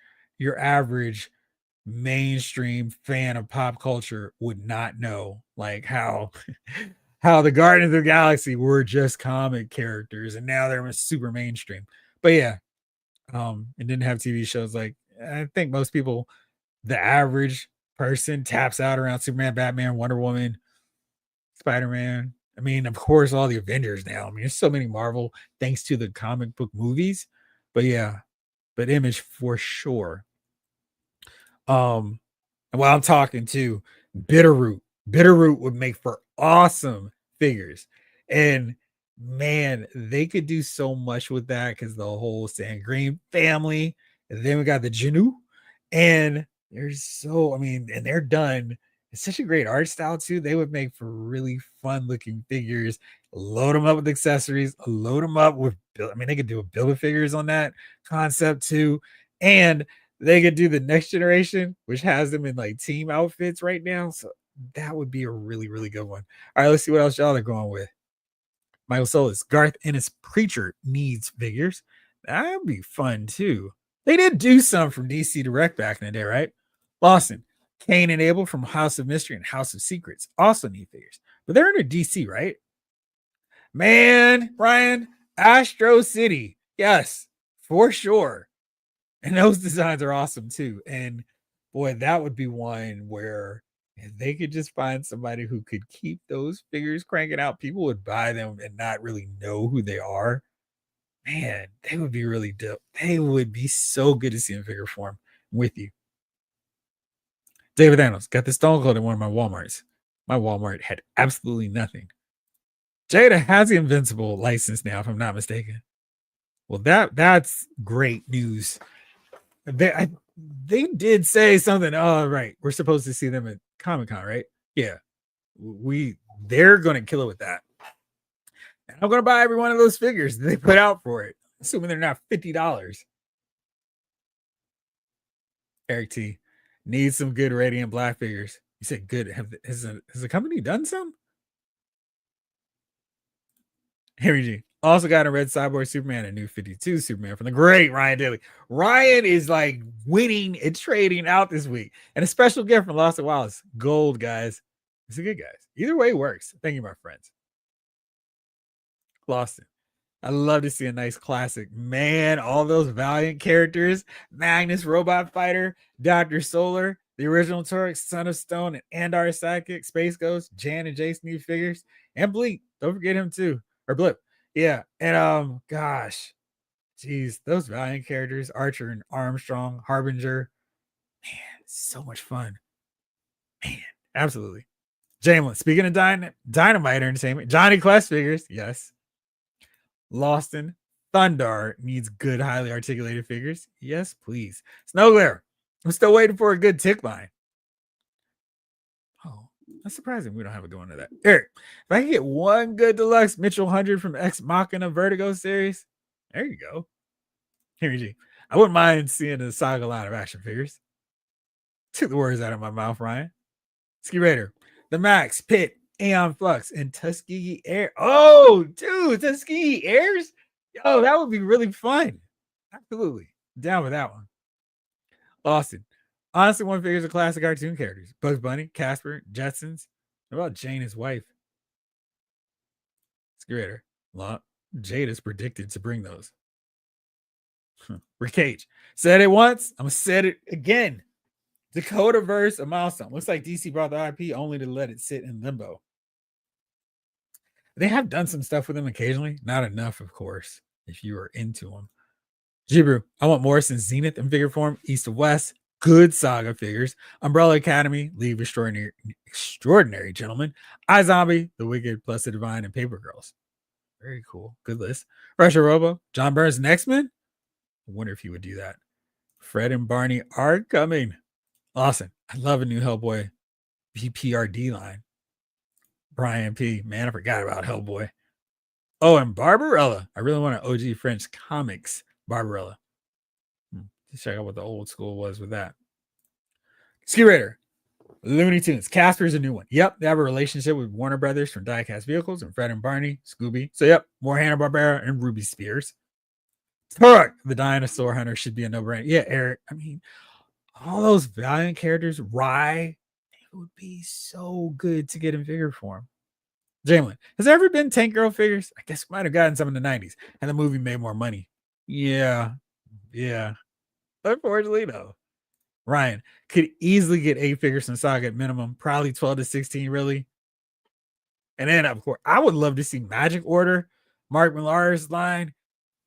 mainstream fan of pop culture would not know, like how the Guardians of the Galaxy were just comic characters and now they're super mainstream. But yeah, and didn't have TV shows. Like, I think most people, the average person, taps out around Superman, Batman, Wonder Woman, Spider-Man. I mean, of course, all the Avengers now. I mean, there's so many Marvel thanks to the comic book movies. But yeah, but Image for sure. And while I'm talking to Bitterroot, Bitterroot would make for awesome figures. And man, they could do so much with that because the whole Sand Green family. And then we got the Janu. And and they're done. It's such a great art style too. They would make for really fun looking figures. Load them up with accessories. Load them up with. They could do a build of figures on that concept too, and they could do the next generation, which has them in like team outfits right now. So that would be a really, really good one. All right, let's see what else y'all are going with. Michael Solis, Garth Ennis Preacher needs figures. That'd be fun too. They did do some from DC Direct back in the day, right? Lawson, Cain and Abel from House of Mystery and House of Secrets also need figures, but they're under DC, right? Man, Ryan, Astro City. Yes, for sure. And those designs are awesome too. And boy, that would be one where if they could just find somebody who could keep those figures cranking out, people would buy them and not really know who they are. Man, they would be really dope. They would be so good to see in figure form with you. David Daniels got the Stone Cold in one of my Walmarts. My Walmart had absolutely nothing. Jada has the Invincible license now, if I'm not mistaken. Well, that's great news. They did say something. Oh, right. We're supposed to see them at Comic-Con, right? Yeah. They're gonna kill it with that. And I'm gonna buy every one of those figures they put out for it, assuming they're not $50. Eric T needs some good Radiant Black figures. You said good. Has the company done some? Henry G also got a red Cyborg Superman, a new 52 Superman from the great Ryan Daly. Ryan is like winning and trading out this week. And a special gift from Lost at Wallace. Gold, guys. It's a good, guys. Either way works. Thank you, my friends. Lost it. I love to see a nice classic. Man, all those Valiant characters. Magnus Robot Fighter, Dr. Solar, the original Torx, Son of Stone, and Andar Sidekick, Space Ghost, Jan and Jace new figures, and Bleak. Don't forget him too. Or Blip. Yeah. And gosh. Jeez, those Valiant characters, Archer and Armstrong, Harbinger. Man, so much fun. Man, absolutely. Jamelin, speaking of Dynamite Entertainment, Johnny Quest figures. Yes. Lawson Thundar needs good, highly articulated figures. Yes, please. Snow Glare. I'm still waiting for a good tick line. Oh, that's surprising. We don't have a good one of that. Eric, if I can get one good deluxe Mitchell 100 from Ex Machina Vertigo series, there you go. Henry G. I wouldn't mind seeing a Saga line of action figures. Took the words out of my mouth, Ryan. Ski Raider, the Max, Pit, Aeon Flux, and Tuskegee Air. Oh, dude, Tuskegee Airs? Yo, that would be really fun. Absolutely. Down with that one. Austin. Honestly, one figures of classic cartoon characters. Bugs Bunny, Casper, Jetsons. What about Jane, his wife? Ski Jade is predicted to bring those. Rick Cage. Said it once. I'm going to say it again. Dakotaverse, a milestone. Looks like DC brought the IP only to let it sit in limbo. They have done some stuff with them occasionally. Not enough, of course, if you are into them. Jibru, I want Morrison Zenith in figure form, East to West. Good Saga figures. Umbrella Academy, League of Extraordinary Gentlemen. iZombie, The Wicked, plus the Divine, and Paper Girls. Very cool. Good list. Russia Robo, John Burns and X-Men. I wonder if he would do that. Fred and Barney are coming. Awesome. I love a new Hellboy BPRD line. Brian P. Man, I forgot about Hellboy. Oh, and Barbarella. I really want an OG French comics Barbarella. Let's check out what the old school was with that. Ski Raider. Looney Tunes. Casper's a new one. Yep, they have a relationship with Warner Brothers from Diecast Vehicles and Fred and Barney, Scooby. So, yep, more Hanna-Barbera and Ruby Spears. Turok, the Dinosaur Hunter, should be a no-brainer. Yeah, Eric. I mean, all those Valiant characters, Rye, it would be so good to get in figure form. Jamelin, has there ever been Tank Girl figures? I guess we might have gotten some in the 90s, and the movie made more money. Yeah. Unfortunately, no. Ryan could easily get 8 figures from Saga at minimum, probably 12 to 16, really. And then, of course, I would love to see Magic Order, Mark Millar's line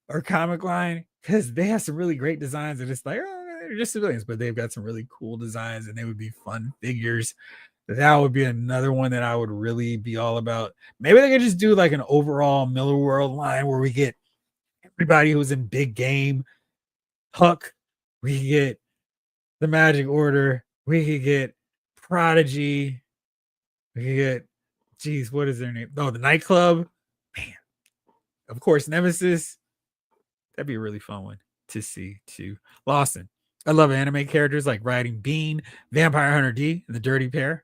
or comic line, because they have some really great designs. And it's like, oh, they're just civilians, but they've got some really cool designs and they would be fun figures. That would be another one that I would really be all about. Maybe they could just do like an overall Miller World line where we get everybody who's in Big Game, Huck, we could get the Magic Order, we could get Prodigy, we could get, geez, what is their name? Oh, the Nightclub. Man, of course, Nemesis. That'd be a really fun one to see too. Lawson. I love anime characters like Riding Bean, Vampire Hunter D, and the Dirty Pair.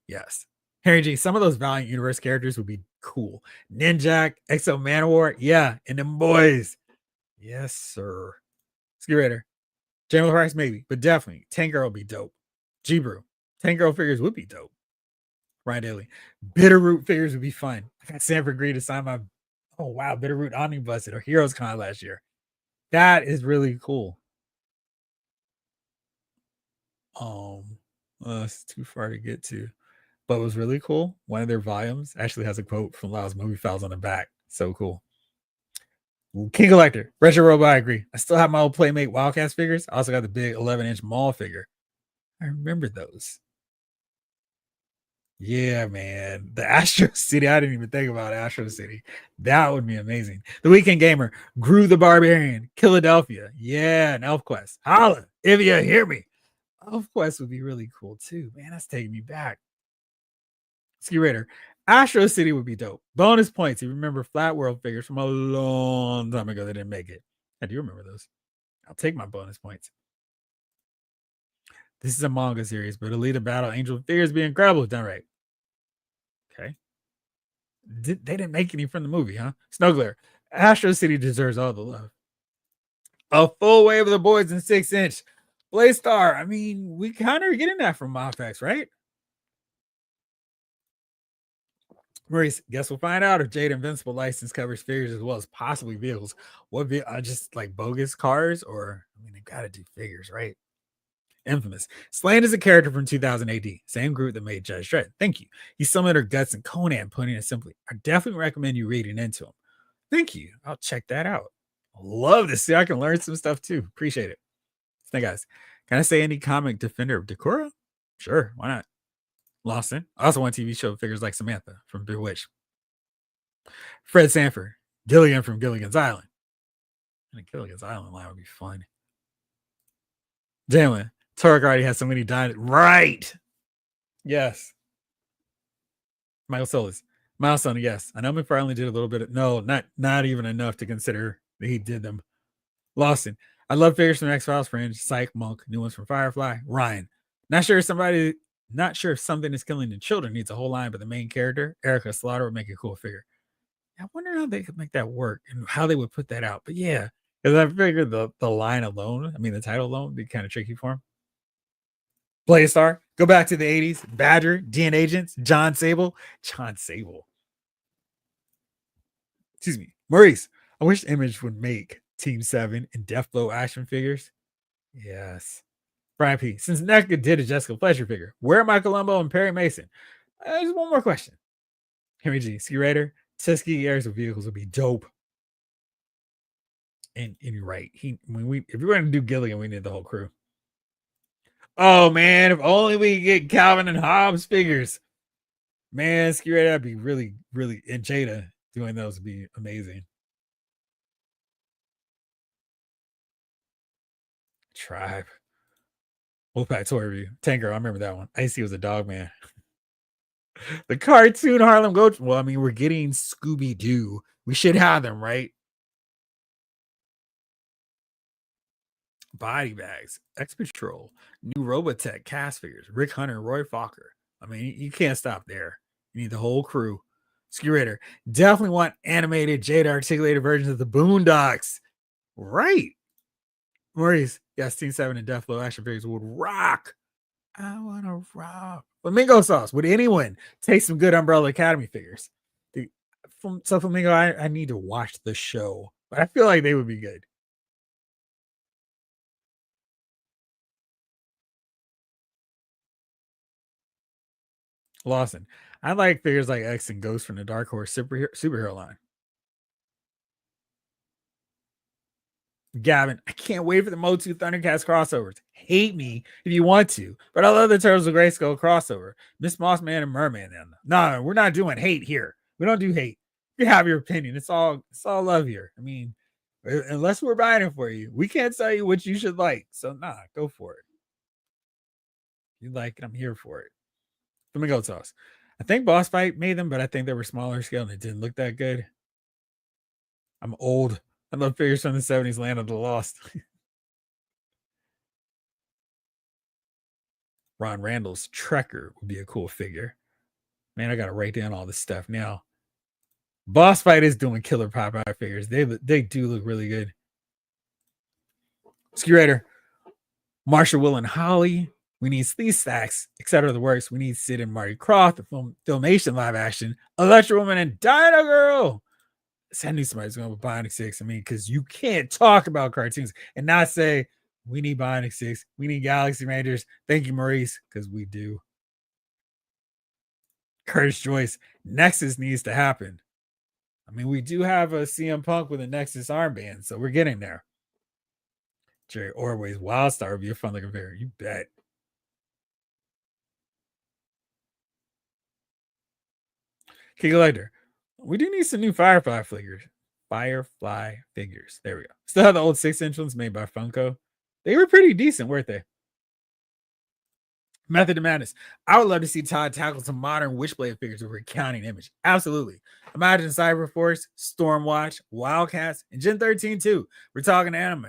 Yes. Harry G, some of those Valiant Universe characters would be cool. Ninjak, Exo Manowar, yeah, and them boys. Yes, sir. Ski Raider. Jamie Price, maybe, but definitely. Tank Girl will be dope. G-Brew. Tank Girl figures would be dope. Ryan Daly. Bitterroot figures would be fun. I got Sanford Green to sign my Bitterroot Omnibus at Heroes Con last year. That is really cool. It's too far to get to. But it was really cool. One of their volumes actually has a quote from Lyle's Movie Files on the back. So cool. King Collector, Retro Robot, I agree. I still have my old Playmate Wildcats figures. I also got the big 11-inch Maul figure. I remember those. Yeah, man. The Astro City. I didn't even think about Astro City. That would be amazing. The Weekend Gamer, Gru the Barbarian, Philadelphia. Yeah, and ElfQuest. Holla, if you hear me. ElfQuest would be really cool too. Man, that's taking me back. Ski Raider. Astro City would be dope. Bonus points. You remember Flat World figures from a long time ago that didn't make it. I do remember those. I'll take my bonus points. This is a manga series, but Elite Battle Angel figures be incredible. Done right. Okay. They didn't make any from the movie, huh? Snowglare. Astro City deserves all the love. A full wave of the boys in 6-inch. Blaystar. I mean, we kind of are getting that from Mofex, right? Maurice, guess we'll find out if Jade Invincible license covers figures as well as possibly vehicles. What just like bogus cars, or I mean, they gotta do figures, right? Infamous. Slain is a character from 2000 AD, same group that made Judge Dredd. Thank you. He's similar to Guts and Conan, putting it simply. I definitely recommend you reading into him. Thank you. I'll check that out. I love to see. I can learn some stuff too. Appreciate it. Hey guys, can I say any comic defender of Decora? Sure, why not? Lawson. I also want TV show figures like Samantha from Bewitched. Fred Sanford. Gilligan from Gilligan's Island. And Gilligan's Island line would be fun. Jalen. Turek already has so many died. Right. Yes. Michael Solis. Milestone, yes. I know McFarlane did a little bit of not even enough to consider that he did them. Lawson. I love figures from X-Files, Fringe, Psych, Monk, new ones from Firefly. Ryan. Not sure if something is killing the children needs a whole line, but the main character, Erica Slaughter, would make a cool figure. I wonder how they could make that work and how they would put that out. But yeah, because I figured the line alone, I mean the title alone, would be kind of tricky for him. Blaystar, go back to the 80s. Badger, DN Agents, John Sable. Excuse me. Maurice, I wish Image would make Team 7 and Deathblow action figures. Yes. Brian P. Since NECA did a Jessica Fletcher figure, where are my Columbo and Perry Mason? Just one more question. Henry G. Ski Raider, Tuskegee Airs of vehicles would be dope. And you're right. If we were going to do Gilligan, we need the whole crew. Oh man, if only we could get Calvin and Hobbes figures. Man, Ski Raider, that'd be really, really, and Jada doing those would be amazing. Tribe. Wolfpack toy review. Tanker, I remember that one. Icy was a dog man. The cartoon Harlem Goat. Well, I mean, we're getting Scooby Doo. We should have them, right? Body bags, X Patrol, new Robotech cast figures, Rick Hunter, Roy Fokker. I mean, you can't stop there. You need the whole crew. Ski Raider, definitely want animated Jada articulated versions of the Boondocks. Right. Maurice, yes, Team 7 and Deathblow action figures would rock. I want to rock. Flamingo Sauce, would anyone take some good Umbrella Academy figures? So Flamingo, I need to watch the show, but I feel like they would be good. Lawson, I like figures like X and Ghost from the Dark Horse superhero line. Gavin, I can't wait for the Motu Thundercats crossovers. Hate me if you want to, but I love the Turtles of Grayskull crossover. Miss Mossman and Merman. No, we're not doing hate here. We don't do hate. You have your opinion. It's all love here. I mean, unless we're buying it for you, we can't tell you what you should like. So nah, go for it. You like it, I'm here for it. Flamingo Sauce. I think Boss Fight made them, but I think they were smaller scale and it didn't look that good. I'm old. I love figures from the 70s, Land of the Lost. Ron Randall's Trekker would be a cool figure. Man, I got to write down all this stuff now. Boss Fight is doing killer Popeye figures. They do look really good. Ski Raider. Marsha, Will, and Holly. We need Sleeve Stacks, etc. The works. We need Sid and Marty Croft, the Filmation live action, Electro Woman, and Dino Girl. I knew somebody's going with Bionic 6. I mean, because you can't talk about cartoons and not say, we need Bionic 6. We need Galaxy Rangers. Thank you, Maurice, because we do. Curtis Joyce, Nexus needs to happen. I mean, we do have a CM Punk with a Nexus armband, so we're getting there. Jerry Orway's Wildstar would be a fun looking figure. You bet. King Collector. We do need some new Firefly figures. Firefly figures. There we go. Still have the old 6-inch ones made by Funko. They were pretty decent, weren't they? Method of Madness. I would love to see Todd tackle some modern Witchblade figures with recounting image. Absolutely. Imagine Cyberforce, Stormwatch, Wildcats, and Gen 13 too. We're talking anime.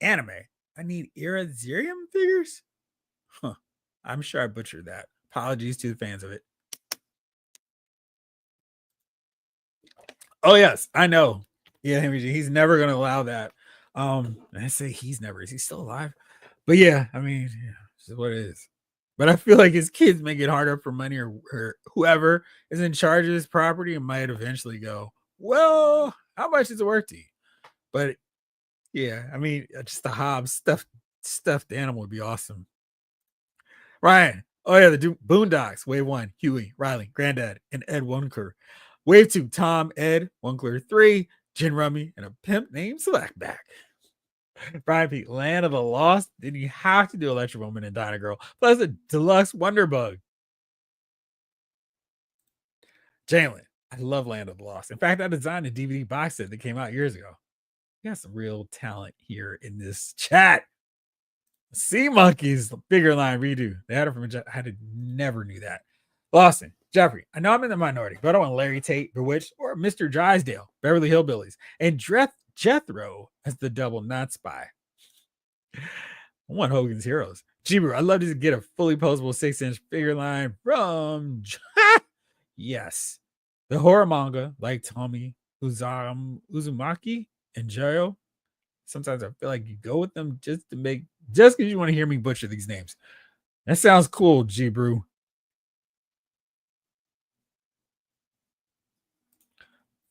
Anime. I need Era Zerium figures? Huh. I'm sure I butchered that. Apologies to the fans of it. Oh, yes, I know. Yeah, he's never going to allow that. I say he's never. Is he still alive? But yeah, I mean, yeah, this is what it is. But I feel like his kids make it harder for money, or whoever is in charge of this property and might eventually go, well, how much is it worth to you? But yeah, I mean, just the Hobbs stuffed animal would be awesome. Ryan. Oh yeah, the Boondocks. Wave 1, Huey, Riley, Granddad, and Ed Wunker. Wave 2, Tom, Ed, Wunkler 3, Gin Rummy, and a pimp named Slackback. Brian P. Land of the Lost. Then you have to do Electro Woman and Dino Girl, plus a deluxe Wonder Bug. Jalen. I love Land of the Lost. In fact, I designed a DVD box set that came out years ago. We got some real talent here in this chat. Sea Monkeys figure line redo. They had it from never knew that. Lawson, Jeffrey. I know I'm in the minority, but I want Larry Tate, Bewitched, or Mr. Drysdale, Beverly Hillbillies, and Jethro as the double not spy. I want Hogan's Heroes. Jibru, I'd love to get a fully posable 6-inch figure line from yes. The horror manga like Tommy Uzumaki and Joe. Sometimes I feel like you go with them just because you want to hear me butcher these names. That sounds cool, Jibru.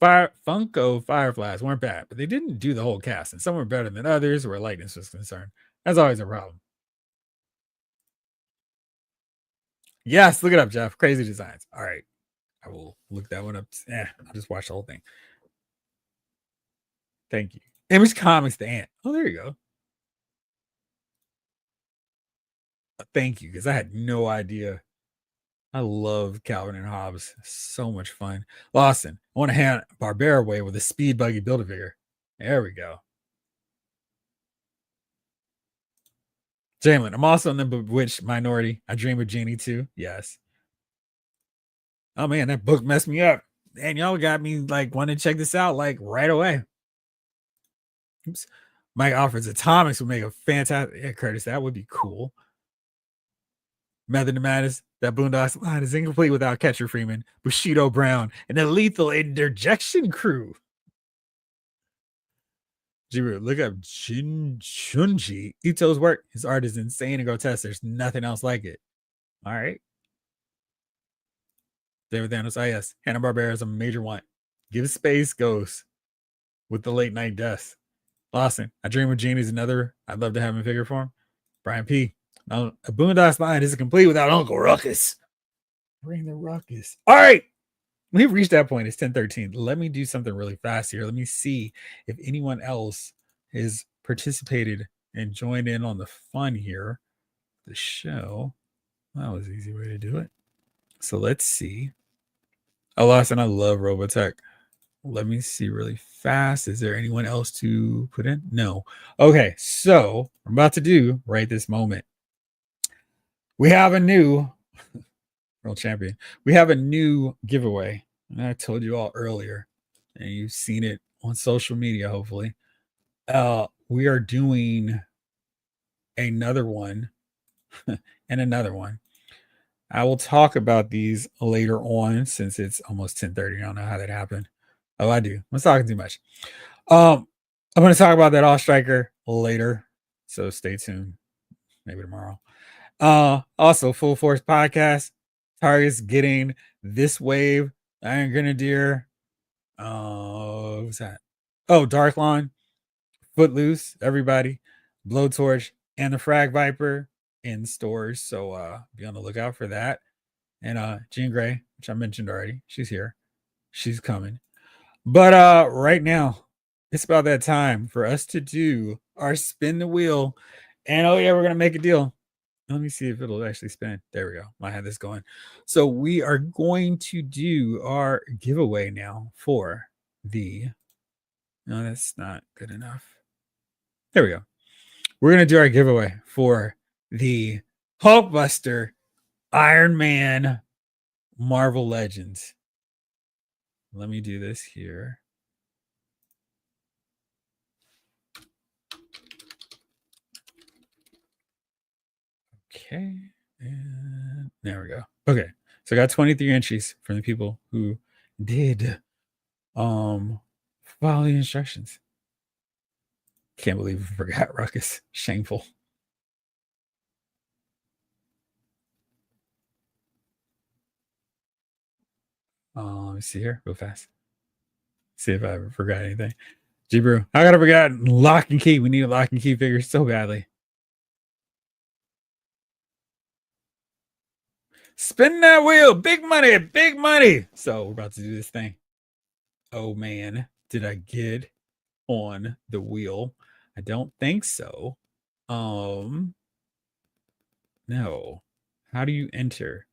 Funko Fireflies weren't bad, but they didn't do the whole cast, and some were better than others where likeness was concerned. That's always a problem. Yes, look it up, Jeff. Crazy Designs. All right. I will look that one up. I'll just watch the whole thing. Thank you. Image Comics, the Ant. Oh, there you go. Thank you, because I had no idea. I love Calvin and Hobbes. So much fun. Lawson, I want to hand Barbera away with a speed buggy Build-A-Figure. There we go. Jalen, I'm also in the Bewitched minority. I dream of Jeannie too. Yes. Oh man, that book messed me up. And y'all got me like wanting to check this out like right away. Oops. Mike offers Atomics would make a fantastic. Yeah, Curtis, that would be cool. Method of Madness, that Boondocks line is incomplete without Catcher Freeman, Bushido Brown, and the Lethal Interjection crew. Jiru, look up Shunji Ito's work. His art is insane and grotesque. There's nothing else like it. All right. David Thanos, yes. Hanna-Barbera is a major want. Give Space Ghost with the late night deaths. Lawson, I dream of Genie's another. I'd love to have him in figure form. Brian P. Now, a Boondocks line isn't complete without Uncle Ruckus. Bring the ruckus. All right. We've reached that point. It's 10:13. Let me do something really fast here. Let me see if anyone else has participated and joined in on the fun here. The show. That was an easy way to do it. So let's see. Oh, Lawson, I love Robotech. Let me see really fast. Is there anyone else to put in? No. Okay, so I'm about to do right this moment. We have a new world champion. We have a new giveaway. And I told you all earlier, and you've seen it on social media, hopefully. We are doing another one and another one. I will talk about these later on since it's almost 10:30. I don't know how that happened. Oh, I do. I'm talking too much. I'm going to talk about that All Striker later. So stay tuned. Maybe tomorrow. Also, Full Force Podcast targets getting this wave, Iron Grenadier. What's that? Oh, Darklon, Footloose, everybody, Blowtorch, and the Frag Viper in stores. So be on the lookout for that. And Jean Grey, which I mentioned already, she's here. She's coming. But right now, it's about that time for us to do our spin the wheel. And oh yeah, we're gonna make a deal. Let me see if it'll actually spin. There we go. I had this going. So we are going to do our giveaway now for the. No, that's not good enough. There we go. We're gonna do our giveaway for the Hulkbuster Iron Man Marvel Legends. Let me do this here. Okay. And there we go. Okay. So I got 23 entries from the people who did follow the instructions. Can't believe I forgot Ruckus. Shameful. Let me see here. Go fast. See if I ever forgot anything. G Brew. I gotta forget lock and key. We need a lock and key figure so badly. Spin that wheel. Big money. Big money. So we're about to do this thing. Oh man. Did I get on the wheel? I don't think so. No. How do you enter?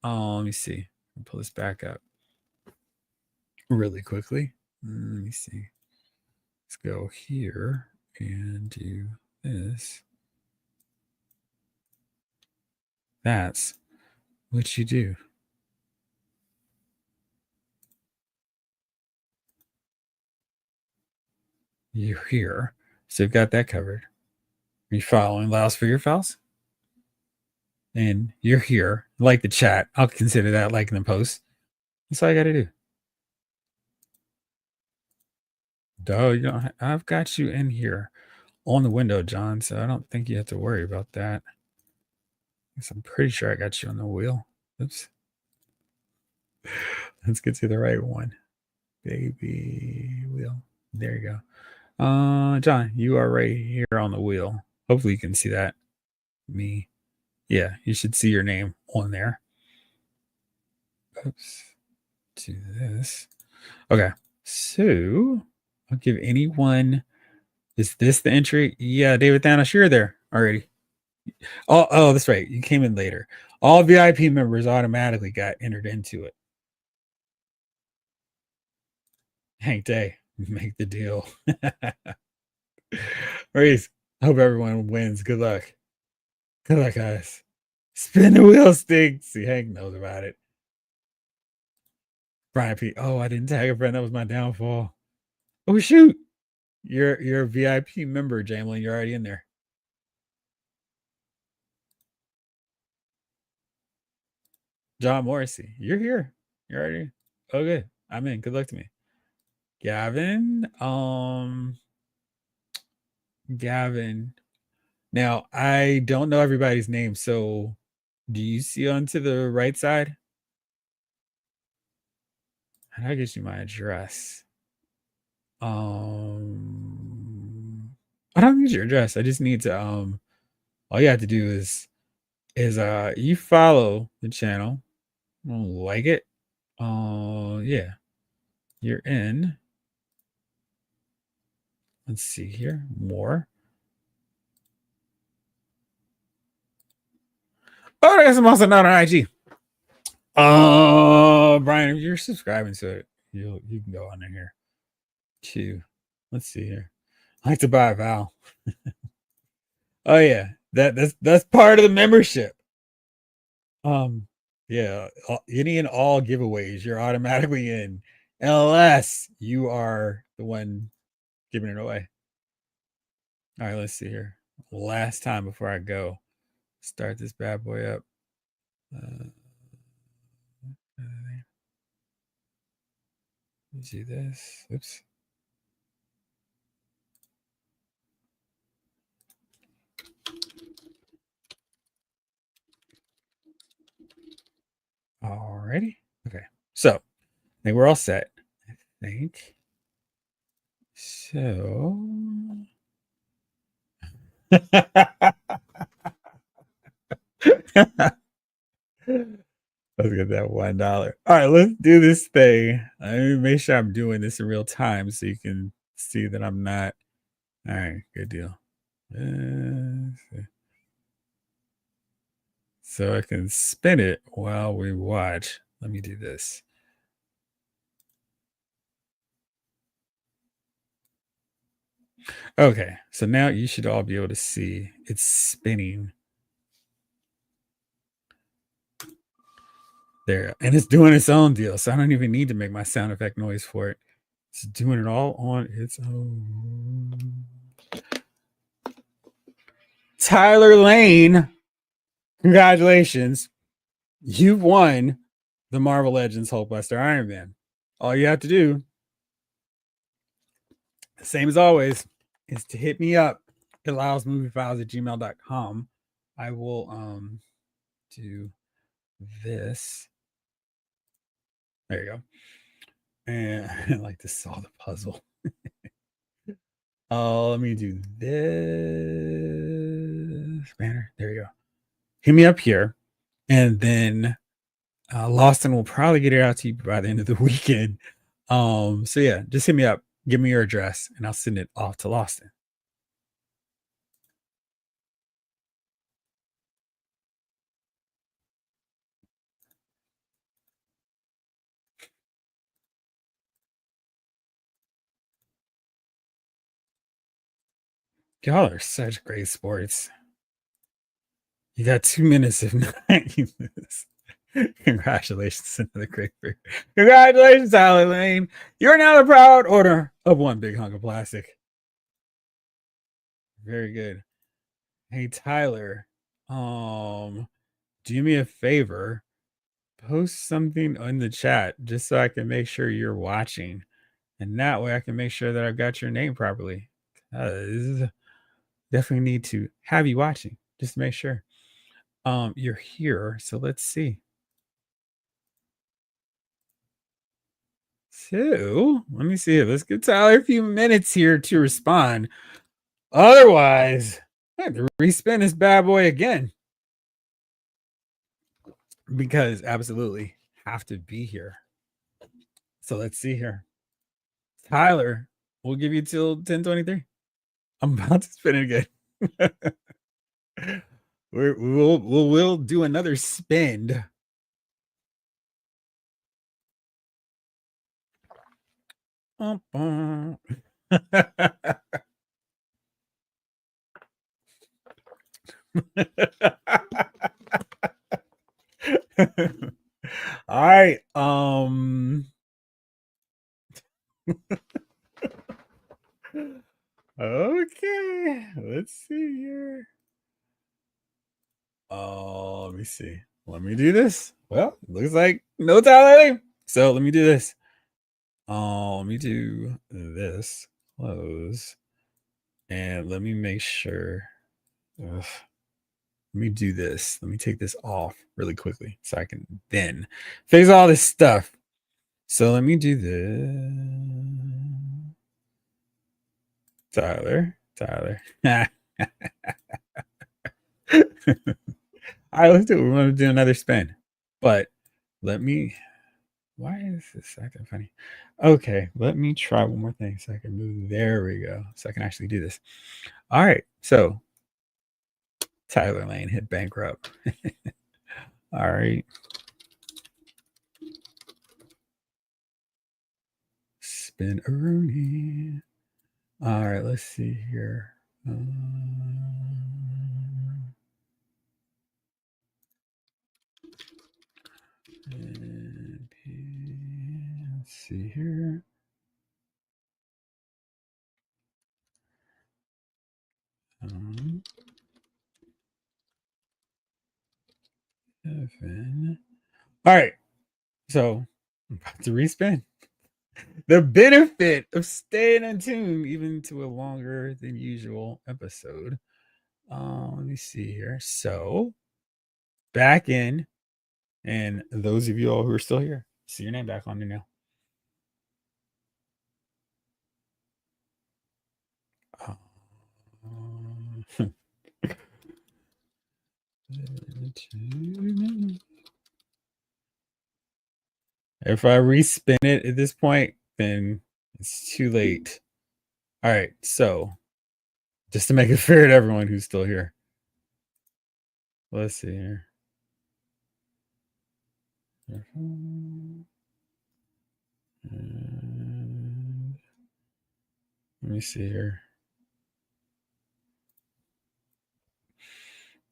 Let me see. I'll pull this back up really quickly. Let me see. Let's go here and do this. That's what you do. You're here. So you've got that covered. Are you following Laos for your files? And you're here. Like the chat. I'll consider that liking the post. That's all I got to do. Duh, you don't. I've got you in here on the window, John. So I don't think you have to worry about that. I'm pretty sure I got you on the wheel. Oops. Let's get to the right one. Baby wheel. There you go. John, you are right here on the wheel. Hopefully you can see that. Me. Yeah, you should see your name on there. Oops. Do this. Okay. So I'll give anyone. Is this the entry? Yeah, David Thanos, you're there already. Oh, that's right. You came in later. All VIP members automatically got entered into it. Hank Day, make the deal. Reese, hope everyone wins. Good luck. Good luck, guys. Spin the wheel stick. See, Hank knows about it. Brian P. Oh, I didn't tag a friend. That was my downfall. Oh shoot. You're a VIP member, Jamelin. You're already in there. John Morrissey. You're here. You're already. Oh, good. I'm in. Good luck to me. Gavin. Gavin. Now, I don't know everybody's name, so do you see onto the right side? How do I get you my address? I don't need your address. I just need to all you have to do is you follow the channel, like it. Yeah. You're in. Let's see here. More. Oh, I guess I'm also not on IG. Brian, if you're subscribing to it, you can go on in here too. Let's see here. I like to buy a Val. Oh yeah, that's part of the membership. Yeah, any and all giveaways you're automatically in, unless you are the one giving it away. All right, let's see here. Last time before I go, start this bad boy up. Do this. Oops. Alrighty. Okay. So I think we're all set. I think. So let's get that $1. All right, let's do this thing. Let me make sure I'm doing this in real time so you can see that I'm not. All right, good deal. So I can spin it while we watch. Let me do this. Okay, so now you should all be able to see it's spinning. There, and it's doing its own deal, so I don't even need to make my sound effect noise for it. It's doing it all on its own. Tyler Lane, congratulations. You've won the Marvel Legends Hulkbuster Iron Man. All you have to do, same as always, is to hit me up. It allows moviefiles@gmail.com. I will do this. There you go. And I like to solve the puzzle. Oh, let me do this banner. There you go. Hit me up here, and then Lawson will probably get it out to you by the end of the weekend. So yeah, just hit me up, give me your address, and I'll send it off to Lawson. Y'all are such great sports. You got 2 minutes if not you lose. Congratulations, another great break. Congratulations, Tyler Lane. You're now the proud owner of one big hunk of plastic. Very good. Hey Tyler, do me a favor. Post something in the chat just so I can make sure you're watching. And that way I can make sure that I've got your name properly. Because definitely need to have you watching just to make sure. You're here, so let's see. So let me see. Let's give Tyler a few minutes here to respond. Otherwise, I have to respin this bad boy again. Because absolutely have to be here. So let's see here. Tyler, we'll give you till 10:23. I'm about to spin it again. We'll do another spin. All right. Okay. Let's see here. Oh, let me see. Let me do this. Well, looks like no Tyler. So let me do this. Let me do this. Close. And let me make sure. Ugh. Let me do this. Let me take this off really quickly so I can then fix all this stuff. So let me do this. Tyler. All right, let's do it. We're going to do another spin. But let me. Why is this acting funny? Okay, let me try one more thing so I can move. There we go. So I can actually do this. All right. So Tyler Lane hit bankrupt. All right. Spin a Rooney. All right, let's see here. Let's see here. Seven. All right, so I'm about to respin. The benefit of staying in tune even to a longer than usual episode. Let me see here. So back in, And those of you all who are still here, see your name back on there now. If I respin it at this point, then it's too late. All right, so just to make it fair to everyone who's still here, let's see here. And let me see here.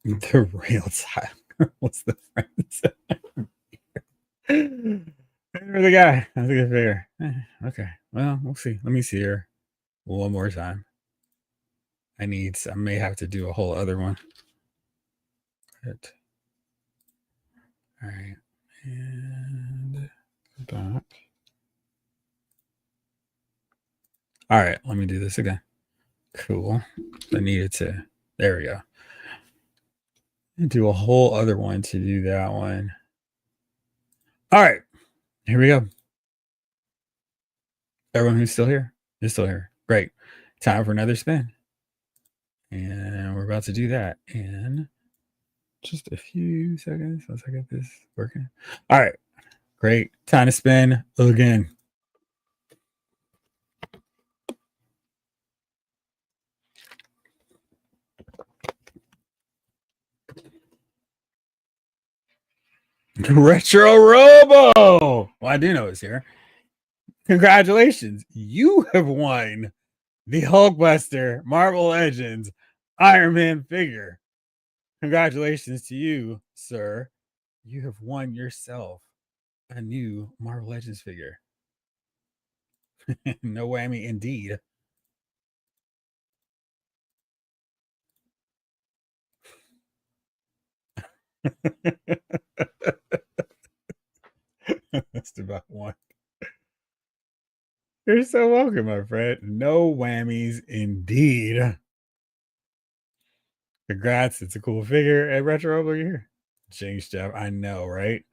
The real time. What's the friends? You're the guy. That's a good figure. Okay. Well, we'll see. Let me see here one more time. I may have to do a whole other one. But, all right. And back. All right. Let me do this again. Cool. I needed to. There we go. Do a whole other one to do that one. All right. Here we go. Everyone who's still here is still here. Great. Time for another spin. And we're about to do that in just a few seconds. Once I get this working. All right. Great. Time to spin again. Retro Robo. Well, I do know it's here. Congratulations. You have won the Hulkbuster Marvel Legends Iron Man figure. Congratulations to you, sir. You have won yourself a new Marvel Legends figure. No whammy, indeed. That's about one. You're so welcome, my friend. No whammies, indeed. Congrats. It's a cool figure at Retro over here. Jinx Jeff. I know, right?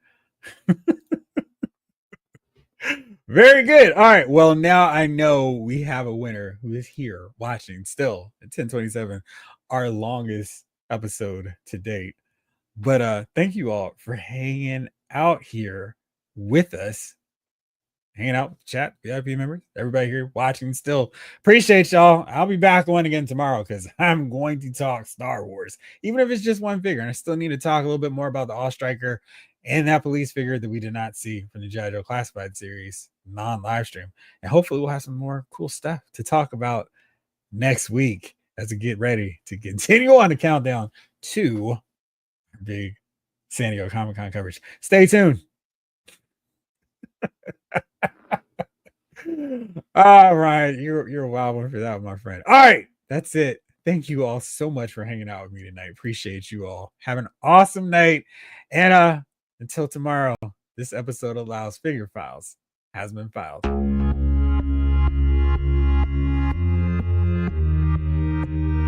Very good. All right. Well, now I know we have a winner who is here watching still at 10:27, our longest episode to date. But thank you all for hanging out here with us. Hanging out with the chat, VIP members, everybody here watching still. Appreciate y'all. I'll be back on again tomorrow because I'm going to talk Star Wars, even if it's just one figure. And I still need to talk a little bit more about the All Striker and that police figure that we did not see from the GI Joe Classified series non-live stream. And hopefully we'll have some more cool stuff to talk about next week as we get ready to continue on the countdown to our big San Diego Comic-Con coverage. Stay tuned. All right, you're a wild one for that, my friend. All right, that's it. Thank you all so much for hanging out with me tonight. Appreciate you all. Have an awesome night. And until tomorrow, this episode of Lyle's Figure Files has been filed.